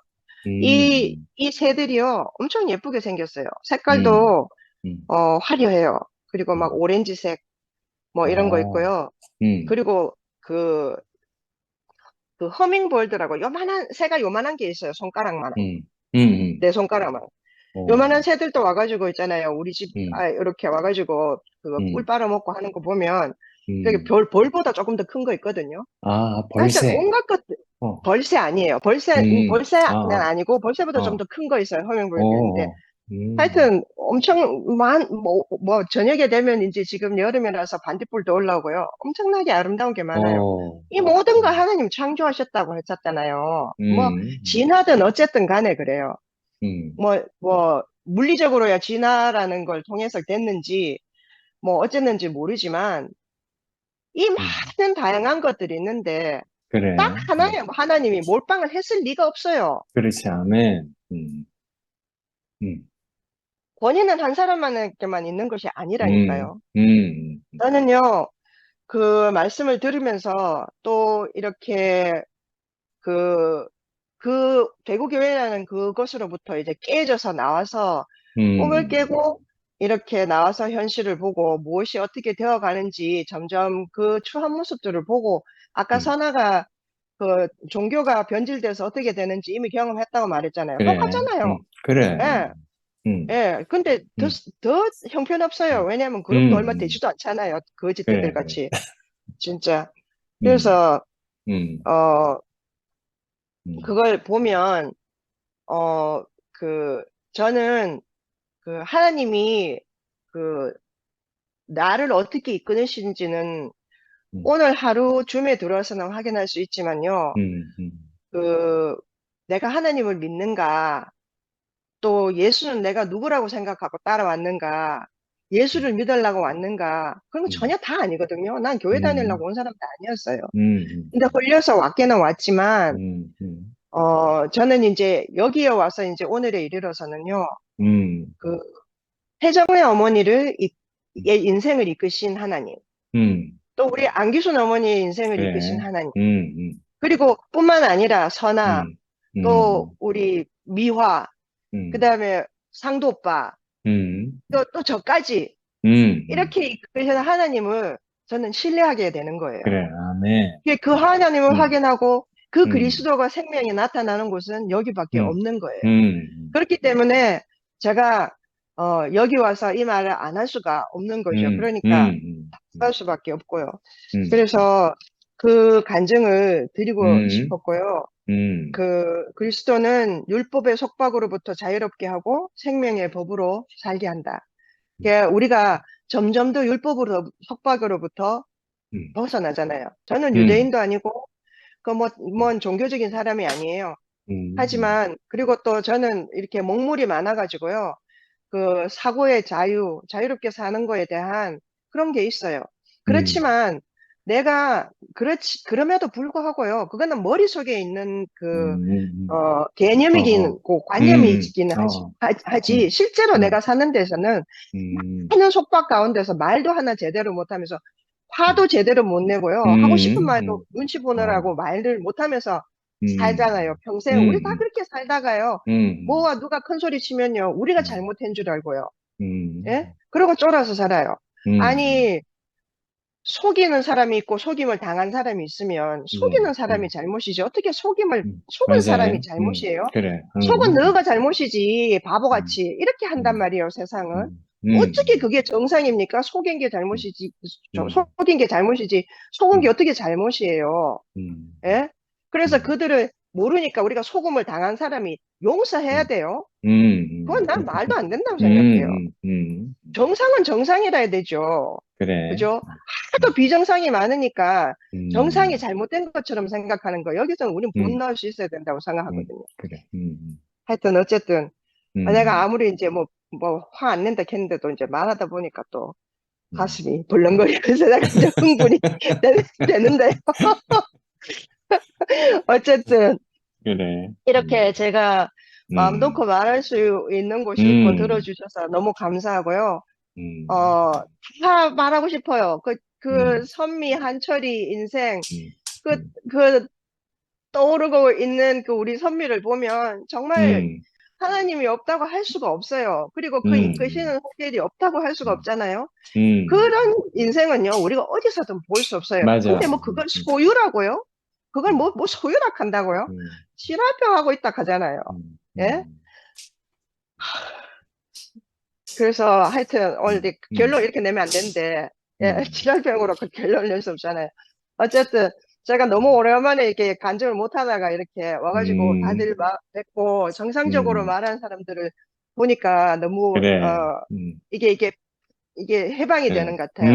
이 새들이요, 엄청 예쁘게 생겼어요. 색깔도, 화려해요. 그리고 막 오렌지색, 뭐 이런 거 있고요. 그리고 그 허밍볼드라고 새가 요만한 게 있어요. 손가락만. 내 손가락만. 요만한 새들도 와가지고 있잖아요. 우리 집, 이렇게 와가지고, 꿀 빨아먹고 하는 거 보면, 되게 벌보다 조금 더 큰 거 있거든요. 아, 하여튼 벌새. 온갖 것들, 벌새 아니에요. 벌새는 아니고, 벌새보다 좀 더 큰 거 있어요. 허밍볼드인데. 하여튼 엄청 저녁에 되면 이제 지금 여름이라서 반딧불도 올라오고요. 엄청나게 아름다운 게 많아요. 이 모든 거 하나님 창조하셨다고 했었잖아요. 뭐 진화든 어쨌든 간에 그래요. 뭐 물리적으로야 진화라는 걸 통해서 됐는지 뭐 어쨌는지 모르지만 이 많은 다양한 것들이 있는데 그래. 딱 하나님이 몰빵을 했을 리가 없어요. 그렇지. 아멘. 본인은 한 사람만에게만 있는 것이 아니라니까요. 음, 저는요, 그 말씀을 들으면서 또 이렇게 그 대구교회라는 그것으로부터 이제 깨져서 나와서 꿈을 깨고 이렇게 나와서 현실을 보고 무엇이 어떻게 되어 가는지 점점 그 추한 모습들을 보고 아까 선아가 그 종교가 변질돼서 어떻게 되는지 이미 경험했다고 말했잖아요. 그래. 똑같잖아요. 그래. 예. 음, 근데 더 형편없어요. 왜냐하면 그룹도 얼마 되지도 않잖아요. 거지들 그래. 같이. 진짜. 음, 그래서, 음, 그걸 보면, 저는 하나님이 나를 어떻게 이끄시는지는 오늘 하루 줌에 들어와서는 확인할 수 있지만요. 내가 하나님을 믿는가, 또 예수는 내가 누구라고 생각하고 따라왔는가, 예수를 믿으려고 왔는가, 그런 거 전혀 다 아니거든요. 난 교회 다니려고 온 사람도 아니었어요. 근데 홀려서 왔기는 왔지만, 저는 이제 여기에 와서 이제 오늘에 이르러서는요, 혜정의 어머니를, 인생을 이끄신 하나님, 또 우리 안기순 어머니의 인생을 그래. 이끄신 하나님, 그리고 뿐만 아니라 선아, 또 우리 미화, 그 다음에 상도 오빠, 또 저까지, 이렇게 이끄시는 하나님을 저는 신뢰하게 되는 거예요. 그래. 아멘. 그 하나님을 확인하고 그 음. 그리스도가 생명이 나타나는 곳은 여기밖에 없는 거예요. 그렇기 음, 때문에 제가 여기 와서 이 말을 안 할 수가 없는 거죠. 그러니까 할 수밖에 없고요. 그래서 그 간증을 드리고 싶었고요. 그리스도는 율법의 속박으로부터 자유롭게 하고 생명의 법으로 살게 한다. 우리가 점점 더 율법으로 속박으로부터 벗어나잖아요. 저는 유대인도 아니고 뭔 종교적인 사람이 아니에요. 하지만 그리고 또 저는 이렇게 목물이 많아가지고요. 그 사고의 자유롭게 사는 거에 대한 그런 게 있어요. 그렇지만 내가 그럼에도 불구하고요. 그거는 머릿속에 있는 개념이긴 관념이긴 하지 실제로 내가 사는 데서는 많은 속박 가운데서 말도 하나 제대로 못하면서 화도 제대로 못 내고요. 하고 싶은 말도 눈치 보느라고 말을 못하면서 살잖아요. 평생 우리 다 그렇게 살다가요. 뭐가 누가 큰 소리 치면요. 우리가 잘못한 줄 알고요. 예? 그러고 쫄아서 살아요. 아니 속이는 사람이 있고 속임을 당한 사람이 있으면 속이는 사람이 잘못이지 어떻게 속은 맞아요. 사람이 잘못이에요? 그래. 속은 너가 잘못이지 바보같이 이렇게 한단 말이에요. 세상은. 어떻게 그게 정상입니까? 속인 게 잘못이지, 속인 게 잘못이지, 속은 게 어떻게 잘못이에요? 예? 그래서 그들을 모르니까 우리가 속음을 당한 사람이 용서해야 돼요. 그건 난 말도 안 된다고 생각해요. 정상은 정상이라 해야 되죠. 그래. 그죠? 하도 비정상이 많으니까 정상이 잘못된 것처럼 생각하는 거. 여기서는 우린 분노할 수 있어야 된다고 생각하거든요. 그래. 하여튼 어쨌든 내가 아무리 이제 뭐 화 안 낸다 했는데도 이제 말하다 보니까 또 가슴이 벌렁거리면서 내가 이제 흥분이 되는데요. 어쨌든 그래. 이렇게 제가 마음 놓고 말할 수 있는 곳이 있고 들어주셔서 너무 감사하고요. 다 말하고 싶어요. 선미, 한철이 인생, 떠오르고 있는 우리 선미를 보면 정말 하나님이 없다고 할 수가 없어요. 그리고 그 이끄시는 호텔이 없다고 할 수가 없잖아요. 그런 인생은요, 우리가 어디서든 볼 수 없어요. 맞아. 근데 뭐 그걸 소유라고요? 그걸 뭐 소유라 한다고요? 실화병 하고 있다 하잖아요. 예? 그래서 하여튼 오늘 결론 이렇게 내면 안 되는데, 예, 실화병으로 그 결론 낼 수 없잖아요. 어쨌든 제가 너무 오랜만에 이렇게 간증을 못 하다가 이렇게 와가지고 다들 막 뵙고 정상적으로 말하는 사람들을 보니까 너무, 그래. 이게 해방이 그래. 되는 것 같아요.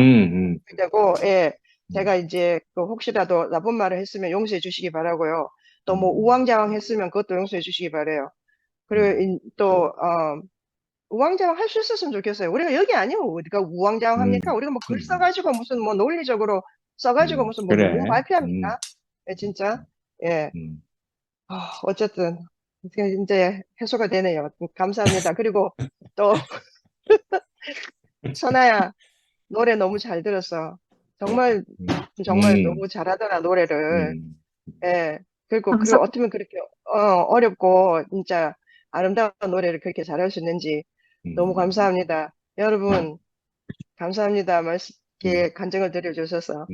그리고, 예, 제가 이제 혹시라도 나쁜 말을 했으면 용서해 주시기 바라고요. 또 뭐 우왕좌왕 했으면 그것도 용서해 주시기 바라요. 그리고 또, 우왕좌왕 할 수 있었으면 좋겠어요. 우리가 여기 아니면 우리가 우왕좌왕 합니까? 우리가 뭐 글 써가지고 무슨 뭐 논리적으로 써가지고 무슨 뭐 그래. 논문 발표합니까? 예, 진짜. 예. 어쨌든 이제 해소가 되네요. 감사합니다. 그리고 또 선아야, 노래 너무 잘 들었어. 정말 너무 잘하더라, 노래를. 예. 그리고 감사합니다. 어쩌면 그렇게 어렵고 진짜 아름다운 노래를 그렇게 잘할 수 있는지 너무 감사합니다. 여러분, 감사합니다. 이렇게 간증을 들려주셔서.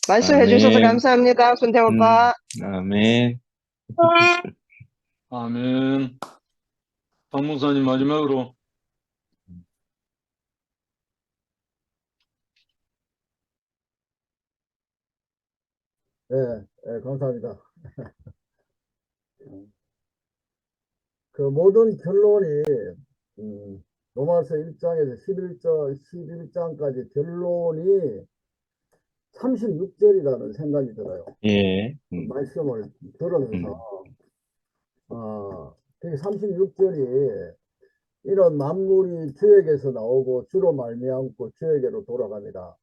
말씀해 주셔서 아멘. 감사합니다. 순태 오빠. 아멘. 아멘. 박 목사님 마지막으로. 감사합니다. 그 모든 결론이 로마서 1장에서 11장까지 결론이 36절이라는 생각이 들어요. 예. 말씀을 들으면서 되게 36절이 이런 만물이 주에게서 나오고 주로 말미암고 주에게로 돌아갑니다.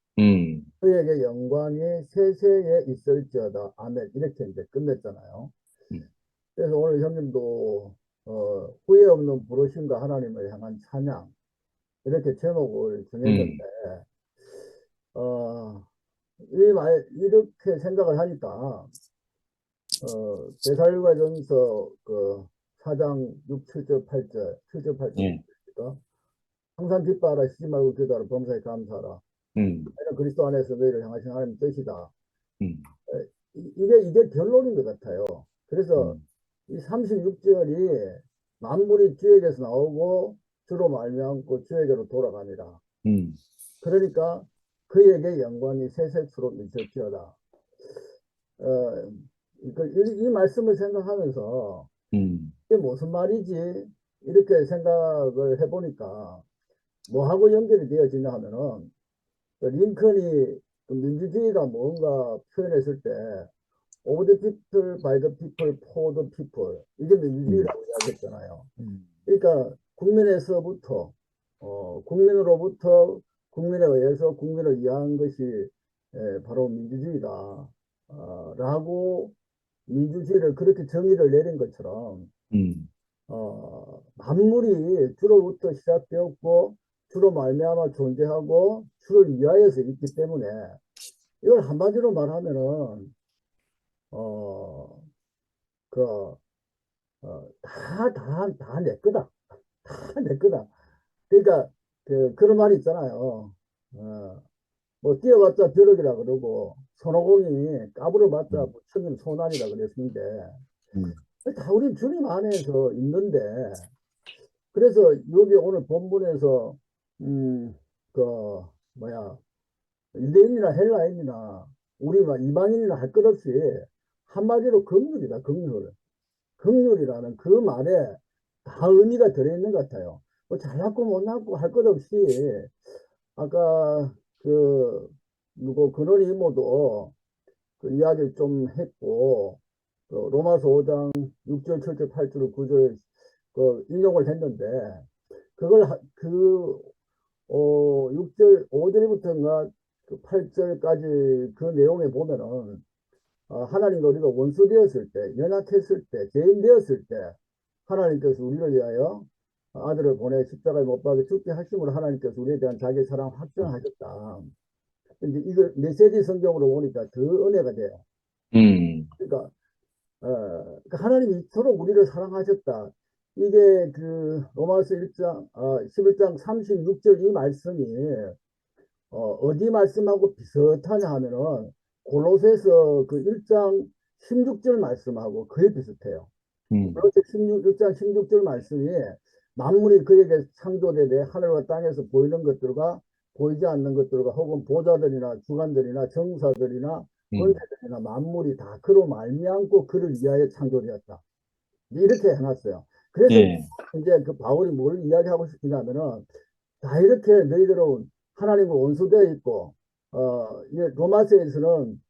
그에게 영광이 세세에 있을지어다. 아멘. 이렇게 이제 끝냈잖아요. 그래서 오늘 형님도 후회 없는 부르심과 하나님을 향한 찬양 이렇게 제목을 정했는데 이렇게 생각을 하니까 데살로니가전서 그 4장 6, 7절, 8절, 7절, 8절 항상 기뻐하라, 쉬지 말고 기도하라, 범사에 감사하라. 이는 그리스도 안에서 너희를 향하신 하나님의 뜻이다. 이게 결론인 것 같아요. 그래서 이 36절이 만물이 주에게서 나오고 주로 말미암고 주에게로 돌아가니라. 그러니까 그에게 영광이 세세수로 미칠지어다. 이 말씀을 생각하면서 이게 무슨 말이지? 이렇게 생각을 해보니까 뭐하고 연결이 되어지냐 하면은 링컨이 민주주의가 뭔가 표현했을 때 of the people, by the people, for the people 이게 민주주의라고 이야기했잖아요. 그러니까 국민에서부터 국민으로부터 국민에 의해서 국민을 위한 것이 바로 민주주의다 라고 민주주의를 그렇게 정의를 내린 것처럼 만물이 주로부터 시작되었고 주로 말미암아 존재하고 주를 위하여서 있기 때문에 이걸 한마디로 말하면은 다 내 거다. 다 내 거다. 그러니까 그런 말이 있잖아요. 뭐 뛰어봤자 벼룩이라 그러고 손오공이 까불어봤자 부처님 손안이라 그랬는데 다 우리 주님 안에서 있는데 그래서 여기 오늘 본문에서 유대인이나 헬라인이나 우리가 이방인이나 할 것 없이 한마디로 긍휼이다. 긍휼이라는 그 말에 다 의미가 들어있는 것 같아요. 뭐 잘났고 못났고 할 것 없이 아까 근원이 이모도 그 이야기를 좀 했고 로마서 5장 6절 7절 8절 9절 인용을 했는데 그걸 6절 5절부터인가 8절까지 그 내용에 보면은 하나님과 우리가 원수 되었을 때, 연약했을 때, 죄인 되었을 때 하나님께서 우리를 위하여 아들을 보내 십자가에 못 박아 죽게 하심으로 하나님께서 우리에 대한 자기 사랑 확정하셨다. 이제 이걸 메시지 성경으로 보니까 더 은혜가 돼요. 그러니까 하나님이 이토록 우리를 사랑하셨다. 이게 로마서 11장 36절 이 말씀이 어디 말씀하고 비슷하냐 하면은 골로새서 1장 16절 말씀하고 거의 비슷해요. 골로새 1장 16절 말씀이 만물이 그에게 창조되되 하늘과 땅에서 보이는 것들과 보이지 않는 것들과 혹은 보좌들이나 주관들이나 정사들이나 권세들이나 만물이 다 그로 말미암고 그를 위하여 창조되었다. 이렇게 해놨어요. 그래서 이제 바울이 뭘 이야기하고 싶으냐면은 다 이렇게 너희들은 하나님과 원수되어 있고 로마서에서는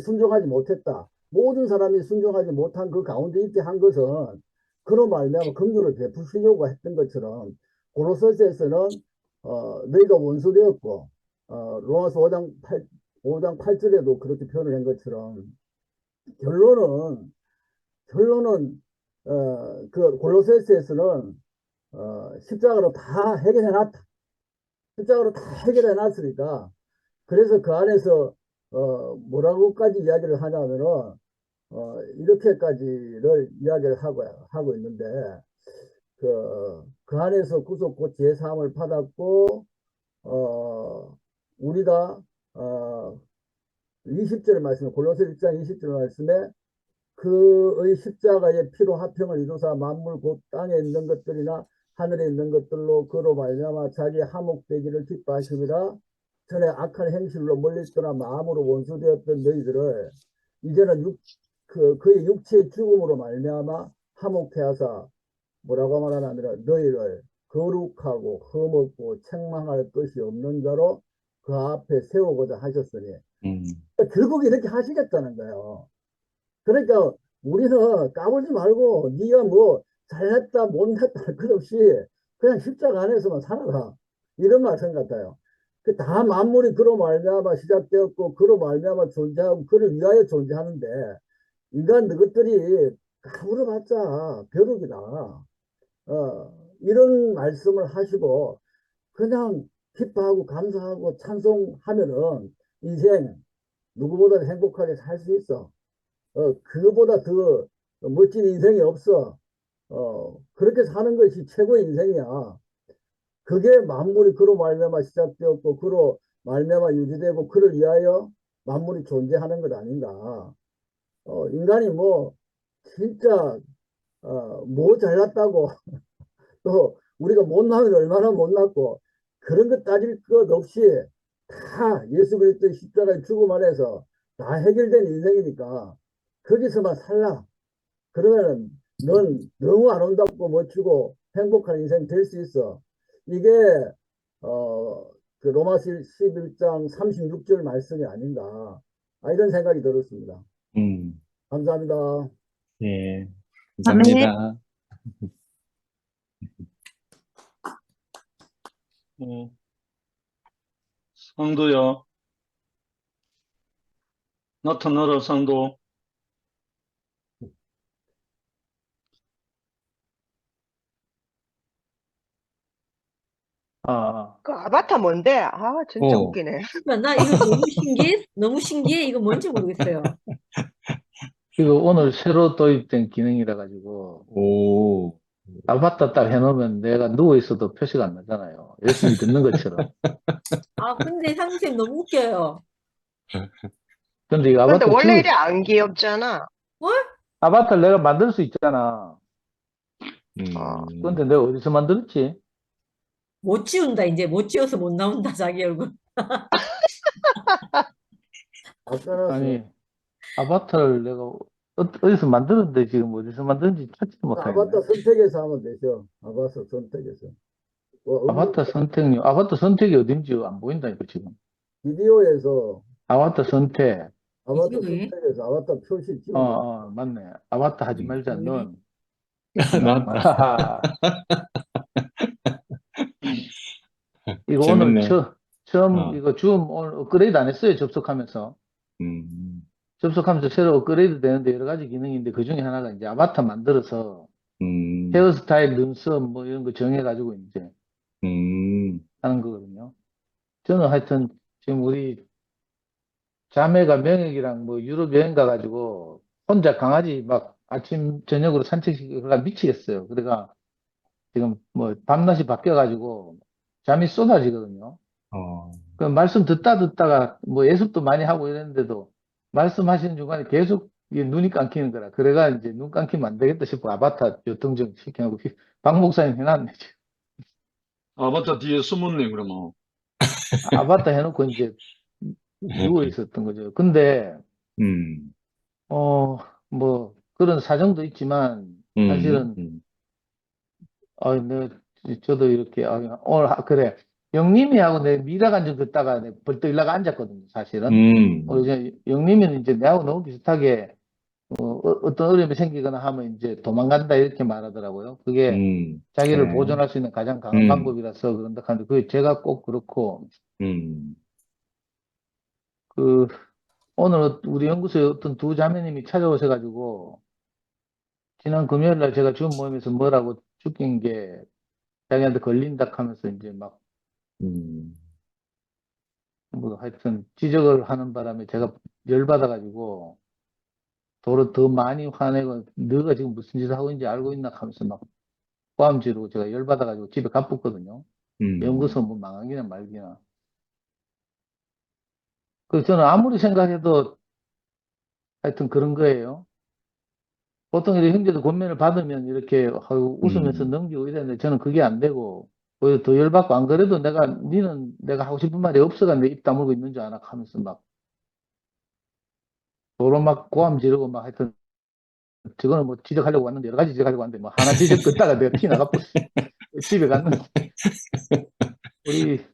순종하지 못했다. 모든 사람이 순종하지 못한 그 가운데 있게 한 것은 그로 말미암아 긍휼을 베푸시려고 했던 것처럼 고로새서에서는 너희가 원수되었고 로마서 5장 8절에도 그렇게 표현을 한 것처럼 결론은 그 골로새서에서는 십자가로 다 해결해 놨다. 십자가로 다 해결해 놨으니까 그래서 그 안에서 뭐라고까지 이야기를 하냐면은 이렇게까지를 이야기를 하고 있는데 그 안에서 구속고 제사함을 받았고 우리가 20절 말씀에 골로새 1장 20절 말씀에 그의 십자가의 피로 화평을 이루사 만물 곧 땅에 있는 것들이나 하늘에 있는 것들로 그로 말미암아 자기 화목되기를 기뻐하심이라. 전에 악한 행실로 멀리있거나 마음으로 원수되었던 너희들을 이제는 그의 육체의 죽음으로 말미암아 화목케 하사 뭐라고 말하냐면 너희를 거룩하고 흠없고 책망할 것이 없는 자로 그 앞에 세우고자 하셨으니 결국 이렇게 하시겠다는 거예요. 그러니까 우리는 까불지 말고 네가 뭐 잘했다 못했다 할 것 없이 그냥 십자가 안에서만 살아라, 이런 말씀 같아요. 그 다 만물이 그로 말미암아 시작되었고 그로 말미암아 존재하고 그를 위하여 존재하는데 인간 너희들이 까불어봤자 벼룩이다. 이런 말씀을 하시고 그냥 기뻐하고 감사하고 찬송하면은 인생 누구보다 행복하게 살 수 있어. 그거보다 더 멋진 인생이 없어. 그렇게 사는 것이 최고의 인생이야. 그게 만물이 그로 말미암아 시작되었고 그로 말미암아 유지되고 그를 위하여 만물이 존재하는 것 아닌가. 인간이 뭐 진짜 뭐 잘났다고 또 우리가 못나면 얼마나 못났고 그런 것 따질 것 없이 다 예수 그리스도의 십자가의 죽음 안에서 다 해결된 인생이니까 거기서만 살라. 그러면 넌 너무 아름답고 멋지고 행복한 인생 될 수 있어. 이게 그 로마서 11장 36절 말씀이 아닌가, 이런 생각이 들었습니다. 감사합니다. 예, 아멘. 감사합니다. 상도야. 나타나라, 상도. 그 아바타 뭔데? 아, 진짜 웃기네. 나 이거 너무 신기해. 이거 뭔지 모르겠어요. 이거 오늘 새로 도입된 기능이라 가지고, 아바타 딱 해놓으면 내가 누워있어도 표시가 안 나잖아요. 열심히 듣는 것처럼. 근데 상쌤 너무 웃겨요. 근데 이거 근데 아바타 원래 이래 안 귀엽잖아. 아바타를 내가 만들 수 있잖아. 근데 내가 어디서 만들었지? 못 지운다, 이제. 못 지워서 못 나온다, 자기 얼굴. 아니, 아바타를 내가 어디서 만들었는데 지금 어디서 만드는지 찾지 못하겠네. 아바타 선택해서 하면 되죠. 아바타 선택해서. 아바타 선택이 어딘지 안 보인다, 이거 지금. 비디오에서 아바타 선택. 아바타 선택해서 아바타 표시 찍으면 맞네. 아바타 하지 말자, 넌. 나왔다. 이거 재밌네. 오늘 처음 이거 줌 오늘 업그레이드 안 했어요, 접속하면서. 접속하면서 새로 업그레이드 되는데 여러 가지 기능인데 그 중에 하나가 이제 아바타 만들어서 헤어스타일, 눈썹 뭐 이런 거 정해가지고 이제 하는 거거든요. 저는 하여튼 지금 우리 자매가 명혁이랑 뭐 유럽 여행 가가지고 혼자 강아지 막 아침 저녁으로 산책시키고 미치겠어요. 그래가 지금 뭐 밤낮이 바뀌어가지고 잠이 쏟아지거든요. 그 말씀 듣다가 뭐 예습도 많이 하고 이랬는데도 말씀하시는 중간에 계속 이게 눈이 감기는 거라. 그래가 이제 눈 감기면 안 되겠다 싶어 아바타 요통정 시켜놓고 박 목사님 해놨네. 지금. 아바타 뒤에 숨었네, 그러면. 아바타 해놓고 이제 누워 있었던 거죠. 근데 뭐 그런 사정도 있지만 사실은 저도 이렇게 오늘 그래 영림이하고 내 미라간 좀 듣다가 벌떡 일어나가 앉았거든요. 사실은 이제 영림이는 이제 내하고 너무 비슷하게 어떤 어려움이 생기거나 하면 이제 도망간다 이렇게 말하더라고요. 그게 자기를 보존할 수 있는 가장 강한 방법이라서 그런다 하는데 그게 제가 꼭 그렇고 오늘 우리 연구소에 어떤 두 자매님이 찾아오셔가지고 지난 금요일 날 제가 줌 모임에서 뭐라고 죽인 게 자기한테 걸린다 하면서 이제 막, 뭐 하여튼 지적을 하는 바람에 제가 열받아가지고 도로 더 많이 화내고 너가 지금 무슨 짓을 하고 있는지 알고 있나 하면서 막 고함 지르고 제가 열받아가지고 집에 가봤거든요. 연구소 뭐 망하기나 말기나. 그래서 저는 아무리 생각해도 하여튼 그런 거예요. 보통 이렇게 형제도 권면을 받으면 이렇게 웃으면서 넘기고 이랬는데 저는 그게 안 되고 오히려 더 열받고 안 그래도 니는 내가 하고 싶은 말이 없어가 내 입 다물고 있는 줄 아나 하면서 막 도로 막 고함 지르고 막 하여튼 저거는 뭐 지적하려고 왔는데 여러 가지 지적하려고 왔는데 뭐 하나 지적 긋다가 내가 피 나가버렸어. 집에 갔는데 우리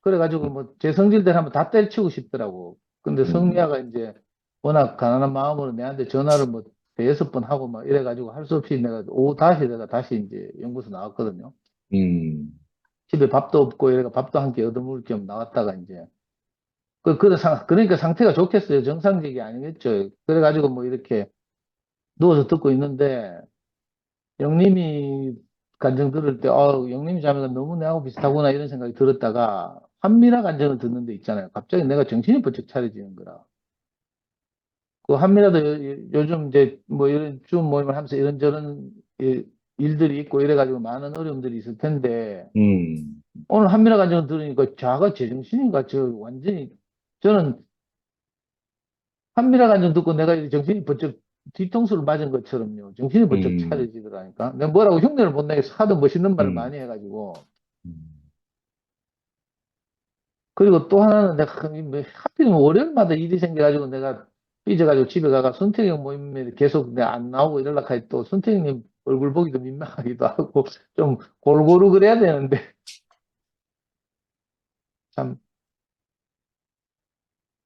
그래가지고 뭐 제 성질대로 한번 다 때려치우고 싶더라고. 근데 성미아가 이제 워낙 가난한 마음으로 내한테 전화를 뭐 대여섯 번 하고 막 이래가지고 할 수 없이 내가 오후 내가 다시 이제 연구소 나왔거든요. 집에 밥도 없고 이래가 밥도 한 끼 얻어먹을 겸 나왔다가 이제 그러니까 상태가 좋겠어요. 정상적이 아니겠죠. 그래가지고 뭐 이렇게 누워서 듣고 있는데 영림이 간증 들을 때 영림이 자매가 너무 내하고 비슷하구나 이런 생각이 들었다가 한미라 간증을 듣는 데 있잖아요. 갑자기 내가 정신이 번쩍 차려지는 거라. 그 한미라도 요즘 이제 뭐 이런 줌 모임을 하면서 이런저런 일들이 있고 이래가지고 많은 어려움들이 있을 텐데 오늘 한미라 간증을 들으니까 자가 제정신인가 완전히 저는 한미라 간증 듣고 내가 정신이 번쩍 뒤통수를 맞은 것처럼요. 정신이 번쩍 차려지더라니까. 내가 뭐라고 흉내를 못 내겠어. 하도 멋있는 말을 많이 해가지고. 그리고 또 하나는 내가 뭐 하필이면 월요일마다 일이 생겨가지고 내가 삐져가지고 집에 가가 손태경 모임에 계속 내가 안 나오고 이러려고 하니 또 손태경님 얼굴 보기도 민망하기도 하고 좀 골고루 그래야 되는데 참.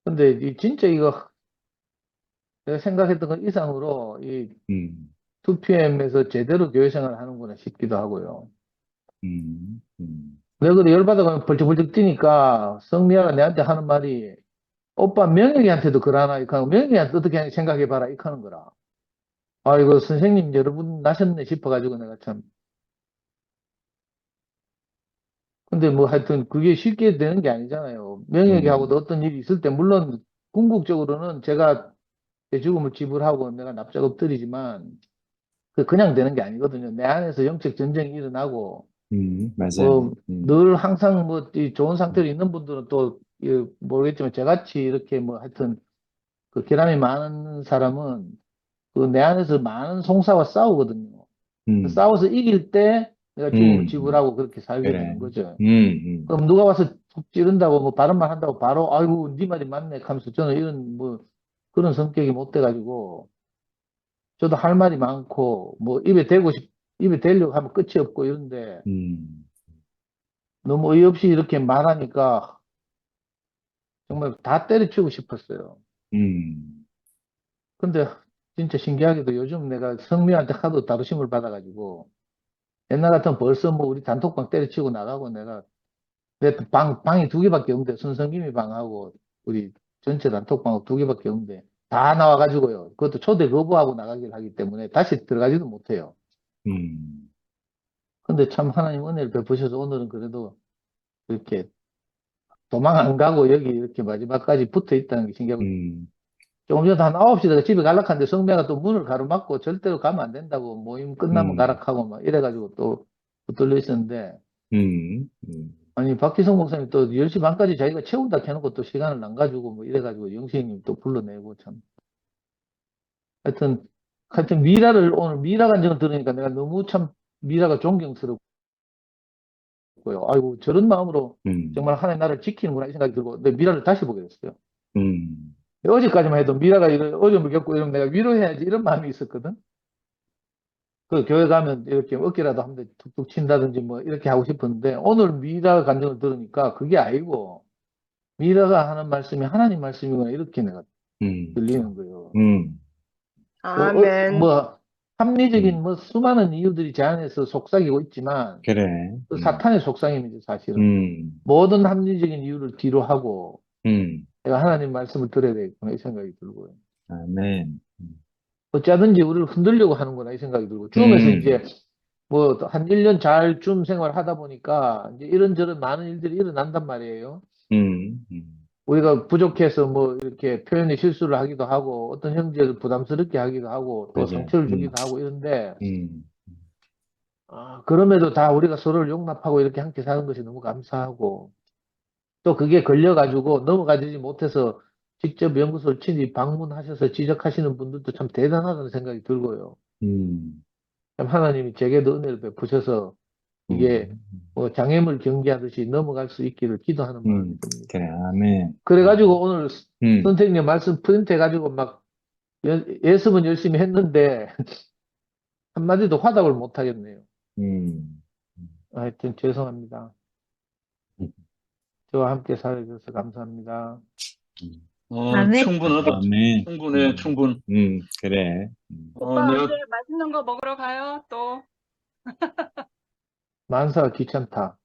근데 진짜 이거 내가 생각했던 것 이상으로 이 2PM에서 제대로 교회생활을 하는구나 싶기도 하고요. 내가 그래 열받아가면 벌쩍벌쩍 뛰니까 성미아가 내한테 하는 말이 오빠 명혁이한테도 그러나 이렇게 하고 명혁이한테 어떻게 생각해봐라 이렇게 하는 거라. 아이고 선생님 여러분 나셨네 싶어가지고 내가 참. 근데 뭐 하여튼 그게 쉽게 되는 게 아니잖아요. 명혁이하고도 어떤 일이 있을 때 물론 궁극적으로는 제가 내 죽음을 지불하고 내가 납작 엎드리지만 그냥 되는 게 아니거든요. 내 안에서 영적 전쟁이 일어나고 맞아요. 늘 항상 이 좋은 상태로 있는 분들은 또 모르겠지만 저같이 이렇게 뭐 하여튼 그 결함이 많은 사람은 그 내 안에서 많은 송사와 싸우거든요. 싸워서 이길 때 내가 죽음을 지불하고 그렇게 살게 되는 거죠. 그럼 누가 와서 툭 찌른다고 뭐 바른 말 한다고 바로 아이고 네 말이 맞네 하면서 저는 이런 뭐 그런 성격이 못 돼가지고 저도 할 말이 많고 뭐 입에 대려고 하면 끝이 없고 이런데 너무 어이없이 이렇게 말하니까 정말 다 때려치우고 싶었어요. 근데 진짜 신기하게도 요즘 내가 성미한테 하도 다루심을 받아가지고 옛날 같으면 벌써 뭐 우리 단톡방 때려치우고 나가고 내 방이 두 개밖에 없는데 손성김이 방하고 우리 전체 단톡방 두 개밖에 없는데 다 나와가지고요. 그것도 초대 거부하고 나가기를 하기 때문에 다시 들어가지도 못해요. 근데 참 하나님 은혜를 베푸셔서 오늘은 그래도 이렇게 도망 안 가고 여기 이렇게 마지막까지 붙어 있다는 게 신기하고 조금 전에 한 9시 내가 집에 가려고 하는데 성매가 또 문을 가로막고 절대로 가면 안 된다고 모임 끝나면 가락하고 막 이래가지고 또 붙들려 있었는데 아니 박희성 목사님 또 10시 반까지 자기가 채운다 해놓고 또 시간을 안 가지고 뭐 이래가지고 영식님 또 불러내고 참 하여튼 오늘 미라 간증을 들으니까 내가 너무 참 미라가 존경스럽고요. 아이고 저런 마음으로 정말 하나님 나라를 지키는구나 이 생각이 들고 내 미라를 다시 보게 됐어요. 어제까지만 해도 미라가 이런 어려움을 겪고 이러면 내가 위로해야지 이런 마음이 있었거든. 그 교회 가면 이렇게 어깨라도 한 대 툭툭 친다든지 뭐 이렇게 하고 싶었는데 오늘 미라 간증을 들으니까 그게 아니고 미라가 하는 말씀이 하나님 말씀이구나 이렇게 내가 들리는 거예요. 아멘. 뭐 합리적인 뭐 수많은 이유들이 제 안에서 속삭이고 있지만 그래. 그 사탄의 속삭임이죠 사실은. 모든 합리적인 이유를 뒤로 하고 내가 하나님 말씀을 들어야 되겠구나 이 생각이 들고요. 아멘. 어쩌든지 우리를 흔들려고 하는구나 이 생각이 들고 줌에서 이제 뭐 한 1년 잘 줌 생활 하다 보니까 이제 이런저런 많은 일들이 일어난단 말이에요. 우리가 부족해서 뭐 이렇게 표현의 실수를 하기도 하고 어떤 형제를 부담스럽게 하기도 하고 또 맞아요. 상처를 주기도 하고 이런데 그럼에도 다 우리가 서로를 용납하고 이렇게 함께 사는 것이 너무 감사하고 또 그게 걸려가지고 넘어가지 못해서 직접 연구소를 친히 방문하셔서 지적하시는 분들도 참 대단하다는 생각이 들고요. 참 하나님이 제게도 은혜를 베푸셔서 이게 뭐 장애물 경기하듯이 넘어갈 수 있기를 기도하는 마음이 듭니다. 그래, 아멘. 그래가지고 오늘 선생님 말씀 프린트 해가지고 막 예습은 열심히 했는데 한마디도 화답을 못 하겠네요. 하여튼 죄송합니다. 저와 함께 살아주셔서 감사합니다. 아멘. 충분하다. 아멘. 충분해, 충분. 그래. 오빠 내가 언제 맛있는 거 먹으러 가요? 또. 만사가 귀찮다.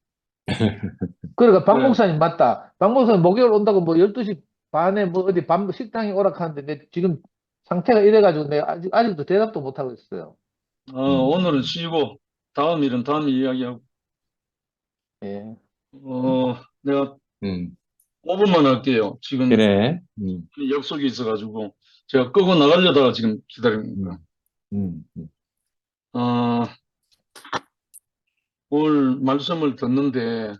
그러니까 박 목사님 맞다. 박 목사님 목요일 온다고 뭐 12시 반에 뭐 어디 식당에 오락하는데 내 지금 상태가 이래가지고 내가 아직도 대답도 못 하고 있어요. 오늘은 쉬고 다음 일은 다음에 이야기하고. 예. 내가 5분만 할게요. 지금 그래. 약속이 있어가지고 제가 끄고 나가려다가 지금 기다립니다. 오늘 말씀을 듣는데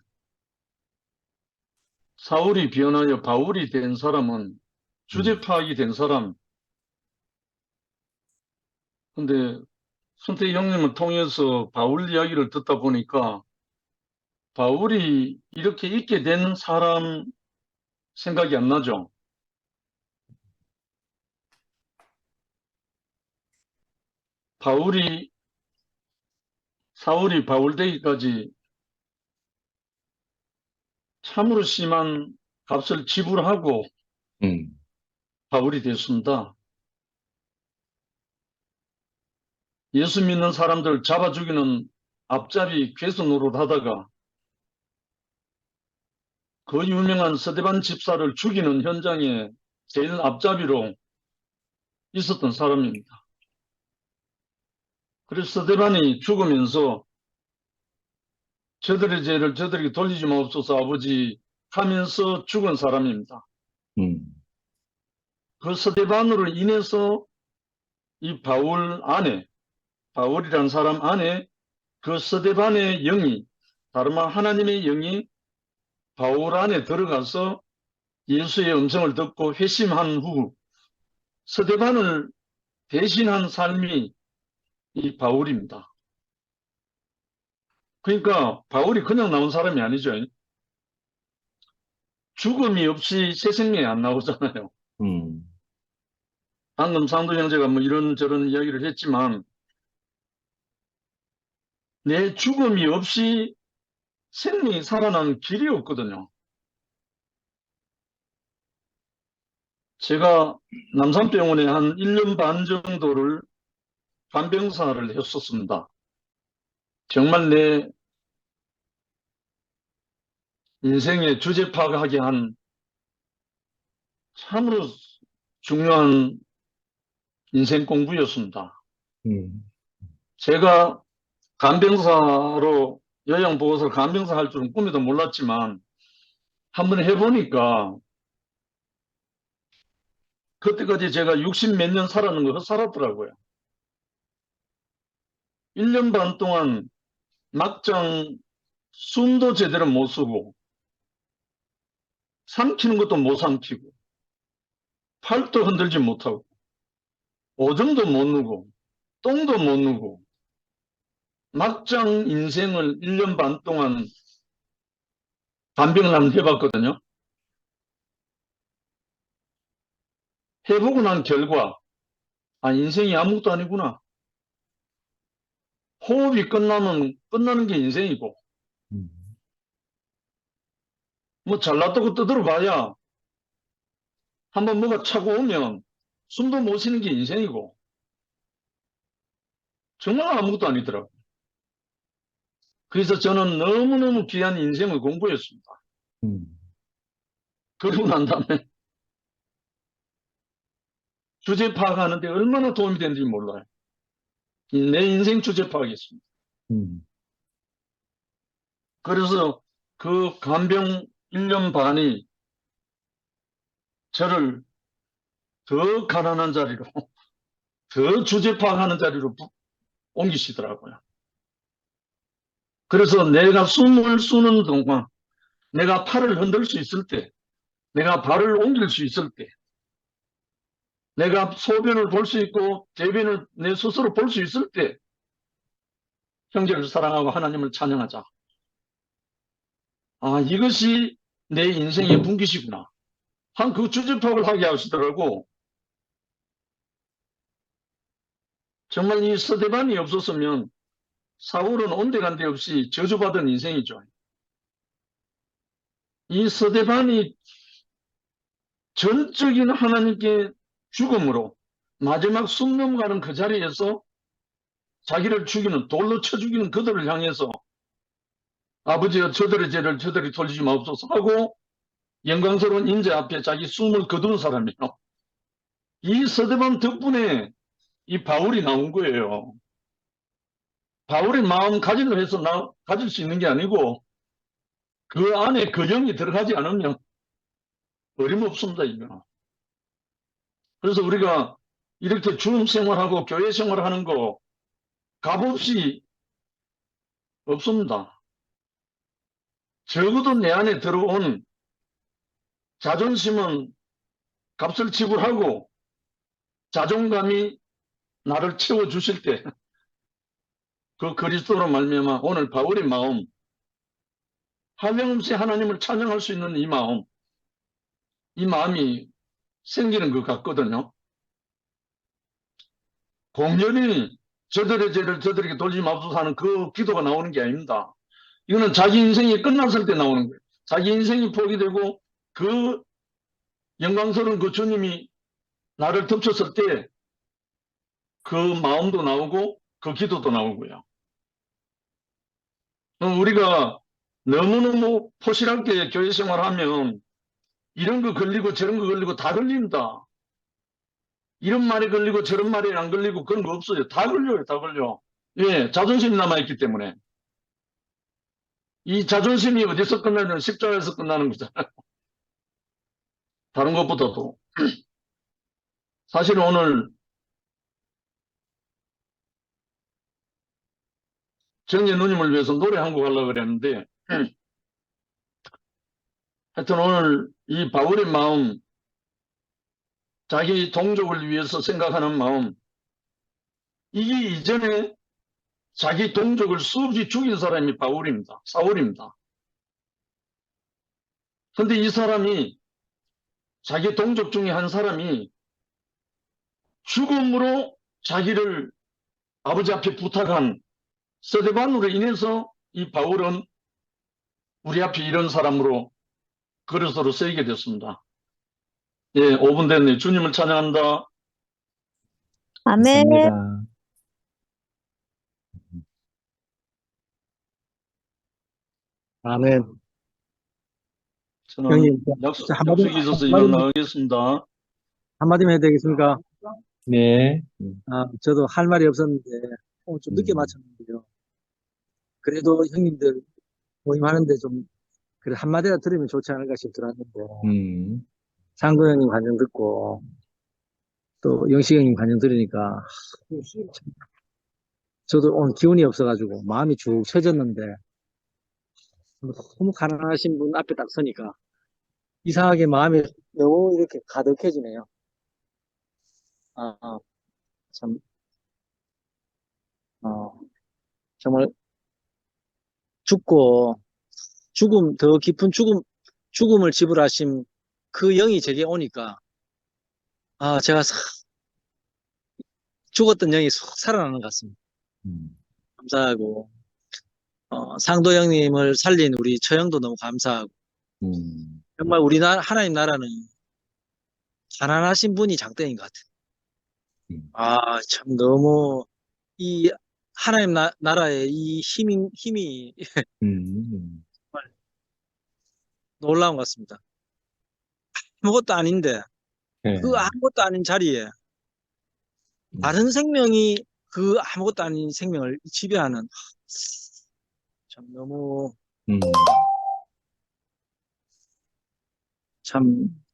사울이 변하여 바울이 된 사람은 주제 파악이 된 사람. 근데 선택 형님을 통해서 바울 이야기를 듣다 보니까 바울이 이렇게 있게 된 사람 생각이 안 나죠. 사울이 바울 되기까지 참으로 심한 값을 지불하고 바울이 됐습니다. 예수 믿는 사람들 잡아 죽이는 앞잡이 괴수 노릇하다가 그 유명한 스데반 집사를 죽이는 현장에 제일 앞잡이로 있었던 사람입니다. 그래서 스데반이 죽으면서 저들의 죄를 저들에게 돌리지 마옵소서 아버지 하면서 죽은 사람입니다. 그 스데반으로 인해서 이 바울 안에, 바울이라는 사람 안에 그 스데반의 영이, 다른 말 하나님의 영이 바울 안에 들어가서 예수의 음성을 듣고 회심한 후 스데반을 대신한 삶이 이 바울입니다. 그러니까 바울이 그냥 나온 사람이 아니죠. 죽음이 없이 새 생명이 안 나오잖아요. 방금 상도 형제가 뭐 이런저런 이야기를 했지만 내 죽음이 없이 생명이 살아나는 길이 없거든요. 제가 남산병원에 한 1년 반 정도를 간병사를 했었습니다. 정말 내 인생의 주제 파악하게 한 참으로 중요한 인생 공부였습니다. 제가 간병사로 요양보호소 간병사 할 줄은 꿈에도 몰랐지만 한번 해보니까 그때까지 제가 60 몇 년 살았는 거 헛살았더라고요. 1년 반 동안 막장 숨도 제대로 못 쓰고 삼키는 것도 못 삼키고 팔도 흔들지 못하고 오줌도 못 누고 똥도 못 누고 막장 인생을 1년 반 동안 간병을 한번 해봤거든요. 해보고 난 결과 인생이 아무것도 아니구나. 호흡이 끝나면 끝나는 게 인생이고 뭐 잘났다고 떠들어봐야 한번 뭐가 차고 오면 숨도 못 쉬는 게 인생이고 정말 아무것도 아니더라고요. 그래서 저는 너무너무 귀한 인생을 공부했습니다. 그러고 난 다음에 주제 파악하는데 얼마나 도움이 되는지 몰라요. 내 인생 주제 파악이었습니다. 그래서 그 간병 1년 반이 저를 더 가난한 자리로, 더 주제 파악하는 자리로 옮기시더라고요. 그래서 내가 숨을 쉬는 동안, 내가 팔을 흔들 수 있을 때, 내가 발을 옮길 수 있을 때, 내가 소변을 볼 수 있고 대변을 내 스스로 볼 수 있을 때 형제를 사랑하고 하나님을 찬양하자. 아, 이것이 내 인생의 분기시구나. 한 그 주제 파악을 하게 하시더라고. 정말 이 스데반이 없었으면 사울은 온데간데 없이 저주받은 인생이죠. 이 스데반이 전적인 하나님께 죽음으로 마지막 숨 넘어가는 그 자리에서 자기를 죽이는, 돌로 쳐 죽이는 그들을 향해서 아버지여 저들의 죄를 저들이 돌리지 마옵소서 하고 영광스러운 인재 앞에 자기 숨을 거둔 사람이요. 이 스데반 덕분에 이 바울이 나온 거예요. 바울의 마음 가지려 해서 가질 수 있는 게 아니고 그 안에 그 영이 들어가지 않으면 어림없습니다, 이거. 그래서 우리가 이렇게 주임 생활하고 교회 생활하는 거 값없이 없습니다. 적어도 내 안에 들어온 자존심은 값을 지불하고 자존감이 나를 채워주실 때 그 그리스도로 말미암아 오늘 바울의 마음, 한량없이 하나님을 찬양할 수 있는 이 마음, 이 마음이 생기는 것 같거든요. 공연히 저들의 죄를 저들에게 돌리지 마옵소서 하는 그 기도가 나오는 게 아닙니다. 이거는 자기 인생이 끝났을 때 나오는 거예요. 자기 인생이 포기되고 그 영광스러운 그 주님이 나를 덮쳤을 때 그 마음도 나오고 그 기도도 나오고요. 우리가 너무너무 포실하게 교회 생활하면 이런 거 걸리고 저런 거 걸리고 다 걸립니다. 이런 말에 걸리고 저런 말에 안 걸리고 그런 거 없어요. 다 걸려요. 다 걸려. 예, 자존심이 남아있기 때문에. 이 자존심이 어디서 끝나냐면 십자가에서 끝나는 거잖아요. 다른 것보다도. 사실 오늘 정예 누님을 위해서 노래 한 곡 하려고 그랬는데 하여튼 오늘 이 바울의 마음, 자기 동족을 위해서 생각하는 마음, 이게 이전에 자기 동족을 수없이 죽인 사람이 바울입니다. 사울입니다. 근데 이 사람이 자기 동족 중에 한 사람이 죽음으로 자기를 아버지 앞에 부탁한 스데반으로 인해서 이 바울은 우리 앞에 이런 사람으로 그리스도로 쓰이게 됐습니다. 예, 5분 됐네요. 주님을 찬양한다. 아멘. 아멘. 저는 형님, 약속이 있어서 이만 나가겠습니다. 한마디만 해도 되겠습니까? 네. 저도 할 말이 없었는데, 오늘 좀 늦게 마쳤는데요. 그래도 형님들 모임하는데 좀, 그래, 한마디라도 들으면 좋지 않을까 싶어 들었는데, 상도 형님 관정 듣고, 또 영식 형님 관정 들으니까, 저도 오늘 기운이 없어가지고, 마음이 축 처졌는데, 너무 가난하신 분 앞에 딱 서니까, 이상하게 마음이 너무 이렇게 가득해지네요. 참, 정말 죽고, 더 깊은 죽음을 지불하신 그 영이 제게 오니까, 제가 죽었던 영이 쏙 살아나는 것 같습니다. 감사하고, 상도 형님을 살린 우리 처형도 너무 감사하고, 정말 하나님 나라는 가난하신 분이 장땡인 것 같아요. 참 너무, 이 하나님 나라의 이 힘이 정말 놀라운 것 같습니다. 아무것도 아닌데, 그 아무것도 아닌 자리에 다른 생명이 그 아무것도 아닌 생명을 지배하는 참 너무 참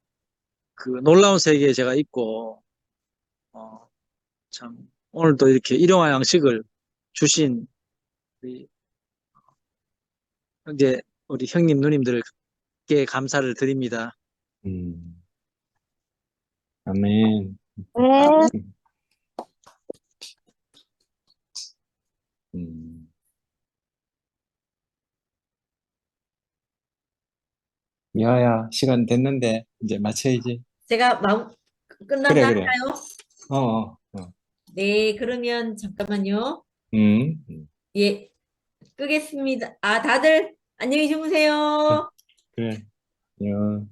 그 놀라운 세계에 제가 있고 참 오늘도 이렇게 일용할 양식을 주신 우리 형제 우리 형님 누님들께 감사를 드립니다. 아멘. 네. 미아야, 시간 됐는데, 이제 마쳐야지. 제가 그래, 끝났나 그래. 하나요? 어. 네, 그러면 잠깐만요. 음. 예, 끄겠습니다. 아, 다들 안녕히 주무세요. 그래. 안녕.